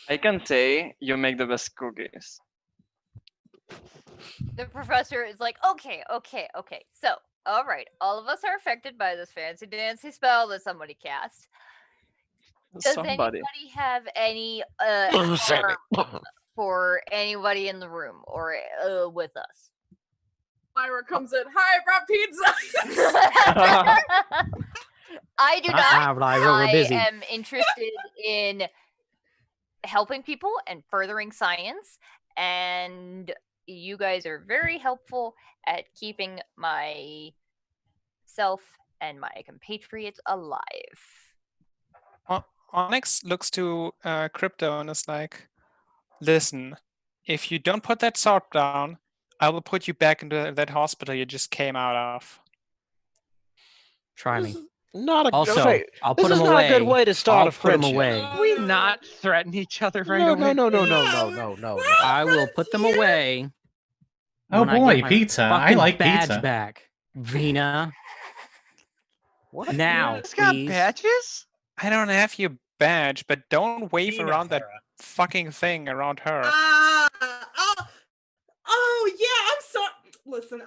I can say you make the best cookies. The professor is like, okay. So, all right, all of us are affected by this fancy dancy spell that somebody cast. Does anybody have any harm for anybody in the room or with us? Lyra comes in. Hi, I brought pizza. I do not. Lyra, we're busy. I am interested in helping people and furthering science, and you guys are very helpful at keeping myself and my compatriots alive. Onyx looks to Crypto and is like, listen, if you don't put that sword down, I will put you back into that hospital you just came out of. Try me. Not a Also, okay, I'll this put is him not away. a good way to start I'll a put him friendship. away. We not threaten each other right away. No. I will put them away. Oh when I boy, get my pizza. I fucking like badge pizza. back. Vinna. What? Now, It's got please. badges? I don't have your badge, but don't wave Vinna, around that Hera. fucking thing around her. Oh yeah, I'm sorry. Listen,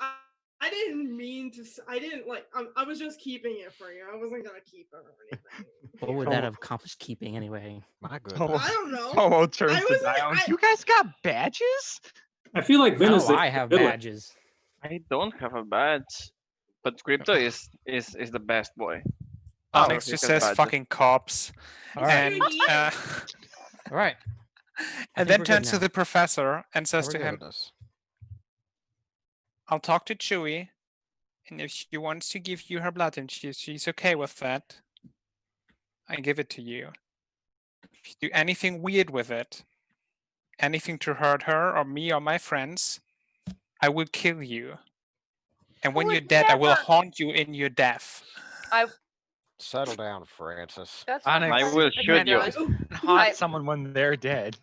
I didn't mean to. I didn't like. I was just keeping it for you. I wasn't gonna keep it or anything. What would that have accomplished keeping anyway? My goodness. I don't know. Tomo turns I to wasn't- Daiyo. You guys got badges? I feel like Vinna's No, the I have villain. badges. I don't have a badge, but Crypto is the best boy. Onyx he just has says badges. fucking cops. All right. And, Yeah. All right. and think then we're good turns to now. the professor and says Oh, to him, goodness. I'll talk to Chewie, and if she wants to give you her blood and she's okay with that, I give it to you. If you do anything weird with it, anything to hurt her or me or my friends, I will kill you. And when would you're dead, I will never- haunt you in your death. Settle down, Francis. That's Onyx, I will shoot you. Haunt someone when they're dead.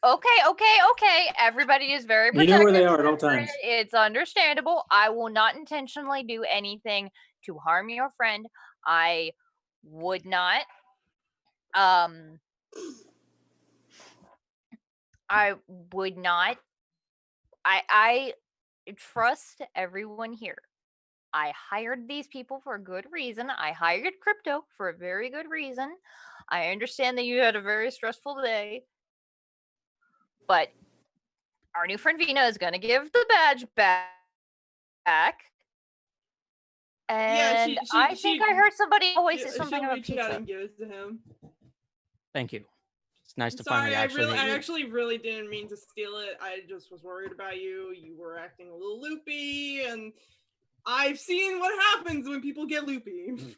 Okay. Everybody is very You protective. know where they are at all times. It's understandable. I will not intentionally do anything to harm your friend. I would not. I would not. I trust everyone here. I hired these people for a good reason. I hired Crypto for a very good reason. I understand that you had a very stressful day. But our new friend Vinna is going to give the badge back. And she- I think I heard somebody always say she'll something about reach out pizza. and give it to him. Thank you. It's nice to Sorry, finally actually. I actually really didn't mean to steal it. I just was worried about you. You were acting a little loopy, and I've seen what happens when people get loopy.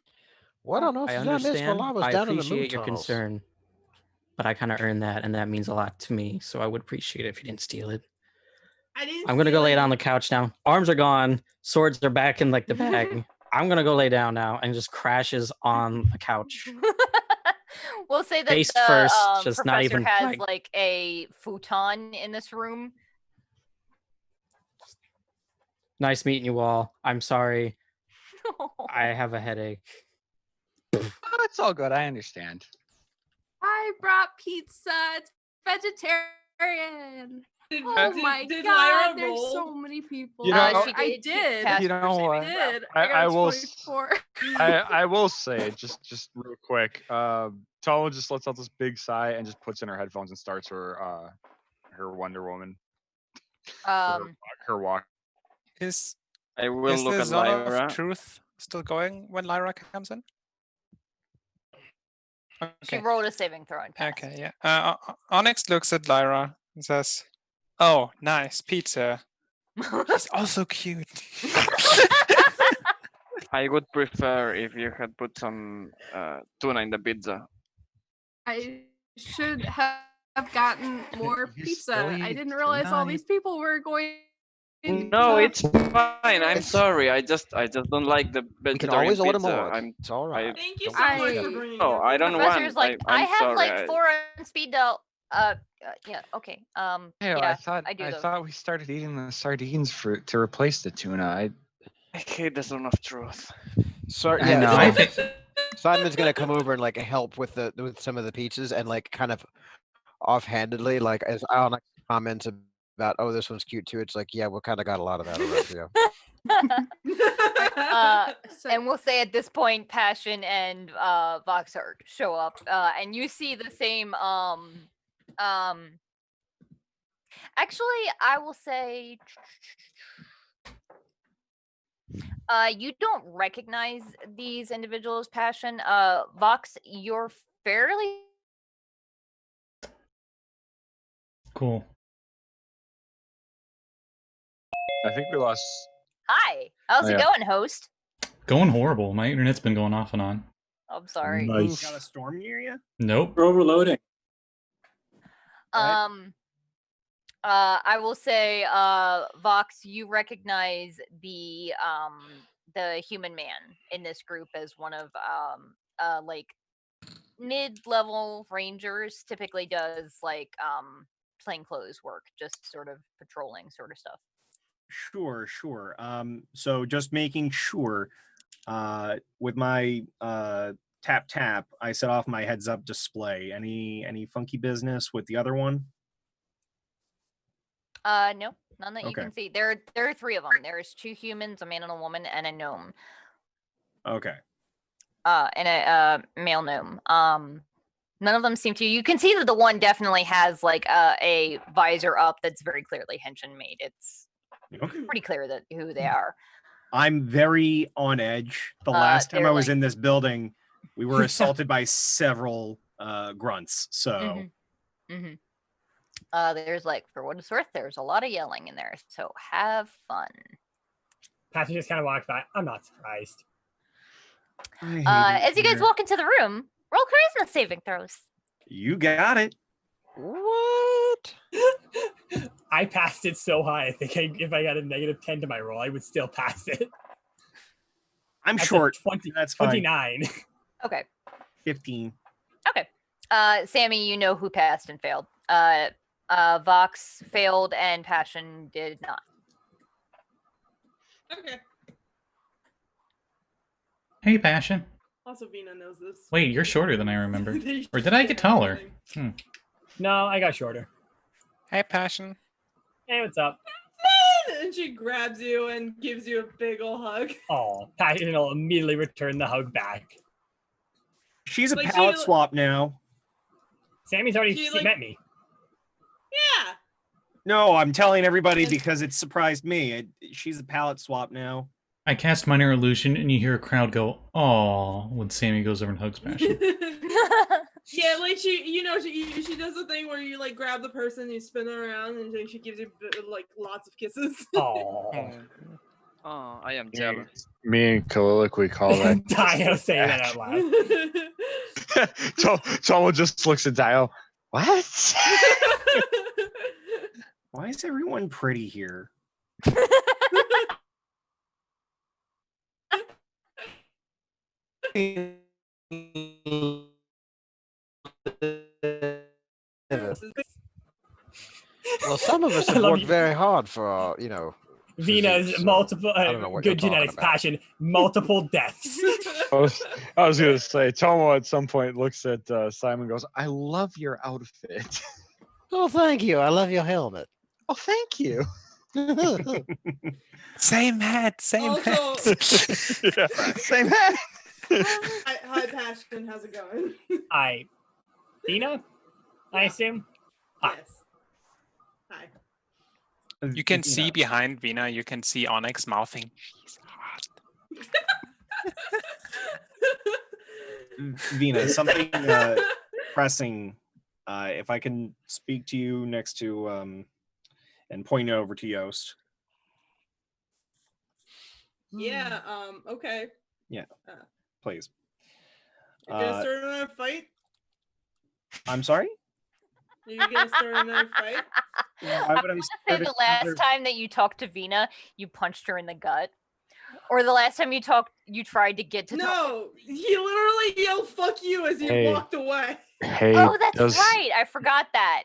What on earth I did I miss understand. while I was I down in the moon appreciate your tunnels? concern, but I kind of earned that, and that means a lot to me. So I would appreciate it if you didn't steal it. I didn't. I'm gonna go steal lay it. down on the couch now. Arms are gone. Swords are back in like the bag. I'm gonna go lay down now and just crashes on the couch. We'll say that Face the first, just professor not even has like a futon in this room. Nice meeting you all. I'm sorry. I have a headache. Oh, it's all good. I understand. I brought pizza. It's vegetarian. Did my Lyra god, there's roll? so many people. You know, I did. You know what? I did. I got will 24. I will say just real quick. Tomo just lets out this big sigh and just puts in her headphones and starts her Wonder Woman. Her walk. I will Is look the at Zone Lyra. of Truth still going when Lyra comes in? She rolled a saving throw and passed. Okay, yeah. Onyx looks at Lyra and says, "Oh, nice pizza. She's also cute." I would prefer if you had put some tuna in the pizza. I should have gotten more pizza. I didn't realize all these people were going. No, it's fine. I'm sorry. I just don't like the vegetarian can always order pizza. more. I'm. It's all right. Thank you so I- much for bringing No, it. I don't Professor's want. like, I I'm have sorry. like 4 on speed dial. Yeah, okay. Hey, Yeah, I do those. thought we started eating the sardines to replace the tuna. I hate the Zone of Truth. Sorry, I yeah. know. I think Simon's gonna come over and like help with some of the pizzas and like kind of offhandedly, like as Alex comments about, oh, this one's cute too. It's like, yeah, we kind of got a lot of that already. Yeah. And we'll say at this point, Passion and Voxhart show up, and you see the same. Actually, I will say, you don't recognize these individuals. Passion, Vox, you're fairly cool. I think we lost. Hi. How's it Yeah. going, host? Going horrible. My internet's been going off and on. I'm sorry. Nice. Got a storm near you? Nope. We're overloading. I will say, Vox, you recognize the human man in this group as one of like mid-level rangers. Typically does like plainclothes work, just sort of patrolling sort of stuff. Sure. So just making sure, with my tap, I set off my heads up display. Any funky business with the other one? No, none that you Okay. can see. There are 3 of them. There's 2 humans, a man and a woman, and a gnome. Okay. And a male gnome. None of them seem to. You can see that the one definitely has like a visor up that's very clearly Henshin made. It's pretty clear that who they are. I'm very on edge. The last time I they're was like- in this building, we were assaulted by several grunts. So Mhm. There's like, for what it's worth, there's a lot of yelling in there. So have fun. Passion just kind of walks by. I'm not surprised. As you guys walk into the room, roll charisma saving throws. You got it. What? I passed it so high. I think if I got a -10 to my roll, I would still pass it. I'm That's a short. 20, That's fine. 29. Okay. 15. Okay. Sammy, you know who passed and failed. Vox failed and Passion did not. Okay. Hey, Passion. Also, Vinna knows this. Wait, you're shorter than I remember. Or did I get taller? No, I got shorter. Hey, Passion. Hey, what's up? And she grabs you and gives you a big ol' hug. Oh, Passion will immediately return the hug back. She's a Like, palette she- swap now. Sammy's already She, like- met me. Yeah. No, I'm telling everybody because it surprised me. She's a palette swap now. I cast Minor Illusion, and you hear a crowd go, "Aw," when Sammy goes over and hugs Passion. Yeah, like she does the thing where you like grab the person, you spin them around, and then she gives you like lots of kisses. Oh, Oh, I am jealous. Me and Kalilic call that. Daiyo saying that out loud. Tomo just looks at Daiyo. What? Why is everyone pretty here? Well, some of us I have love worked you. very hard for our, Vinna's physiques, so multiple I don't know what good you're talking genetics, about. Passion, multiple deaths. I was gonna say Tomo at some point looks at Simon and goes, "I love your outfit." Oh, thank you. I love your helmet. Oh, thank you. Same hat, same hat. Also, Yeah, same hat. hi, Passion. How's it going? Hi, Vinna, I assume. Hi. Yes. Hi. You can see behind Vinna, you can see Onyx mouthing. She's hot. Vinna, something pressing. If I can speak to you next to and point over to Yost. Yeah. Okay. Yeah. Please. You're gonna start another fight? I'm sorry? Are you gonna start another fight? Why would I Say start the last another- time that you talked to Vinna, you punched her in the gut. Or the last time you tried to get to No, he literally yelled "fuck you" as he Hey. walked away. Hey, Oh, that's right. I forgot that.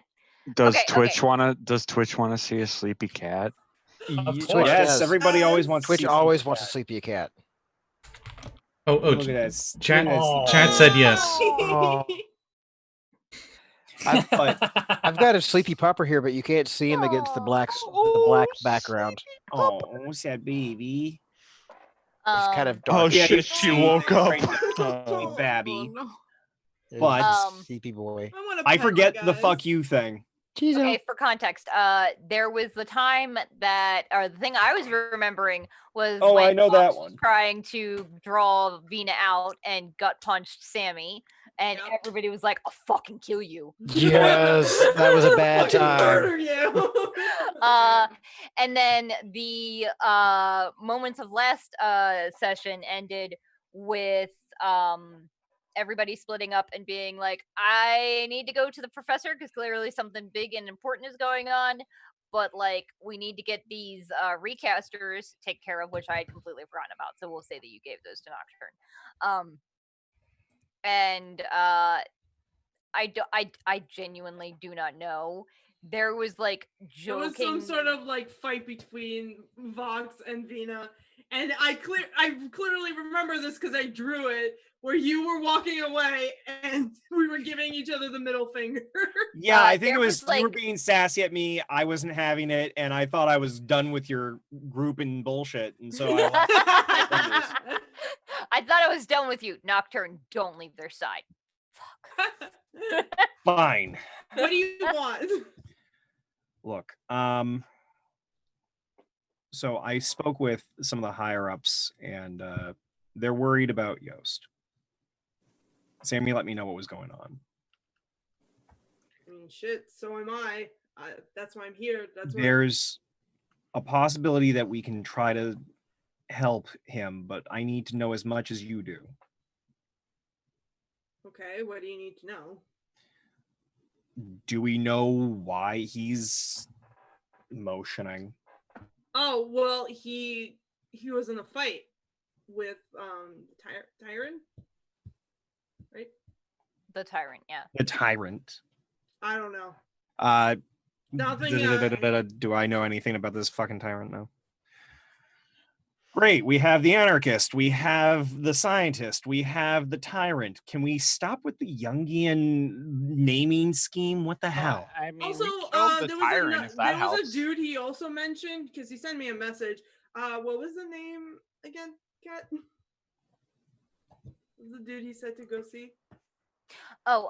Does Okay, Twitch wanna see a sleepy cat? Yes, does. everybody always wants Twitch to see always Sleepy wants to Cat. sleepy a cat. Look at that. Chat, Oh. chat said yes. Oh. I've got a sleepy pupper here, but you can't see him against the black background. Oh, what's that baby? It's kind of Oh dark. shit, she woke up. Oh, Babby. It's But just sleepy boy. I forget the fuck you thing. Okay, for context, there was the time that, or the thing I was remembering was Oh, when I know that Fox was one. trying to draw Vinna out and gut punched Sammy, and everybody was like, "I'll fucking kill you." Yes, that was a bad time. Murder you. And then the moments of last session ended with everybody splitting up and being like, I need to go to the professor because clearly something big and important is going on, but like we need to get these recasters taken care of, which I had completely forgotten about, so we'll say that you gave those to Nocturne. And I genuinely do not know. There was like There was joking. some sort of like fight between Vox and Vinna, and I clearly remember this because I drew it, where you were walking away and we were giving each other the middle finger. Yeah, I think it there was was, you were like- being sassy at me. I wasn't having it, and I thought I was done with your group and bullshit, and so I lost. I thought I was done with you. Nocturne, don't leave their side. Fine. What do you want? Look, so I spoke with some of the higher ups, and they're worried about Yost. Sammy let me know what was going on. I mean, shit. So am I. That's why I'm here. That's why. There's a possibility that we can try to help him, but I need to know as much as you do. Okay. What do you need to know? Do we know why he's motioning? Oh well, he was in a fight with Tyrant, right? The Tyrant, yeah. The Tyrant. I don't know. Do I know anything about this fucking Tyrant now? Great, we have the Anarchist, we have the Scientist, we have the Tyrant. Can we stop with the Jungian naming scheme? What the hell? I mean, Also, we killed the there tyrant, if that was helps. a dude he also mentioned because he sent me a message. What was the name again, Kat? What was the dude he said to go see? Oh,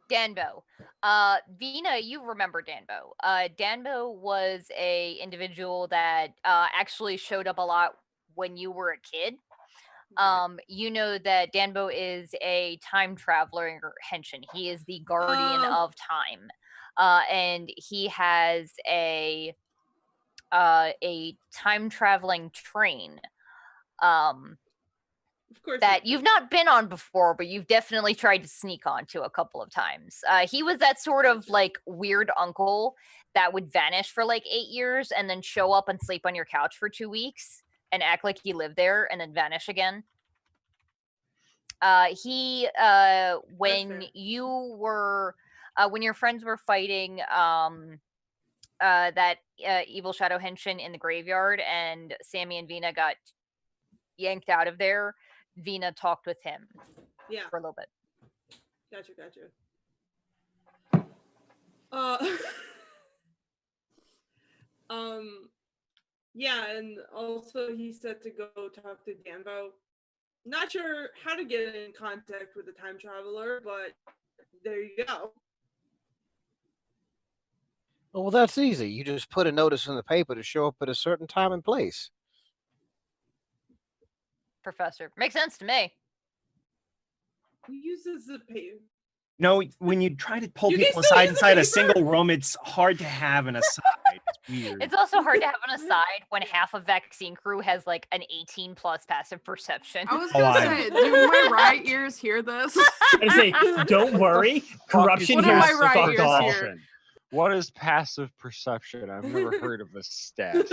Danbo. Vinna, you remember Danbo. Danbo was a individual that actually showed up a lot when you were a kid. You know that Danbo is a time traveler Henshin. He is the guardian of time. And he has a time traveling train. Of course. That you've not been on before, but you've definitely tried to sneak onto a couple of times. He was that sort of like weird uncle that would vanish for like 8 years and then show up and sleep on your couch for 2 weeks and act like he lived there and then vanish again. When you were, when your friends were fighting that evil shadow henshin in the graveyard and Sammi and Vinna got yanked out of there, Vinna talked with him for a little bit. Gotcha. Yeah, and also he said to go talk to Danbo. Not sure how to get in contact with the time traveler, but there you go. Well, that's easy. You just put a notice in the paper to show up at a certain time and place. Professor, makes sense to me. Who uses the paper? No, when you try to pull people aside inside a single room, it's hard to have an aside. It's weird. It's also hard to have an aside when half of vaccine crew has like an 18+ passive perception. I was gonna say, do my right ears hear this? I say, don't worry, corruption What here am is I right fuck off. here? What is passive perception? I've never heard of this stat.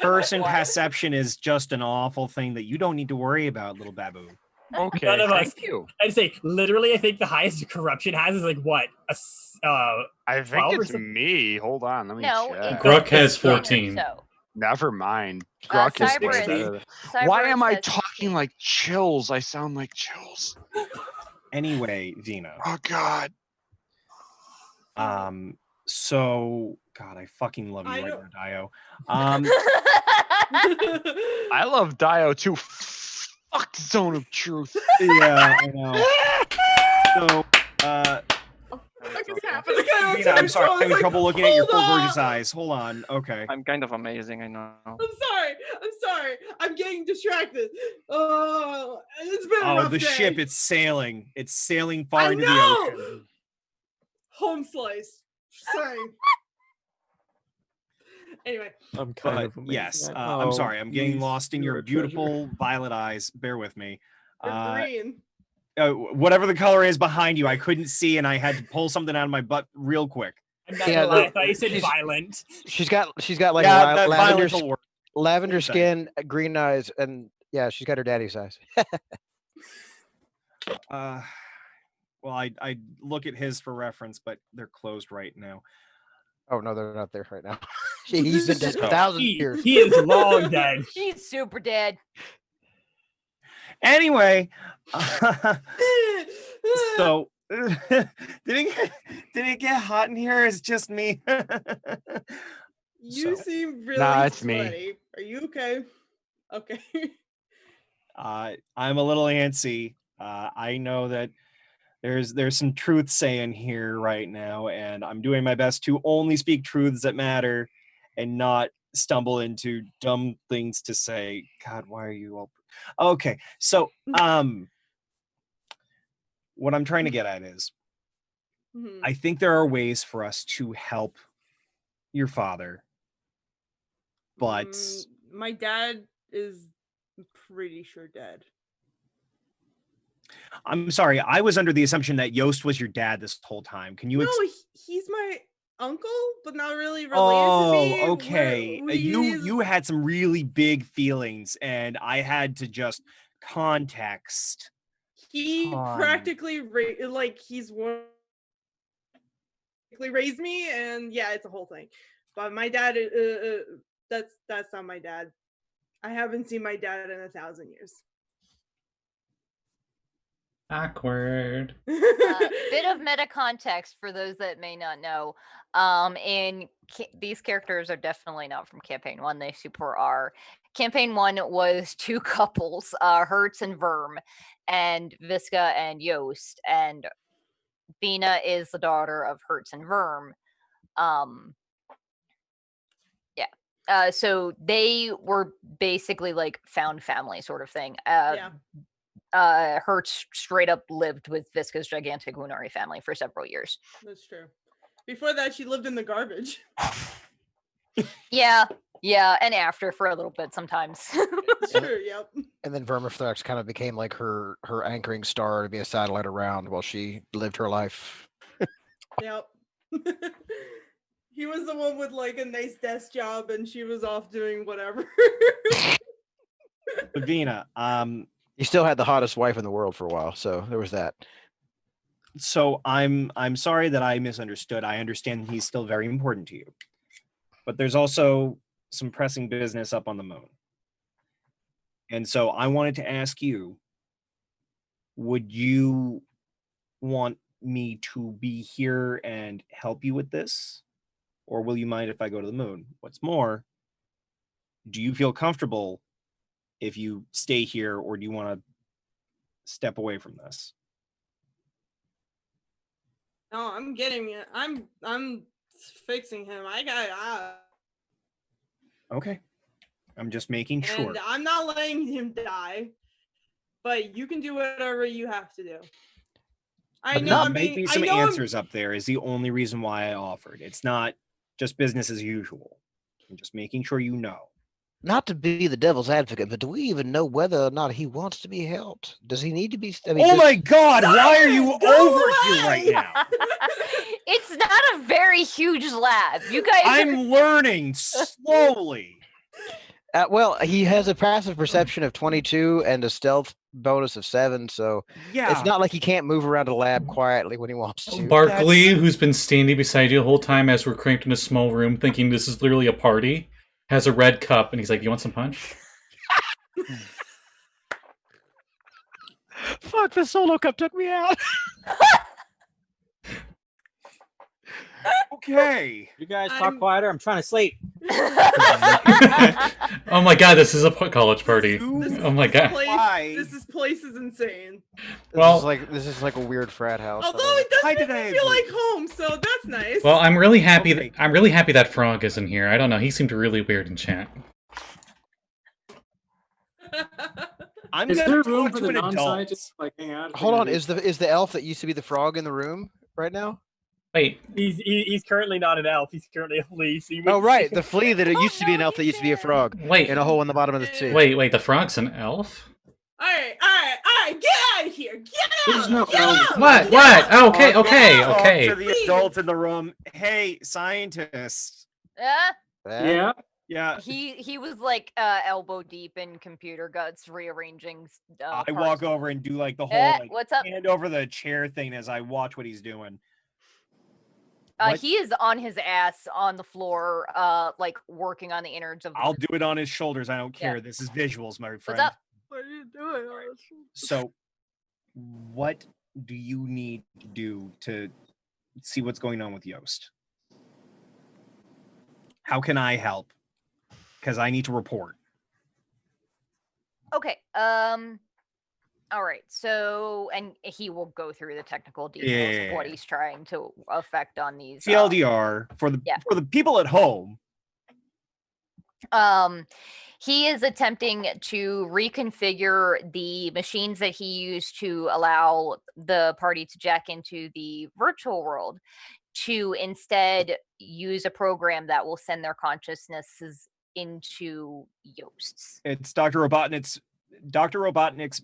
Person perception is just an awful thing that you don't need to worry about, little baboon. Okay, None of us. thank you. I'd say, literally, I think the highest corruption has is like what? I think 12 or it's something? me. Hold on, let me No, check. Gruk has 14. So. Never mind. Grok is Cyberus- better. Cyberus Why am I has talking like chills? I sound like chills. Anyway, Vinna. Oh God. So God, I fucking love you right now, Daiyo. I love Daiyo too. Fuck Zone of Truth. Yeah, I know. So, What is happening? Vinna, I'm sorry, I'm having trouble looking at your full gorgeous eyes. Hold on. Okay. I'm kind of amazing, I know. I'm sorry. I'm getting distracted. Oh, it's been a rough The day. ship, it's sailing. It's sailing far I into know! the ocean. Home slice. Sorry. Anyway. I'm kind But of amazing. yes, I I'm know. sorry. I'm getting Please, lost in you're your a treasure. beautiful violet eyes. Bear with me. They're green. Whatever the color is behind you, I couldn't see, and I had to pull something out of my butt real quick. I'm not gonna lie, I thought you said violent. She's got like Yeah, that lavender, violent will work. lavender Same skin, green eyes, and yeah, she's got her daddy's eyes. Well, I look at his for reference, but they're closed right now. Oh no, they're not there right now. He's been dead for So- 1,000 years. He is long dead. He's super dead. Anyway, so did it get hot in here? It's just me. You So- seem really Nah, it's me. sweaty. Are you okay? Okay. I'm a little antsy. I know that there's some truth saying here right now, and I'm doing my best to only speak truths that matter and not stumble into dumb things to say. God, why are you all okay? So what I'm trying to get at is Mhm. I think there are ways for us to help your father, but My dad is pretty sure dead. I'm sorry, I was under the assumption that Yost was your dad this whole time. Can you No, he's my uncle, but not really related Oh, to me. okay. You had some really big feelings, and I had to just context. He Con. practically he's one raised me, and yeah, it's a whole thing. But my dad, that's not my dad. I haven't seen my dad in 1,000 years. Awkward. Bit of meta context for those that may not know. These characters are definitely not from campaign 1. They super are. Campaign 1 was 2 couples, Hertz and Rhymn, and Visca and Yost, and Vinna is the daughter of Hertz and Rhymn. So they were basically like found family sort of thing. Hertz straight up lived with Visca's gigantic Lunari family for several years. That's true. Before that, she lived in the garbage. Yeah, and after for a little bit sometimes. It's true, yep. And then Vermithrax kind of became like her anchoring star to be a satellite around while she lived her life. Yep. He was the one with like a nice desk job, and she was off doing whatever. Vinna, he still had the hottest wife in the world for a while, so there was that. So I'm sorry that I misunderstood. I understand he's still very important to you, but there's also some pressing business up on the moon. And so I wanted to ask you, would you want me to be here and help you with this? Or will you mind if I go to the moon? What's more, do you feel comfortable if you stay here, or do you want to step away from this? No, I'm getting it. I'm fixing him. I got Okay. I'm just making sure. And I'm not letting him die. But you can do whatever you have to do. I know there might be some answers up there is the only reason why I offered. It's not just business as usual. I'm just making sure you know. Not to be the devil's advocate, but do we even know whether or not he wants to be helped? Does he need to be? I mean, my God! Why are you over here right now? It's not a very huge lab. You guys. I'm learning slowly. Well, he has a passive perception of 22 and a stealth bonus of 7, so it's not like he can't move around a lab quietly when he wants to. Barkley, who's been standing beside you the whole time as we're cramped in a small room, thinking this is literally a party, has a red cup, and he's like, "You want some punch?" Fuck! The solo cup took me out. Okay. You guys talk quieter. I'm trying to sleep. Oh my god, this is a college party. Oh my god. This place is insane. Well, this is like a weird frat house. Although it does make me feel like home, so that's nice. Well, I'm really happy. I'm really happy that Frog isn't here. I don't know. He seemed really weird in chat. Is there room for the non-scientists like hang out? Hold on, is the elf that used to be the frog in the room right now? Wait, he's currently not an elf. He's currently a flea. So oh right, the flea that it used to be an elf that used to be a frog. Wait, in a hole in the bottom of the sea. Wait, the frog's an elf? All right, get out of here! Get out! What? Oh, okay. Talk to the adult in the room. Hey, scientist. Yeah. Yeah. He was like elbow deep in computer guts rearranging. I walk over and do like the whole like, what's up? hand over the chair thing as I watch what he's doing. He is on his ass on the floor, like working on the innards of. I'll do it on his shoulders. I don't care. This is visuals, my friend. What's up? What are you doing? So, what do you need to do to see what's going on with Yost? How can I help? Because I need to report. Okay. All right. So, and he will go through the technical details of what he's trying to affect on these. TLDR for the people at home. He is attempting to reconfigure the machines that he used to allow the party to jack into the virtual world to instead use a program that will send their consciousnesses into Yost's. It's Dr. Robotnik's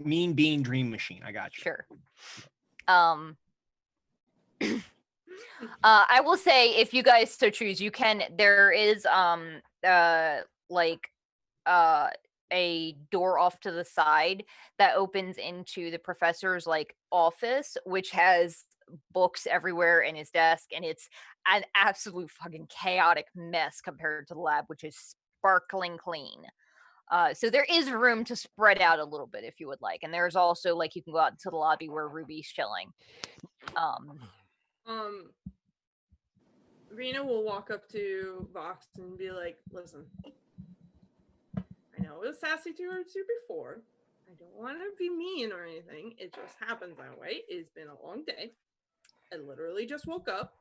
Mean Bean Dream Machine. I got you. Sure. I will say, if you guys so choose, you can. There is a door off to the side that opens into the professor's like office, which has books everywhere in his desk, and it's an absolute fucking chaotic mess compared to the lab, which is sparkling clean. So there is room to spread out a little bit if you would like, and there's also like you can go out into the lobby where Ruby's chilling. Rena will walk up to Vox and be like, "Listen, I know it was sassy towards you before. I don't want to be mean or anything. It just happens that way. It's been a long day. and literally just woke up.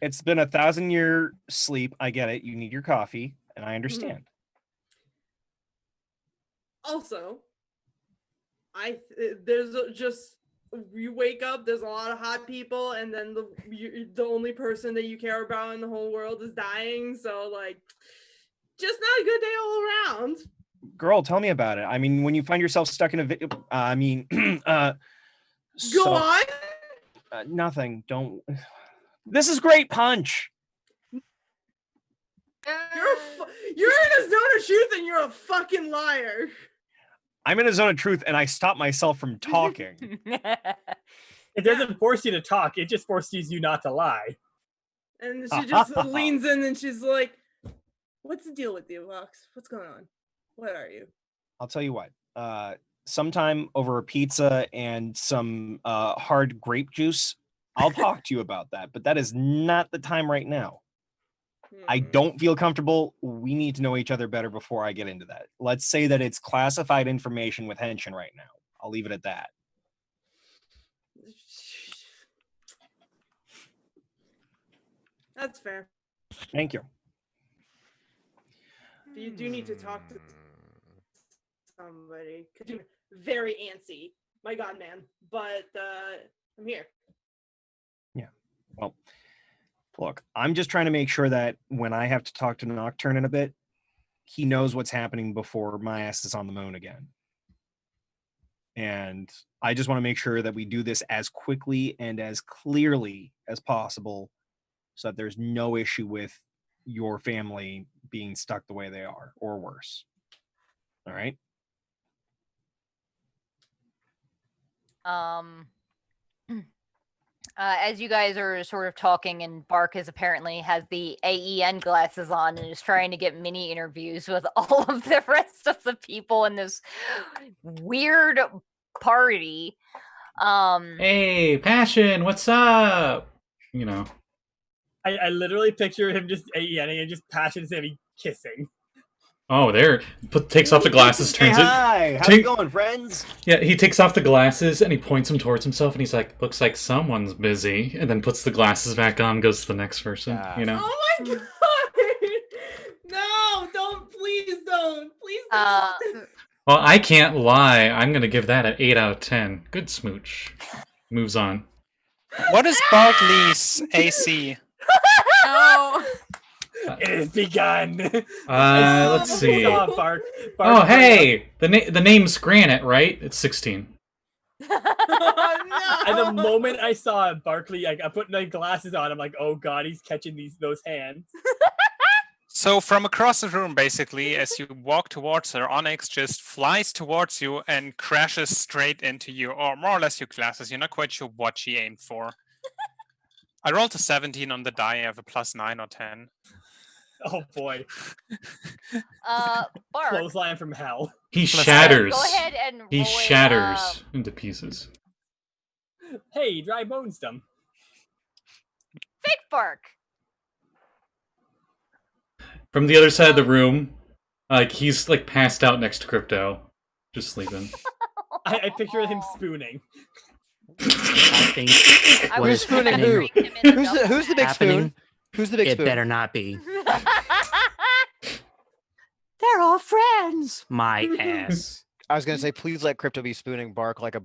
It's been 1,000-year sleep. I get it. You need your coffee, and I understand. Also, there's just you wake up, there's a lot of hot people, and then the only person that you care about in the whole world is dying. So like, just not a good day all around. Girl, tell me about it. I mean, when you find yourself stuck in a Go on. Nothing. Don't. This is great punch. You're in a zone of truth, and you're a fucking liar. I'm in a zone of truth, and I stop myself from talking. It doesn't force you to talk. It just forces you not to lie. And she just leans in, and she's like, "What's the deal with you, Vox? What's going on? What are you?" I'll tell you what. Sometime over a pizza and some hard grape juice, I'll talk to you about that. But that is not the time right now. I don't feel comfortable. We need to know each other better before I get into that. Let's say that it's classified information with Henshin right now. I'll leave it at that. That's fair. Thank you. You do need to talk to somebody because you're very antsy. My God, man. But I'm here. Yeah. Well, look, I'm just trying to make sure that when I have to talk to Nocturne in a bit, he knows what's happening before my ass is on the moon again. And I just want to make sure that we do this as quickly and as clearly as possible so that there's no issue with your family being stuck the way they are or worse. All right? As you guys are sort of talking, and Bark apparently has the AEN glasses on and is trying to get mini interviews with all of the rest of the people in this weird party. Hey, Passion, what's up? You know. I literally picture him just AENing and just Passion Sammy kissing. Oh, there. Takes off the glasses, turns it. Hi, how's it going, friends? Yeah, he takes off the glasses and he points them towards himself and he's like, looks like someone's busy. And then puts the glasses back on, goes to the next person, you know? Oh my God! No, don't, please don't. Please don't. Well, I can't lie. I'm going to give that an 8 out of 10. Good smooch. Moves on. What is Bartley's AC? No. It has begun. Let's see. Bark, Oh, hey! The name's Granite, right? It's 16. And the moment I saw Barkley, I put my glasses on. I'm like, oh God, he's catching those hands. So from across the room, basically, as you walk towards her, Onyx just flies towards you and crashes straight into you, or more or less your glasses. You're not quite sure what she aimed for. I rolled a 17 on the die. I have a +9 or 10. Oh boy. Bark. Clothesline from hell. He shatters. Go ahead and roll He shatters into pieces. Hey, dry bones them. Fake Bark. From the other side of the room, he's like passed out next to Crypto, just sleeping. I picture him spooning. I think Who's spooning who? Who's the big spoon? Who's the big spoon? It better not be. They're all friends. My ass. I was gonna say, please let Crypto be spooning Bark like.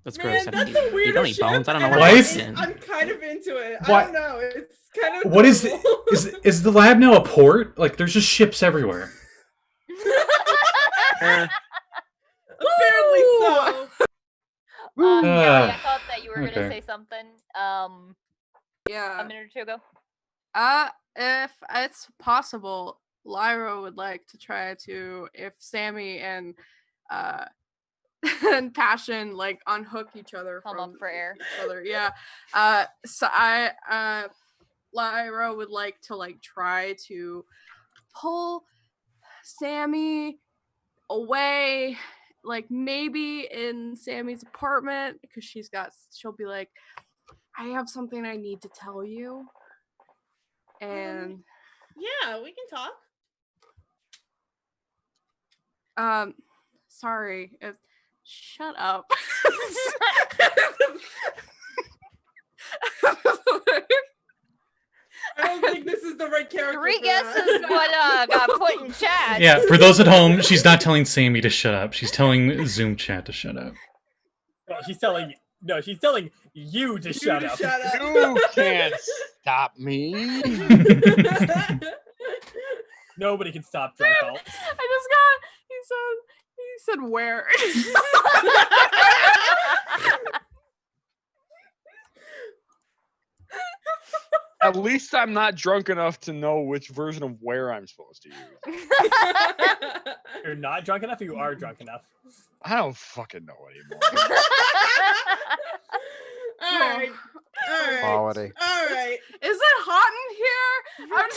That's Man, gross. that's the You don't eat weirdest bones. I don't know shit what Why it's is- in. I'm kind of into it. What? I don't know. It's kind of What is cool. is the lab now a port? Like, there's just ships everywhere. Apparently so. Callie, I thought that you were okay. gonna say something. Yeah. A minute or two ago. If it's possible, Lyra would like to try to, if Sammi and and Passion like unhook each other Come from up for air. each other. Yeah. So Lyra would like to like try to pull Sammi away, like maybe in Sammy's apartment, because she'll be like, I have something I need to tell you. And yeah, we can talk. sorry, Shut up. I don't think this is the right character. 3 for that. guesses what got put in chat. Yeah, for those at home, she's not telling Sammy to shut up. She's telling Zoom chat to shut up. No, she's telling you to shut up. You can't stop me. Nobody can stop drunk Alt. I just got. He said where. At least I'm not drunk enough to know which version of where I'm supposed to use. You're not drunk enough, or you are drunk enough? I don't fucking know anymore. All right. Quality. All right. Is it hot in here? I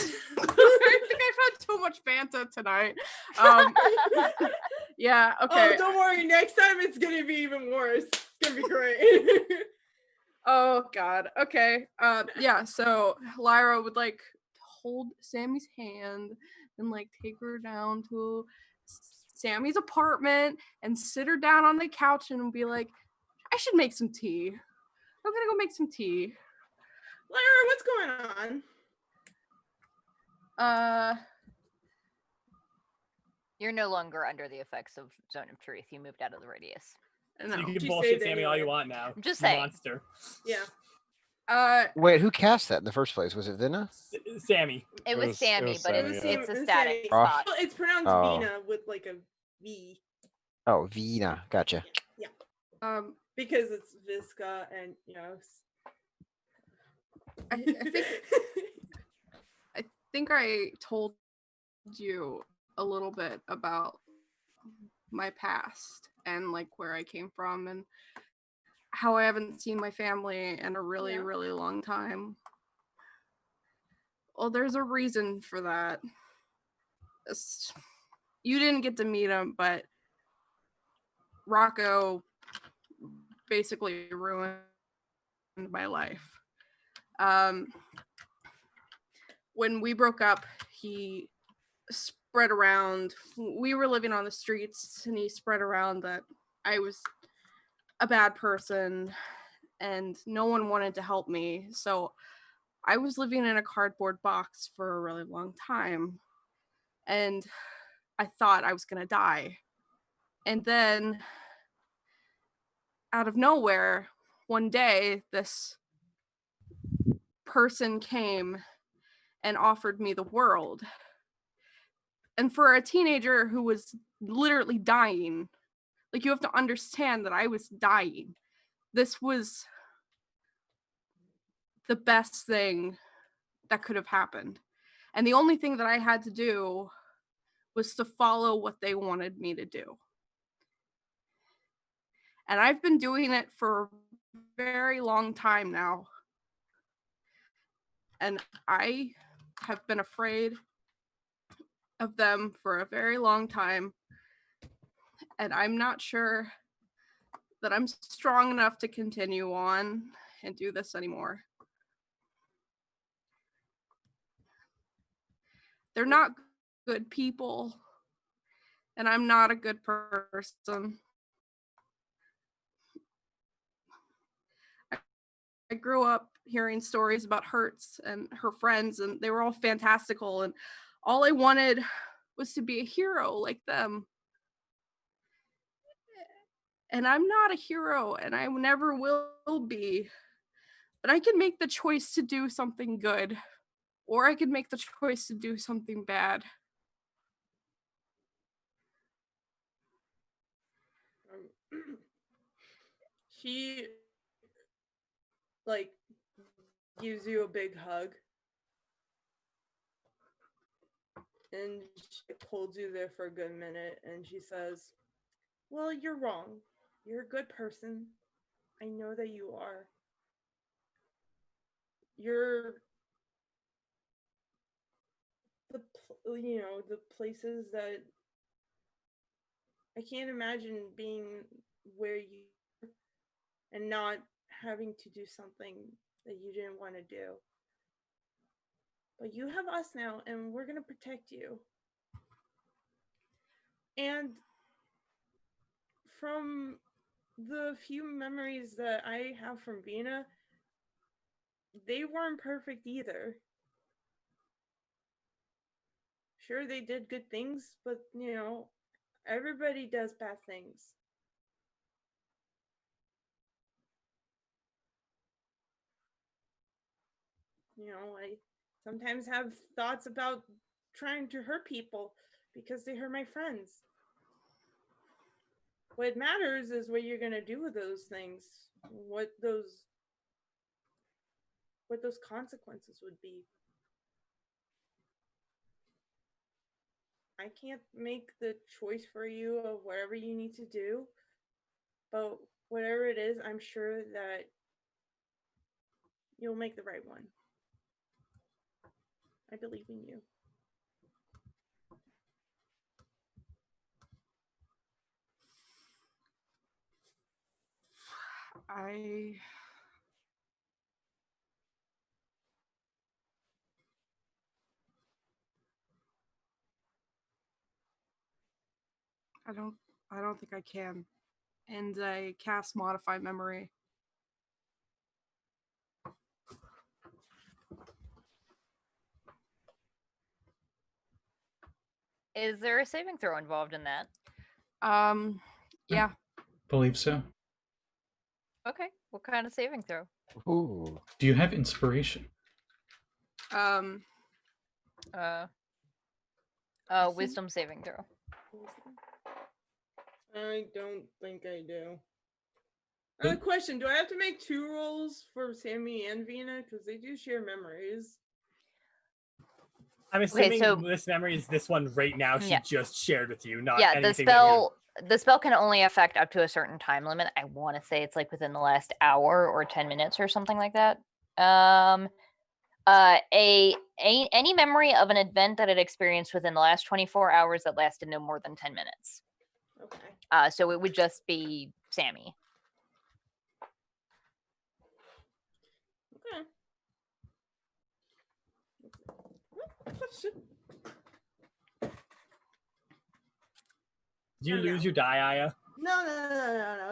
think I've had too much Fanta tonight. Yeah. Okay. Oh, don't worry. Next time it's gonna be even worse. It's gonna be great. Oh God. Okay. Yeah. So Lyra would like hold Sammy's hand and like take her down to Sammy's apartment and sit her down on the couch and be like, "I should make some tea. I'm gonna go make some tea." Lyra, what's going on? You're no longer under the effects of Zone of Truth. You moved out of the radius. No. You can She bullshit saved Sammy all you anyway. want now. I'm just You saying. Monster. Yeah. Wait, who cast that in the first place? Was it Vinna? Sammy. It was Sammy, but Sammy, it's a It's static Sammy. spot. Well, it's pronounced Oh. Vina with like a V. Oh, Vinna. Gotcha. Because it's Visca and Yos. I think I told you a little bit about my past and like where I came from and how I haven't seen my family in a really, really long time. Well, there's a reason for that. You didn't get to meet him, but Rocco basically ruined my life. When we broke up, he spread around. We were living on the streets, and he spread around that I was a bad person, and no one wanted to help me. So I was living in a cardboard box for a really long time, and I thought I was gonna die. And then, out of nowhere, one day, this person came and offered me the world. And for a teenager who was literally dying, like, you have to understand that I was dying. This was the best thing that could have happened. And the only thing that I had to do was to follow what they wanted me to do. And I've been doing it for a very long time now. And I have been afraid of them for a very long time. And I'm not sure that I'm strong enough to continue on and do this anymore. They're not good people. And I'm not a good person. I grew up hearing stories about Hertz and her friends, and they were all fantastical, and all I wanted was to be a hero like them. And I'm not a hero, and I never will be. But I can make the choice to do something good, or I can make the choice to do something bad. He like gives you a big hug and she holds you there for a good minute, and she says, "Well, you're wrong. You're a good person. I know that you are. You're the places that I can't imagine being where you and not having to do something that you didn't want to do. But you have us now, and we're going to protect you. And from the few memories that I have from Vinna, they weren't perfect either. Sure, they did good things, but everybody does bad things. I sometimes have thoughts about trying to hurt people because they hurt my friends. What matters is what you're gonna do with those things, what those consequences would be. I can't make the choice for you of whatever you need to do, but whatever it is, I'm sure that you'll make the right one. I believe in you. I don't think I can. And I cast Modify Memory. Is there a saving throw involved in that? Yeah. Believe so. Okay. What kind of saving throw? Ooh. Do you have inspiration? Wisdom saving throw. I don't think I do. Question: do I have to make 2 rolls for Sammi and Vinna because they do share memories? I'm assuming this memory is this one right now. She just shared with you, not anything. The spell can only affect up to a certain time limit. I want to say it's like within the last hour or 10 minutes or something like that. Any memory of an event that it experienced within the last 24 hours that lasted no more than 10 minutes. Okay. So it would just be Sammi. Okay. Did you lose your die, Aya? No.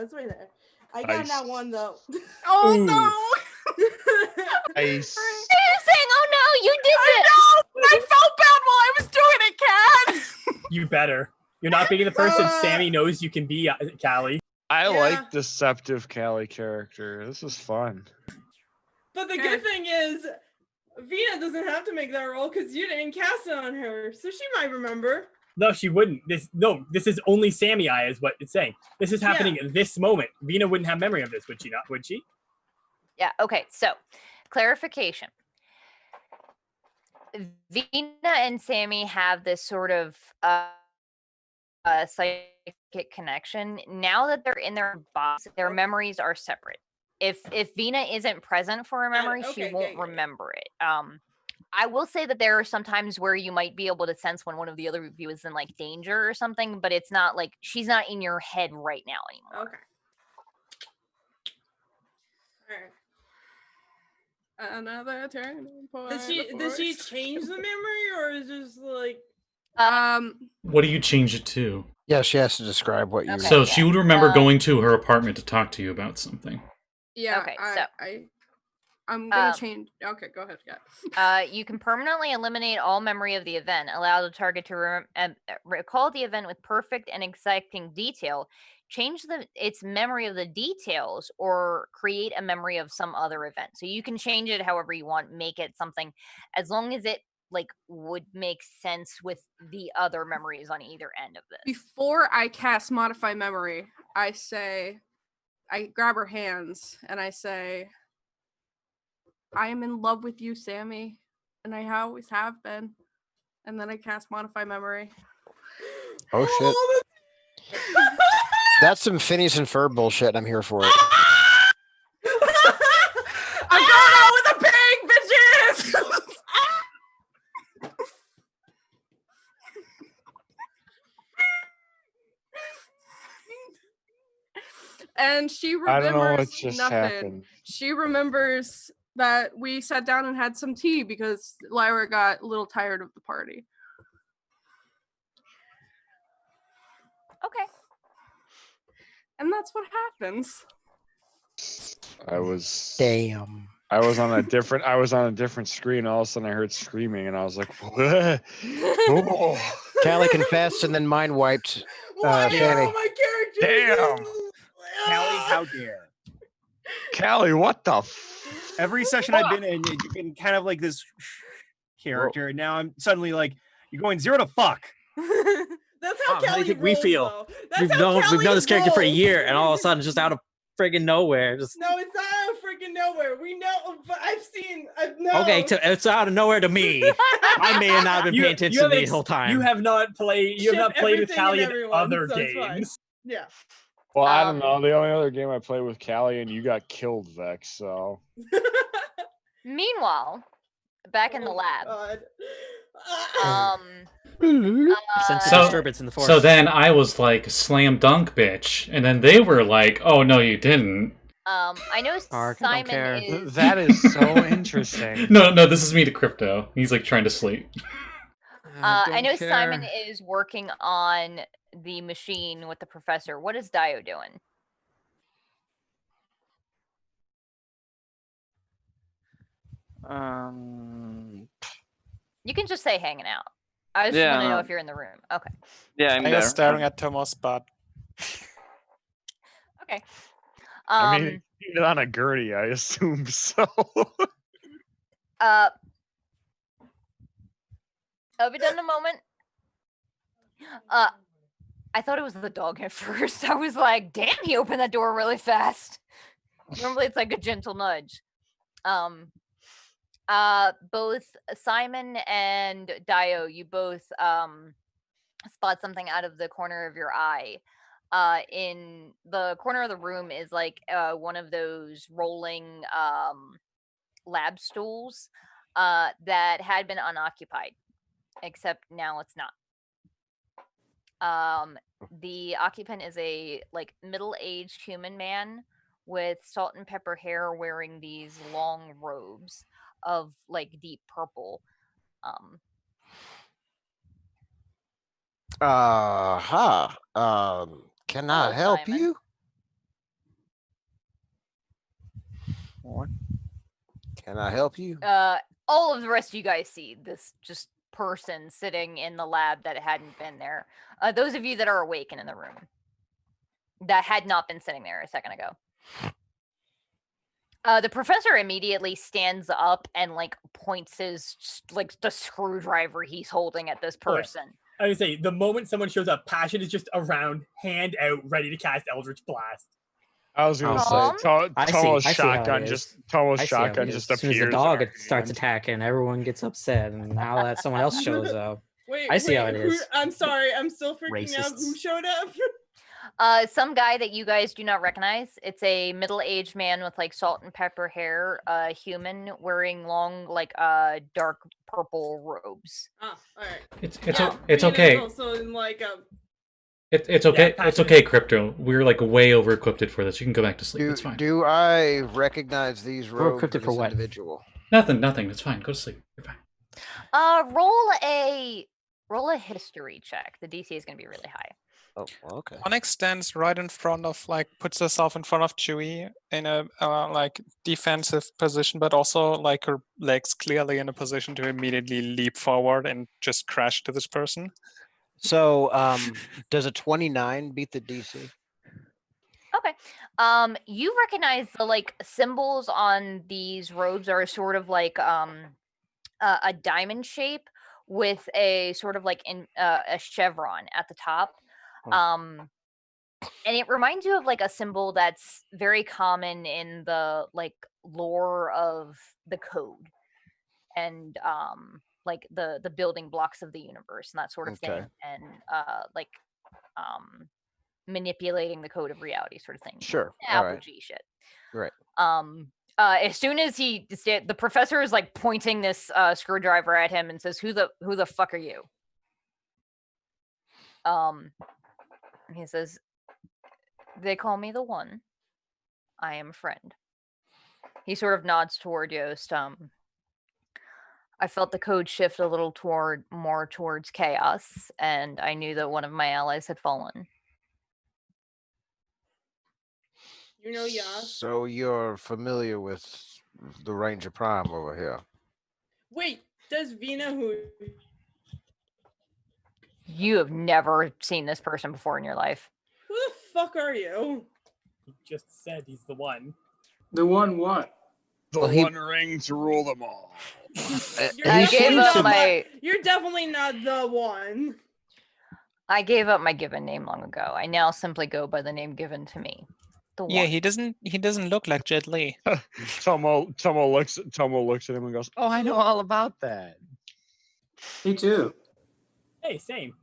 It's right there. I got that one though. Oh no! Nice. Saying, "Oh no, you did this!" No, I felt bad while I was doing it, Cat. You better. You're not being the person Sammi knows you can be, Callie. I like deceptive Callie character. This is fun. But the good thing is, Vinna doesn't have to make that roll because you didn't cast it on her, so she might remember. No, she wouldn't. This is only Sammi Aya is what it's saying. This is happening at this moment. Vinna wouldn't have memory of this, would she not? Would she? Yeah, okay, so clarification. Vinna and Sammi have this sort of psychic connection. Now that they're in their box, their memories are separate. If Vinna isn't present for a memory, she won't remember it. I will say that there are some times where you might be able to sense when one of the other of you is in like danger or something, but it's not like she's not in your head right now anymore. Okay. All right. Another turning point. Does she change the memory, or is it just like? What do you change it to? Yeah, she has to describe what you. So she would remember going to her apartment to talk to you about something. Yeah. Okay. I'm gonna change. Okay, go ahead. Yeah. You can permanently eliminate all memory of the event. Allow the target to recall the event with perfect and exacting detail. Change its memory of the details or create a memory of some other event. So you can change it however you want. Make it something, as long as it would make sense with the other memories on either end of this. Before I cast Modify Memory, I grab her hands and I say, I am in love with you, Sammi, and I always have been. And then I cast Modify Memory. Oh shit. That's some Phineas and Ferb bullshit. I'm here for it. I'm going out with a bang, bitches! And she remembers I don't know what just nothing. happened. She remembers that we sat down and had some tea because Lyra got a little tired of the party. Okay. And that's what happens. I was Damn. I was on a different screen. All of a sudden, I heard screaming, and I was like, "What?" Oh. Callie confessed and then mind wiped. Why did Sammi. all my characters? Damn. Callie, how dare? Callie, what the? Every session I've been in, you've been kind of like this character, and now I'm suddenly like, you're going 0 to fuck. That's how How do you Callie think we rolls, feel? though. That's We've how known Callie this character for a rolls. year, and all of a sudden, just out of friggin' nowhere, just No, it's not out of freaking nowhere. We know, but I've known. okay. It's out of nowhere to me. I may have not been paying attention the whole time. You have not played. You have not Ship played with everything and Callie in everyone, other so it's fine. games. Yeah. Well, I don't know. The only other game I played with Callie, and you got killed, Vex. So. Meanwhile, back in the lab. Sense of disturbance in the forest. So then I was like, slam dunk, bitch. And then they were like, oh, no, you didn't. I know Simon is. That is so interesting. No, this is me to Crypto. He's like trying to sleep. I know Simon is working on the machine with the professor. What is Daiyo doing? You can just say hanging out. I just want to know if you're in the room. Okay. Yeah, I'm I there. was staring at Tomo's butt. Okay. I mean, even on a Gertie, I assume so. I'll be done in a moment. I thought it was the dog at first. I was like, damn, he opened that door really fast. Normally it's like a gentle nudge. Both Simon and Daiyo, you both spot something out of the corner of your eye. In the corner of the room is like one of those rolling lab stools that had been unoccupied, except now it's not. The occupant is a like middle-aged human man with salt and pepper hair, wearing these long robes of like deep purple. Can I help Simon. you? What? Can I help you? All of the rest of you guys see this just person sitting in the lab that hadn't been there. Those of you that are awake and in the room that had not been sitting there a second ago. The professor immediately stands up and like points his like the screwdriver he's holding at this person. I would say the moment someone shows up, Passion is just around, hand out, ready to cast Eldritch Blast. I was gonna say, Tomo's shotgun just As soon as the dog starts attacking, everyone gets upset, and now that someone else shows up, I see how it is. I'm sorry, I'm still freaking out. Who showed up? Some guy that you guys do not recognize. It's a middle-aged man with like salt and pepper hair, human wearing long, like dark purple robes. Oh, all right. It's okay. Also in like It's okay. It's okay, Crypto. We're like way over equipped for this. You can go back to sleep. It's fine. Do I recognize these robes equipped of for this what? individual? Nothing. It's fine. Go to sleep. You're fine. Roll a history check. The DC is going to be really high. Oh, okay. Onyx stands right in front of, like, puts herself in front of Chewie in a like defensive position, but also like her legs clearly in a position to immediately leap forward and just crash to this person. So, does a 29 beat the DC? Okay. You recognize the like symbols on these robes are sort of like a diamond shape with a sort of like a chevron at the top. And it reminds you of like a symbol that's very common in the like lore of the code and like the building blocks of the universe and that sort of thing, and like manipulating the code of reality sort of thing. Sure. Apogee shit. Right. As soon as the professor is like pointing this screwdriver at him and says, who the fuck are you? He says, they call me the One. I am a friend. He sort of nods toward Yost. I felt the code shift a little more towards chaos, and I knew that one of my allies had fallen. You know, yeah. So you're familiar with the Ranger Prime over here? Wait, does Vinna who? You have never seen this person before in your life. Who the fuck are you? He just said he's the one. The one what? The one ring to rule them all. You're definitely not the one. I gave up my given name long ago. I now simply go by the name given to me. The Yeah, one. he doesn't look like Jet Li. Tomo looks at him and goes, "Oh, I know all about that." Me too. Hey, same.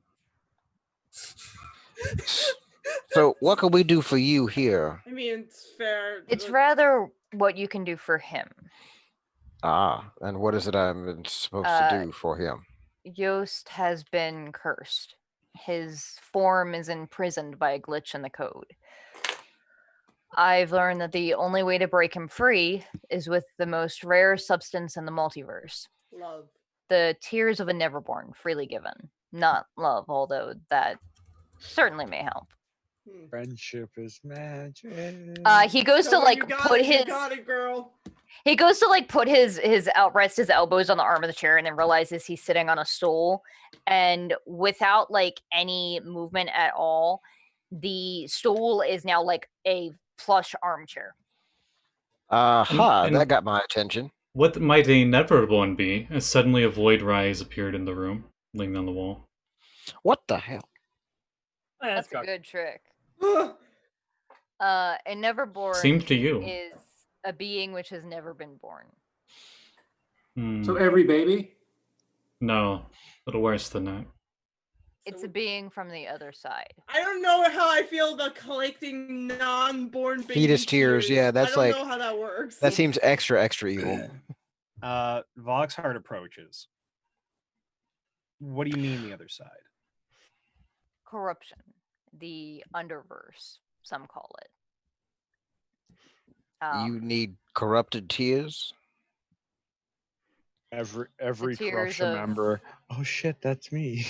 So what can we do for you here? I mean, it's fair. It's rather what you can do for him. And what is it I'm supposed to do for him? Yost has been cursed. His form is imprisoned by a glitch in the code. I've learned that the only way to break him free is with the most rare substance in the multiverse. Love. The tears of a neverborn, freely given. Not love, although that certainly may help. Friendship is magic. He goes to like put his. You got it, girl. He goes to like put his rest his elbows on the arm of the chair, and then realizes he's sitting on a stool, and without like any movement at all, the stool is now like a plush armchair. That got my attention. What might a Neverborn be? As suddenly a void rise appeared in the room, laying on the wall. What the hell? That's a good trick. A Neverborn Seems to you. is a being which has never been born. So every baby? No, a little worse than that. It's a being from the other side. I don't know how I feel about collecting non-born baby Fetus tears. Yeah, that's I like. don't know how that works. That seems extra evil. Voxhart approaches. What do you mean the other side? Corruption. The underverse, some call it. You need corrupted tears? Every tears corruption of- member. Oh shit, that's me.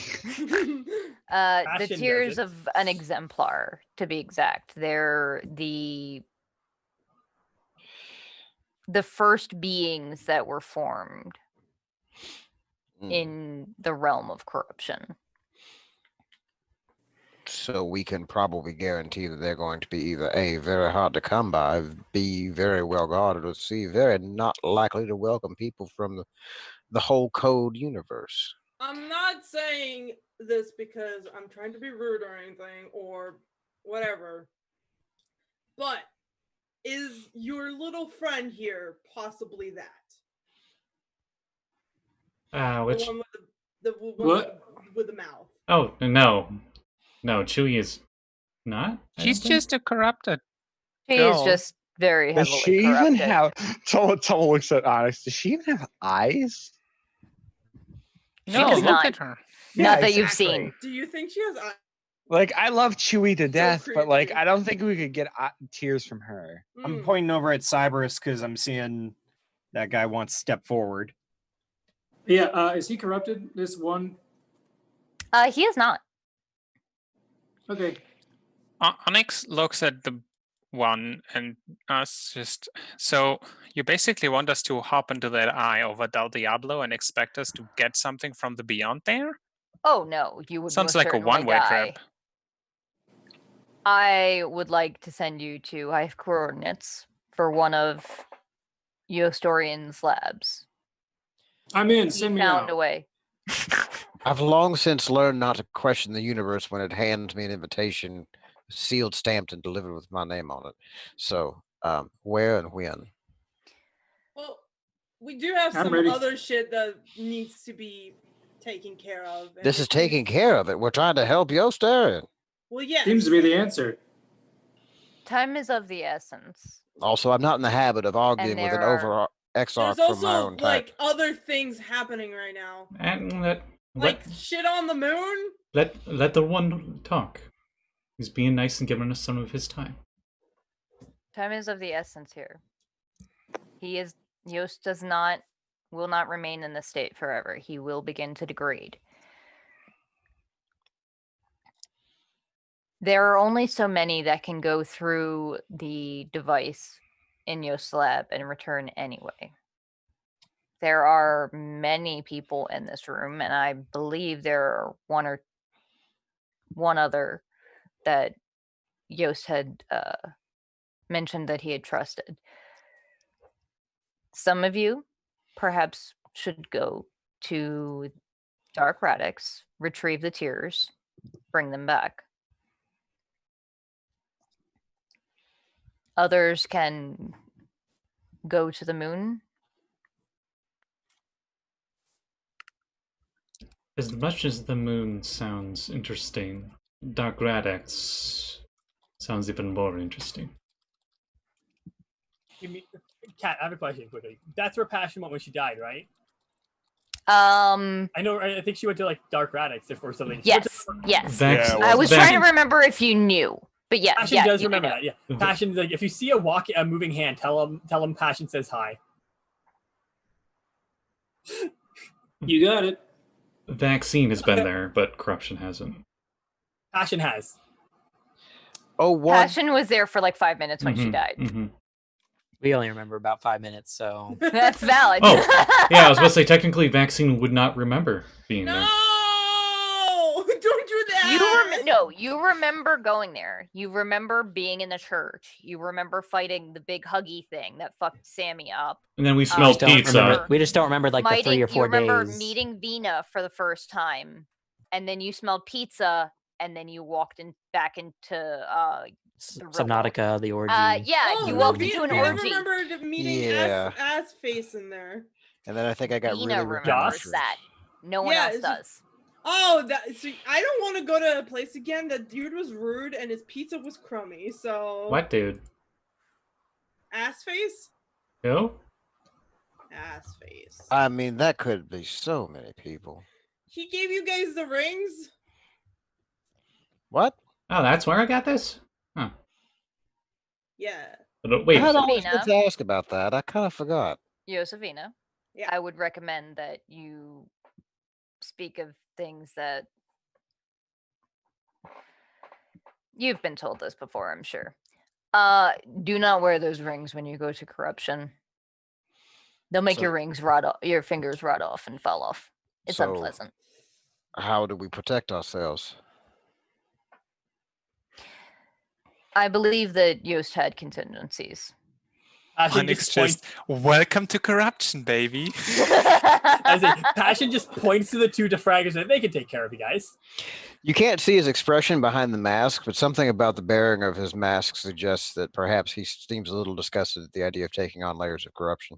The Passion tears does it. of an exemplar, to be exact. They're the first beings that were formed in the realm of corruption. So we can probably guarantee that they're going to be either A, very hard to come by, B, very well guarded, or C, very not likely to welcome people from the whole code universe. I'm not saying this because I'm trying to be rude or anything or whatever, but is your little friend here possibly that? Which? The one with What? with the mouth. Oh, no, Chewie is not. She's just a corrupted. She is girl. just very Does heavily she even corrupted. have? Tomo looks at Onyx. Does she even have eyes? She No, does look not. at her. Not that you've exactly. seen. Do you think she has eyes? Like, I love Chewie to death, but like, creepy. I don't think we could get tears from her. I'm pointing over at Cyberus because I'm seeing that guy wants to step forward. Yeah, is he corrupted? This one? He is not. Okay. Onyx looks at the one and asks just, so you basically want us to hop into that eye over Del Diablo and expect us to get something from the beyond there? Oh no, you would. Sounds most like a certainly one-way die. trip. I would like to send you to Hive coordinates for one of Yostorian's labs. I'm in. He Send me found out. a way. I've long since learned not to question the universe when it hands me an invitation, sealed, stamped, and delivered with my name on it. So, where and when? Well, we do have I'm some ready. other shit that needs to be taken care of. and This is if taking we- care of it. We're trying to help Yostarian. Well, yes. Seems to be the answer. Time is of the essence. Also, I'm not in the habit of arguing with an there are- over exarch There's from my also own type. like other things happening right now, And like shit on the moon. let the one talk. He's being nice and giving us some of his time. Time is of the essence here. Yost will not remain in this state forever. He will begin to degrade. There are only so many that can go through the device in Yost's lab and return anyway. There are many people in this room, and I believe there are one other that Yost had mentioned that he had trusted. Some of you perhaps should go to Dark Radix, retrieve the tears, bring them back. Others can go to the moon. As much as the moon sounds interesting, Dark Radix sounds even more interesting. Kat, I have a question quickly. That's where Passion went when she died, right? I know. I think she went to like Dark Radix or something. Yes. I was trying to remember if you knew, but yeah, Passion does remember that. Yeah, Passion's like, if you see a moving hand, tell him Passion says hi. You got it. Vaccine has been there, but corruption hasn't. Passion has. Oh, what? Passion was there for like 5 minutes when she died. Mm-hmm. We only remember about 5 minutes, so that's valid. Oh, yeah, I was about to say technically Vaccine would not remember being there. No, don't do that. You remember going there. You remember being in the church. You remember fighting the big huggy thing that fucked Sammi up. And then we smelled pizza. We just don't remember like the 3 or 4 days. You remember meeting Vinna for the first time, and then you smelled pizza, and then you walked back into Subnautica, the orgy. You walked into an orgy. I remember meeting ass face in there. And then I think I got Vinna really remembers that. No one else does. Oh, I don't want to go to a place again. That dude was rude and his pizza was crummy. So What dude? Ass face? Who? Ass face. I mean, that could be so many people. He gave you guys the rings? What? Oh, that's where I got this? Huh. Yeah. Wait. I had always meant to ask about that. I kind of forgot. Yosefina, I would recommend that you speak of things that you've been told this before, I'm sure. Do not wear those rings when you go to corruption. They'll make your fingers rot off and fall off. It's unpleasant. How do we protect ourselves? I believe that Yost had contingencies. Onyx just welcome to corruption, baby. Passion just points to the 2 De-Fraggers and they can take care of you guys. You can't see his expression behind the mask, but something about the bearing of his mask suggests that perhaps he seems a little disgusted at the idea of taking on layers of corruption.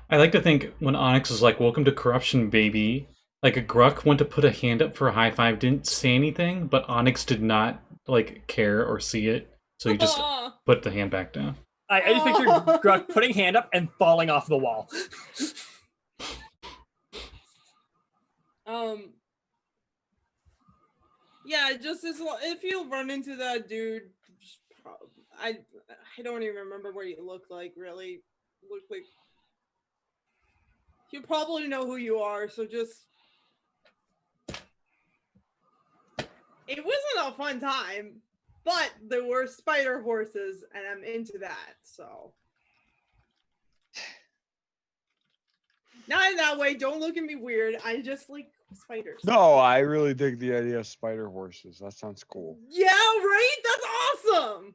I like to think when Onyx is like, welcome to corruption, baby, like a Gurk went to put a hand up for a high five, didn't say anything, but Onyx did not like care or see it. So he just put the hand back down. I just pictured Gurk putting hand up and falling off the wall. Yeah, just if you run into that dude, I don't even remember what you look like. Really, look like you probably know who you are. So just, it wasn't a fun time. But there were spider horses, and I'm into that, so. Not in that way, don't look at me weird. I just like spiders. No, I really dig the idea of spider horses. That sounds cool. Yeah, right? That's awesome!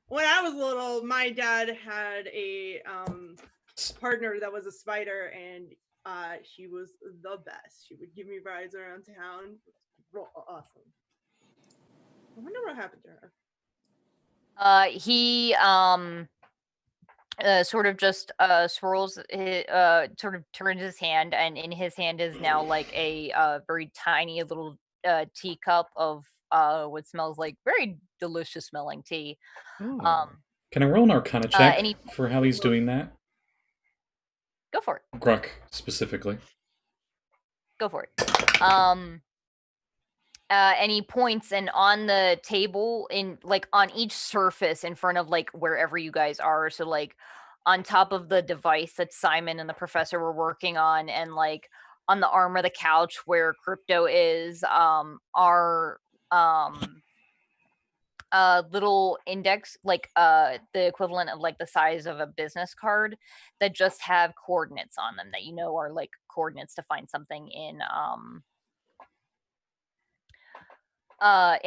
When I was little, my dad had a partner that was a spider, and she was the best. She would give me rides around town. Awesome. I wonder what happened to her. He sort of just swirls, sort of turns his hand, and in his hand is now like a very tiny little teacup of what smells like very delicious smelling tea. Can I roll an Arcana check for how he's doing that? Go for it. Gurk specifically. Go for it. And he points, and on the table, in like on each surface in front of like wherever you guys are, so like on top of the device that Simon and the professor were working on, and like on the arm of the couch where Crypto is, are little index, like the equivalent of like the size of a business card, that just have coordinates on them that you know are like coordinates to find something in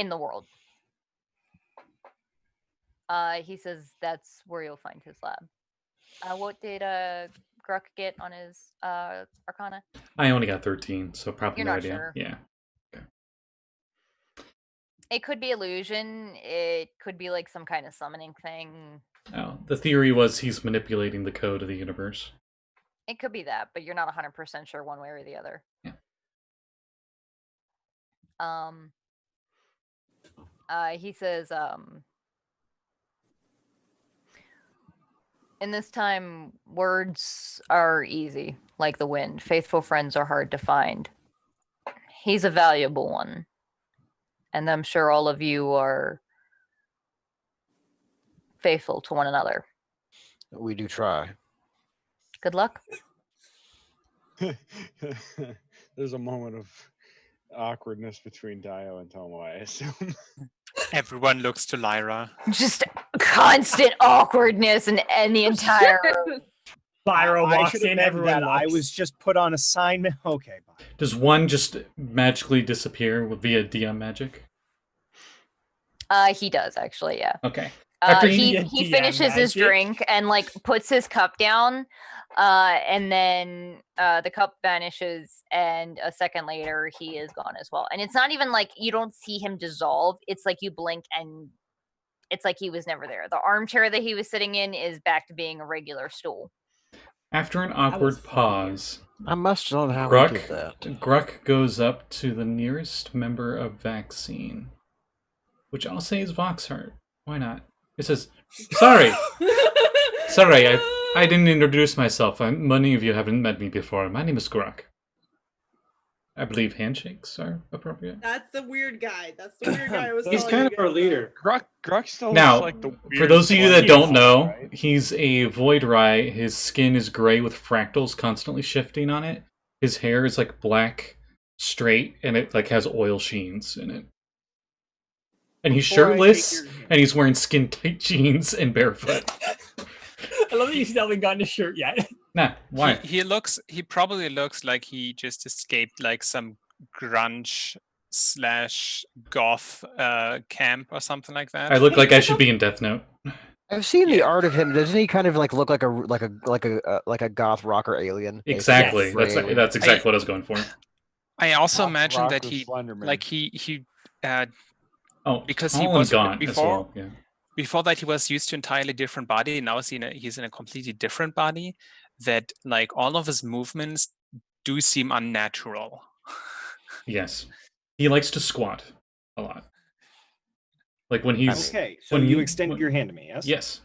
the world. He says that's where you'll find his lab. What did Gurk get on his Arcana? I only got 13, so probably You're no not idea. sure. Yeah. It could be illusion. It could be like some kind of summoning thing. Oh, the theory was he's manipulating the code of the universe. It could be that, but you're not 100% sure one way or the other. Yeah. He says, in this time, words are easy, like the wind. Faithful friends are hard to find. He's a valuable one. And I'm sure all of you are faithful to one another. We do try. Good luck. There's a moment of awkwardness between Daiyo and Tomo, I assume. Everyone looks to Lyra. Just constant awkwardness in the entire room. Lyra I walks should have in, meant everyone that. I looks. was just put on assignment. Okay, bye. Does one just magically disappear via DM magic? He does actually, yeah. Okay. He finishes his drink and like puts his cup down, and then the cup vanishes, and a second later he is gone as well. And it's not even like you don't see him dissolve. It's like you blink and it's like he was never there. The armchair that he was sitting in is back to being a regular stool. After an awkward pause, I must know how we did that. Gurk goes up to the nearest member of Vaccine, which I'll say is Voxhart. Why not? It says, sorry, I didn't introduce myself. Many of you haven't met me before. My name is Gurk. I believe handshakes are appropriate. That's the weird guy. That's the weird guy. I was He's telling kind you of our guys leader. Gurk still Now, looks like the for those of you that don't know, right? he's a void rai. His skin is gray with fractals constantly shifting on it. His hair is like black, straight, and it like has oil sheens in it. And he's shirtless, and he's wearing skin-tight jeans and barefoot. I love that you still haven't gotten a shirt yet. Nah, why? He probably looks like he just escaped like some grunge / goth camp or something like that. I look like I should be in Death Note. I've seen the art of him. Doesn't he kind of like look like a goth rocker alien? Exactly. Basically? That's exactly what I was going for. I also Goth imagine that rocker he Slenderman. like he because tall he and was gaunt before as well, yeah. Before that he was used to entirely different body. Now he's in a completely different body. That like all of his movements do seem unnatural. Yes, he likes to squat a lot. Like when he's okay. So you extended your hand to me, yes? Yes.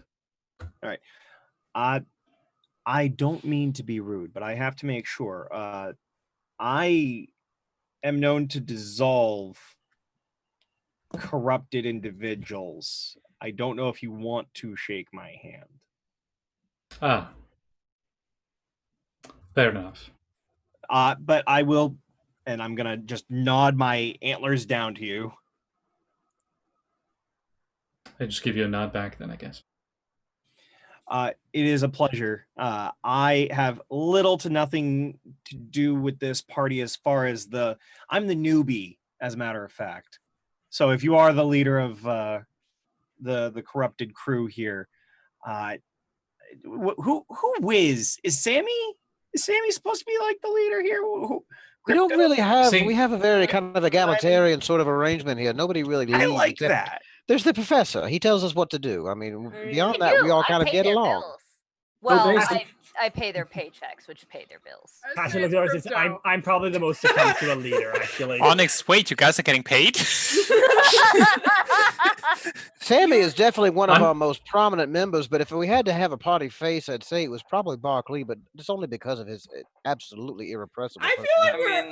All right. I don't mean to be rude, but I have to make sure. I am known to dissolve corrupted individuals. I don't know if you want to shake my hand. Ah. Fair enough. But I will, and I'm gonna just nod my antlers down to you. I just give you a nod back then, I guess. It is a pleasure. I have little to nothing to do with this party as far as I'm the newbie, as a matter of fact. So if you are the leader of the corrupted crew here, who is Sammi? Is Sammi supposed to be like the leader here? We don't really have. We have a very kind of egalitarian sort of arrangement here. Nobody really leads. I like that. There's the professor. He tells us what to do. I mean, beyond that, we all kind of get along. Bills. Well, I pay their paychecks, which pay their bills. I'm probably the most succumbed to a leader, actually. Onyx, wait, you guys are getting paid? Sammi is definitely one of our most prominent members, but if we had to have a party face, I'd say it was probably Barkley, but it's only because of his absolutely irrepressible I feel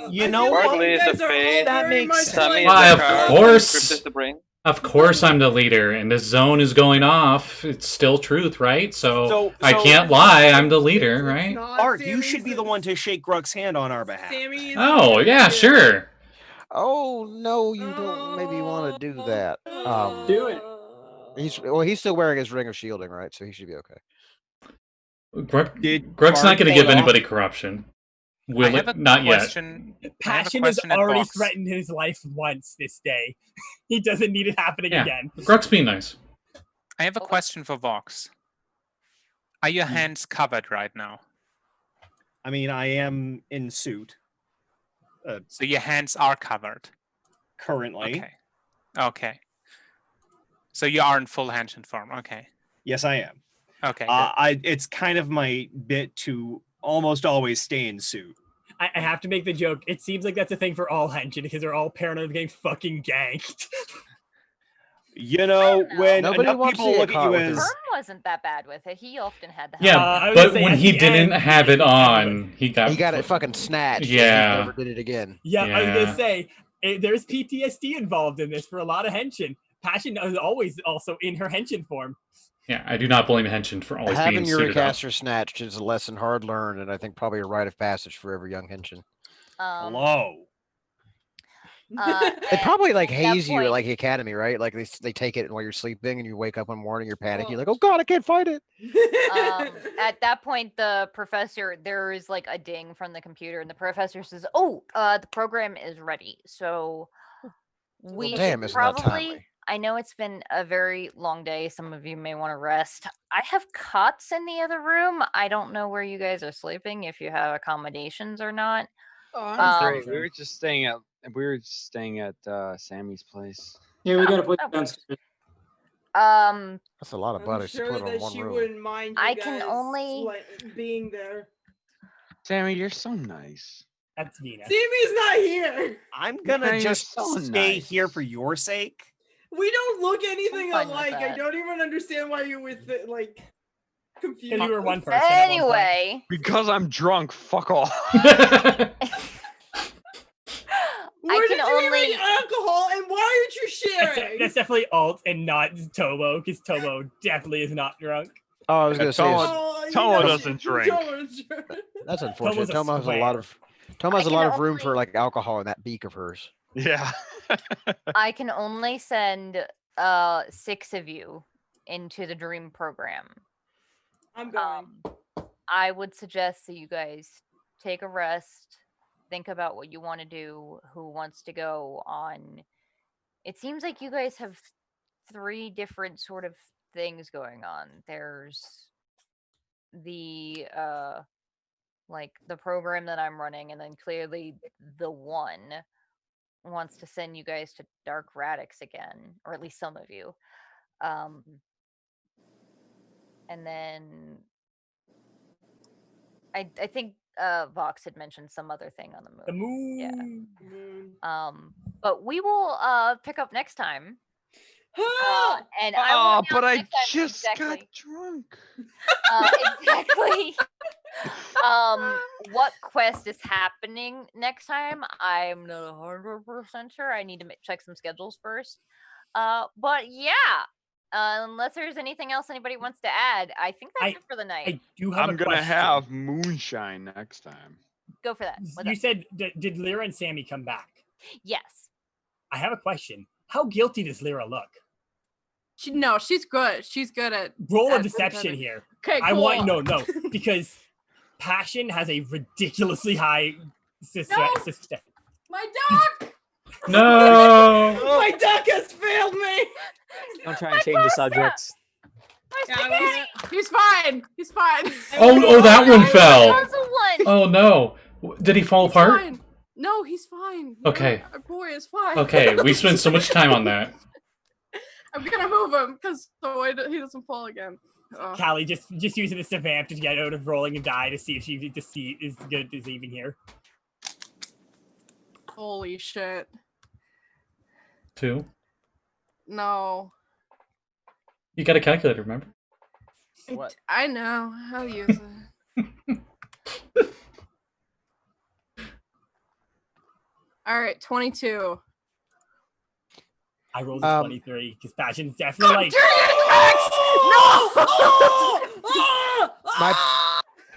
like you know what? That makes sense. Why, of course. Of course I'm the leader, and this zone is going off. It's still truth, right? So I can't lie. I'm the leader, right? Art, you should be the one to shake Gurk's hand on our behalf. Oh, yeah, sure. Oh, no, you don't maybe want to do that. Do it. He's still wearing his ring of shielding, right? So he should be okay. Greg's not going to give anybody corruption. Will it? Not question. yet. Passion has already threatened his life once this day. He doesn't need it happening Yeah. again. Greg's being nice. I have a question for Vox. Are your hands covered right now? I mean, I am in suit. So your hands are covered currently. Okay. Okay. So you are in full Henshin form. Okay. Yes, I am. Okay. It's kind of my bit to almost always stay in suit. I have to make the joke. It seems like that's a thing for all Henshin because they're all paranoid of getting fucking ganked. You know, when Nobody enough wants to people get look at caught you with as... Gurk wasn't that bad with it. He often had the Yeah, but when he didn't have it on, he got it fucking snatched. Yeah. He never did it again. Yeah, I was gonna say there's PTSD involved in this for a lot of Henshin. Passion is always also in her Henshin form. Yeah, I do not blame Henshin for always Having being your suited up. recaster snatched is a lesson hard learned, and I think probably a rite of passage for every young Henshin. Hello. They probably like haze you point- at like the academy, right? Like they take it while you're sleeping, and you wake up one morning, you're panicking, you're like, "Oh God, I can't fight it." At that point, the professor, there is like a ding from the computer, and the professor says, "Oh, the program is ready." So we damn, should isn't that probably. timely? I know it's been a very long day. Some of you may want to rest. I have cots in the other room. I don't know where you guys are sleeping, if you have accommodations or not. Oh, I'm great. We were just staying at Sammy's place. Yeah, we got a place downstairs. That's a lot of I'm bodies to sure put on that one she room. wouldn't mind you I guys can only- being there. Sammy, you're so nice. That's Vinna. Sammy's not here. I'm gonna Yeah, you're just so stay nice. here for your sake. We don't look anything fine with alike. I that. don't even understand why you're with it, like confused. You were one person. at one point. Anyway, Because I'm drunk. Fuck off. Where did can you only- get alcohol, and why aren't you sharing? That's definitely Alt and not Tomo, because Tomo definitely is not drunk. Oh, I was gonna say Tomo doesn't drink. that's unfortunate. Tomo's a Tomo has a square. lot of I can room only- for like alcohol in that beak of hers. Yeah. I can only send 6 of you into the dream program. I'm going. I would suggest that you guys take a rest, think about what you want to do, who wants to go on. It seems like you guys have 3 different sort of things going on. There's the like the program that I'm running, and then clearly the one wants to send you guys to Dark Radix again, or at least some of you. And then I think Vox had mentioned some other thing on the moon. The moon. Yeah. But we will pick up next time. And I Oh, will but announce I next time just got exactly, drunk. exactly what quest is happening next time. I'm not 100% sure. I need to check some schedules first. But yeah, unless there's anything else anybody wants to add, I think that's it for the night. I do have I'm a gonna question. have moonshine next time. Go for that. What's You up? said, did Lyra and Sammy come back? Yes. I have a question. How guilty does Lyra look? She's good. She's good at Roll a at deception pretending. here. Okay, I want cool. no, because Passion has a ridiculously high success. My duck! No. My duck has failed me. Don't try and change the subjects. Yeah, he's fine. He's fine. Oh, that one fell. That's a one. Oh no. Did he fall apart? Fine. No, he's fine. Okay. Our boy is fine. Okay, we spent so much time on that. I'm gonna move him because he doesn't fall again. Callie just using the savamp to get out of rolling a die to see if she is good at deceiving here. Holy shit. 2. No. You got a calculator, remember? What? I know. I'll use it. All right, 22. I rolled a 23 because Passion's definitely like.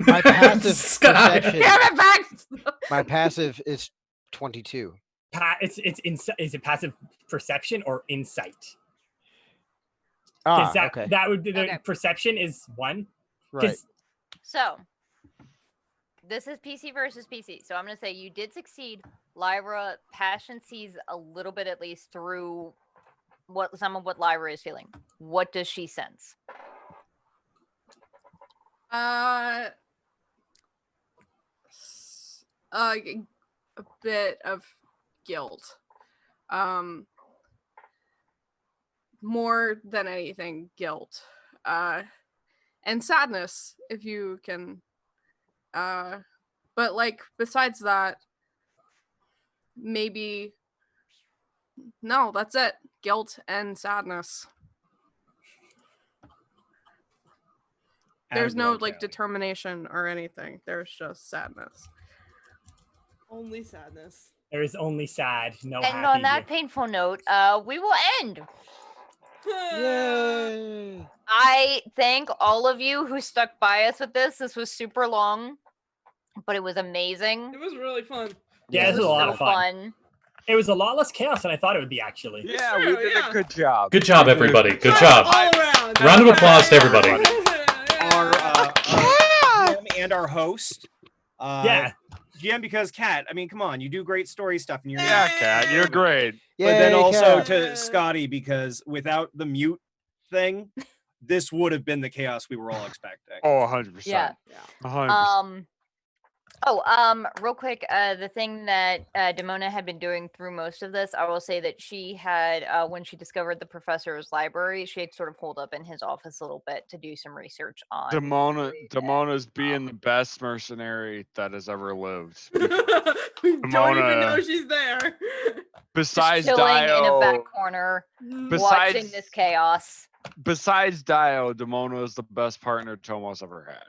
My passive Scott. perception. Damn it, Max! My passive is 22. Is it passive perception or insight? Because okay. that would be the perception is 1. Right. So this is PC versus PC. So I'm going to say you did succeed. Lyra, passion sees a little bit at least through some of what Lyra is feeling. What does she sense? A bit of guilt. More than anything, guilt. And sadness, if you can. But like besides that, maybe no, that's it. Guilt and sadness. There's no like determination or anything. There's just sadness. Only sadness. There is only sad, no And happy. on that painful note, we will end. Yay! I thank all of you who stuck by us with this. This was super long, but it was amazing. It was really fun. Yeah, it was a lot of fun. fun. It was a lot less chaos than I thought it would be, actually. Yeah, we did a good job. Good job, everybody. Good job. All around. Round of applause to everybody. Our GM and our host. Yeah. GM because Kat, I mean, come on, you do great story stuff and you're Yeah, Kat, you're great. But then Yay, also Kat. to Scotty because without the mute thing, this would have been the chaos we were all expecting. Oh, 100%. Yeah. 100%. Real quick, the thing that Demona had been doing through most of this, I will say that she had, when she discovered the professor's library, she had sort of holed up in his office a little bit to do some research on. Demona's being the best mercenary that has ever lived. We don't even know she's there. Besides Just chilling Daiyo, in a back corner, watching this chaos. Besides Daiyo, Demona is the best partner Tomo's ever had.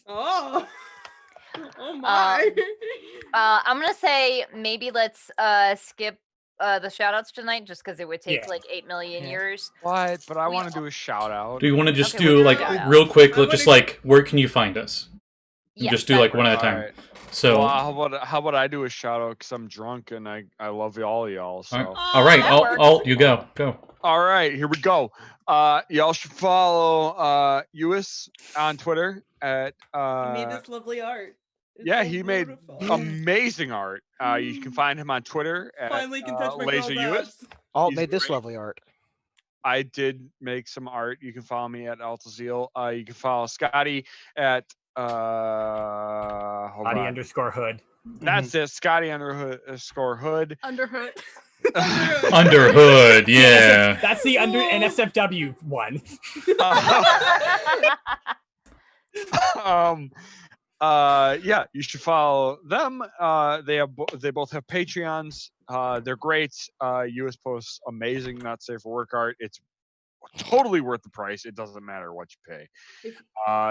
Oh. Oh my. I'm gonna say maybe let's skip the shout outs tonight just because it would take like 8 million years. What? But I want to do a shout out. Do you want to just Okay, do we'll like do that. real quick, just like where can you find us? Yeah, Just do like one at a time. Alright. So Well, how about I do a shout out because I'm drunk and I love all y'all. So all right, I'll you go. All right, here we go. Y'all should follow Lluis on Twitter at He made this lovely art. It's yeah, so he made beautiful. amazing art. You can find him on Twitter at Finally can touch my Laser girl's Lluis. abs. Alt He's made this great. lovely art. I did make some art. You can follow me at Altaziel. You can follow Scotty at hold Scotty on. _hood. That's it. Scotty _hood. Underhood. Underhood, yeah. That's the under NSFW one. Yeah, you should follow them. They both have Patreons. They're great. US posts amazing, not safe for work art. It's totally worth the price. It doesn't matter what you pay.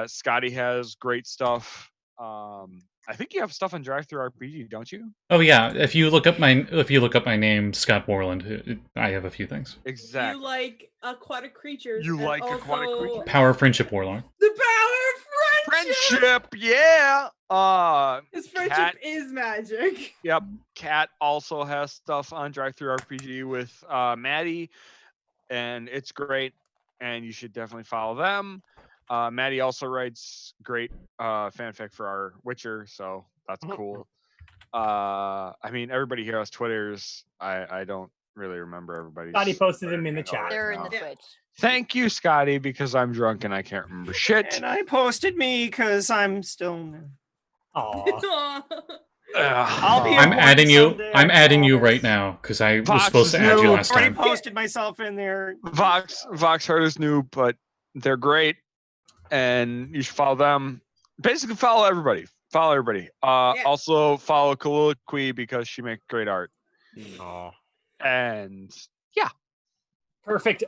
Scotty has great stuff. I think you have stuff on Drive Through RPG, don't you? Oh yeah, if you look up my name, Scott Borland, I have a few things. Exactly. You like aquatic creatures. You and like aquatic also creatures? Power Friendship Warlord. The power of friendship. Friendship, yeah. His friendship Kat, is magic. Yep. Kat also has stuff on Drive Through RPG with Maddie, and it's great. And you should definitely follow them. Maddie also writes great fanfic for our Witcher, so that's cool. I mean, everybody here has Twitters. I don't really remember everybody's. Scotty posted them in the chat. They're in the Twitch. Thank you, Scotty, because I'm drunk and I can't remember shit. And I posted me because I'm still. Aww. I'll be. I'm at work adding you. someday, I'm adding you promise. right now because I was Vox supposed to is add you new. last Already time. posted myself in there. Voxhart is new, but they're great, and you should follow them. Basically, follow everybody. Follow everybody. Also follow Colloquy because she makes great art. And yeah, Perfect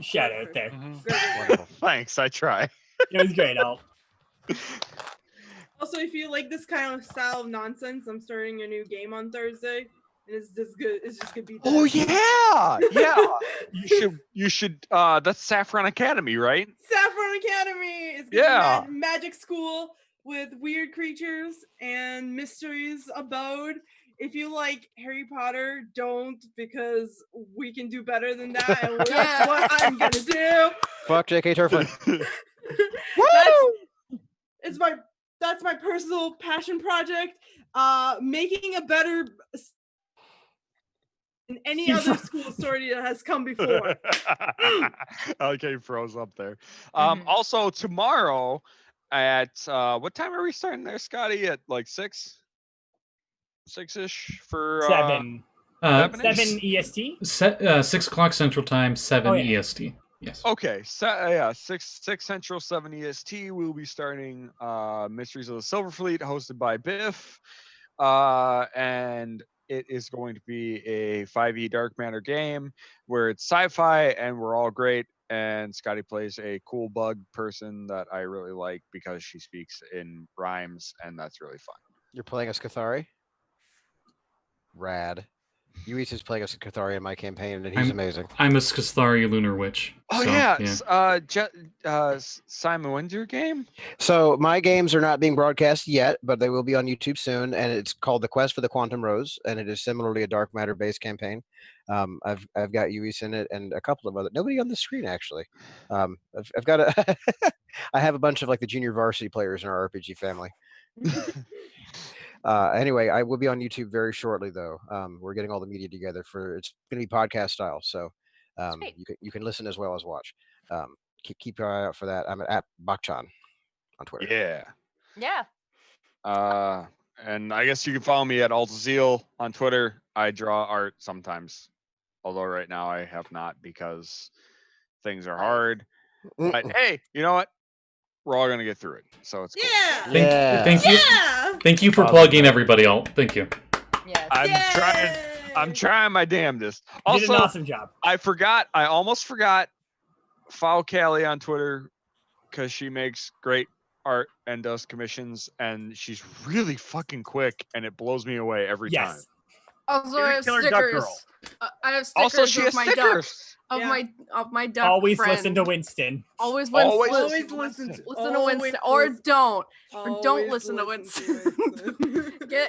shout out there. wonderful. Thanks. I try. It was great, Al. Also, if you like this kind of style of nonsense, I'm starting a new game on Thursday, and it's just good. It's just gonna be. Oh yeah. You should. That's Saffron Academy, right? Saffron Academy is gonna be magic school with weird creatures and mysteries abode. if you like Harry Potter, don't, because we can do better than that. And that's what I'm gonna do. Fuck J.K. Turflin. That's my personal passion project. Making a better than any other school story that has come before. Okay, froze up there. Also tomorrow at what time are we starting there, Scotty? At like 6-ish for 7. 7 EST. 6 o'clock Central Time, 7 EST. Yes. Okay. 6 Central, 7 EST. We'll be starting Mysteries of the Silver Fleet, hosted by Biff, and it is going to be a 5e Dark Matter game where it's sci-fi and we're all great. And Scotty plays a cool bug person that I really like because she speaks in rhymes, and that's really fun. You're playing as Cathari? Rad. Lluis is playing as Cathari in my campaign, and he's amazing. I'm a Skathari Lunar Witch. Oh, so, yeah. Simon, when's your game? So my games are not being broadcast yet, but they will be on YouTube soon, and it's called The Quest for the Quantum Rose, and it is similarly a dark matter-based campaign. I've got Lluis in it and a couple of other. Nobody on the screen actually. I've got a. I have a bunch of like the junior varsity players in our RPG family. Anyway, I will be on YouTube very shortly, though. We're getting all the media together for it's going to be podcast style, so you can listen as well as watch. Keep your eye out for that. I'm at Bakchan on Twitter. Yeah. And I guess you can follow me at Altaziel on Twitter. I draw art sometimes, although right now I have not because things are hard. But hey, you know what? We're all gonna get through it, so it's cool. Thank you for plugging everybody out. Thank you. I'm trying my damnedest. Also, you did an awesome job. I almost forgot. Follow Callie on Twitter because she makes great art and does commissions, and she's really fucking quick, and it blows me away every time. Also, I have stickers. I have stickers Also, she of has my stickers. duck. Of my duck. Always friend. listen to Winston. Always Always listen to Winston, or don't, or don't listen to Winston.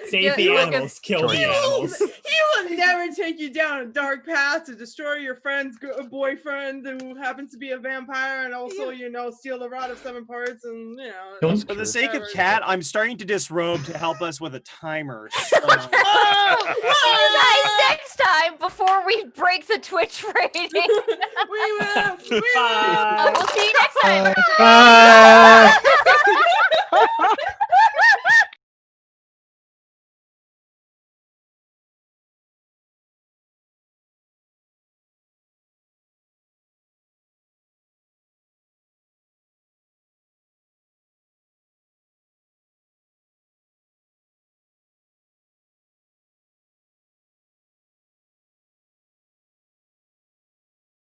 Save the animals, kill the animals. He will never take you down a dark path to destroy your friend's boyfriend who happens to be a vampire, and also steal the rod of 7 parts, and For the sake of Cat, I'm starting to disrobe to help us with a timer. So. Guys, next time before we break the Twitch rating. We will. We'll see you next time. Bye.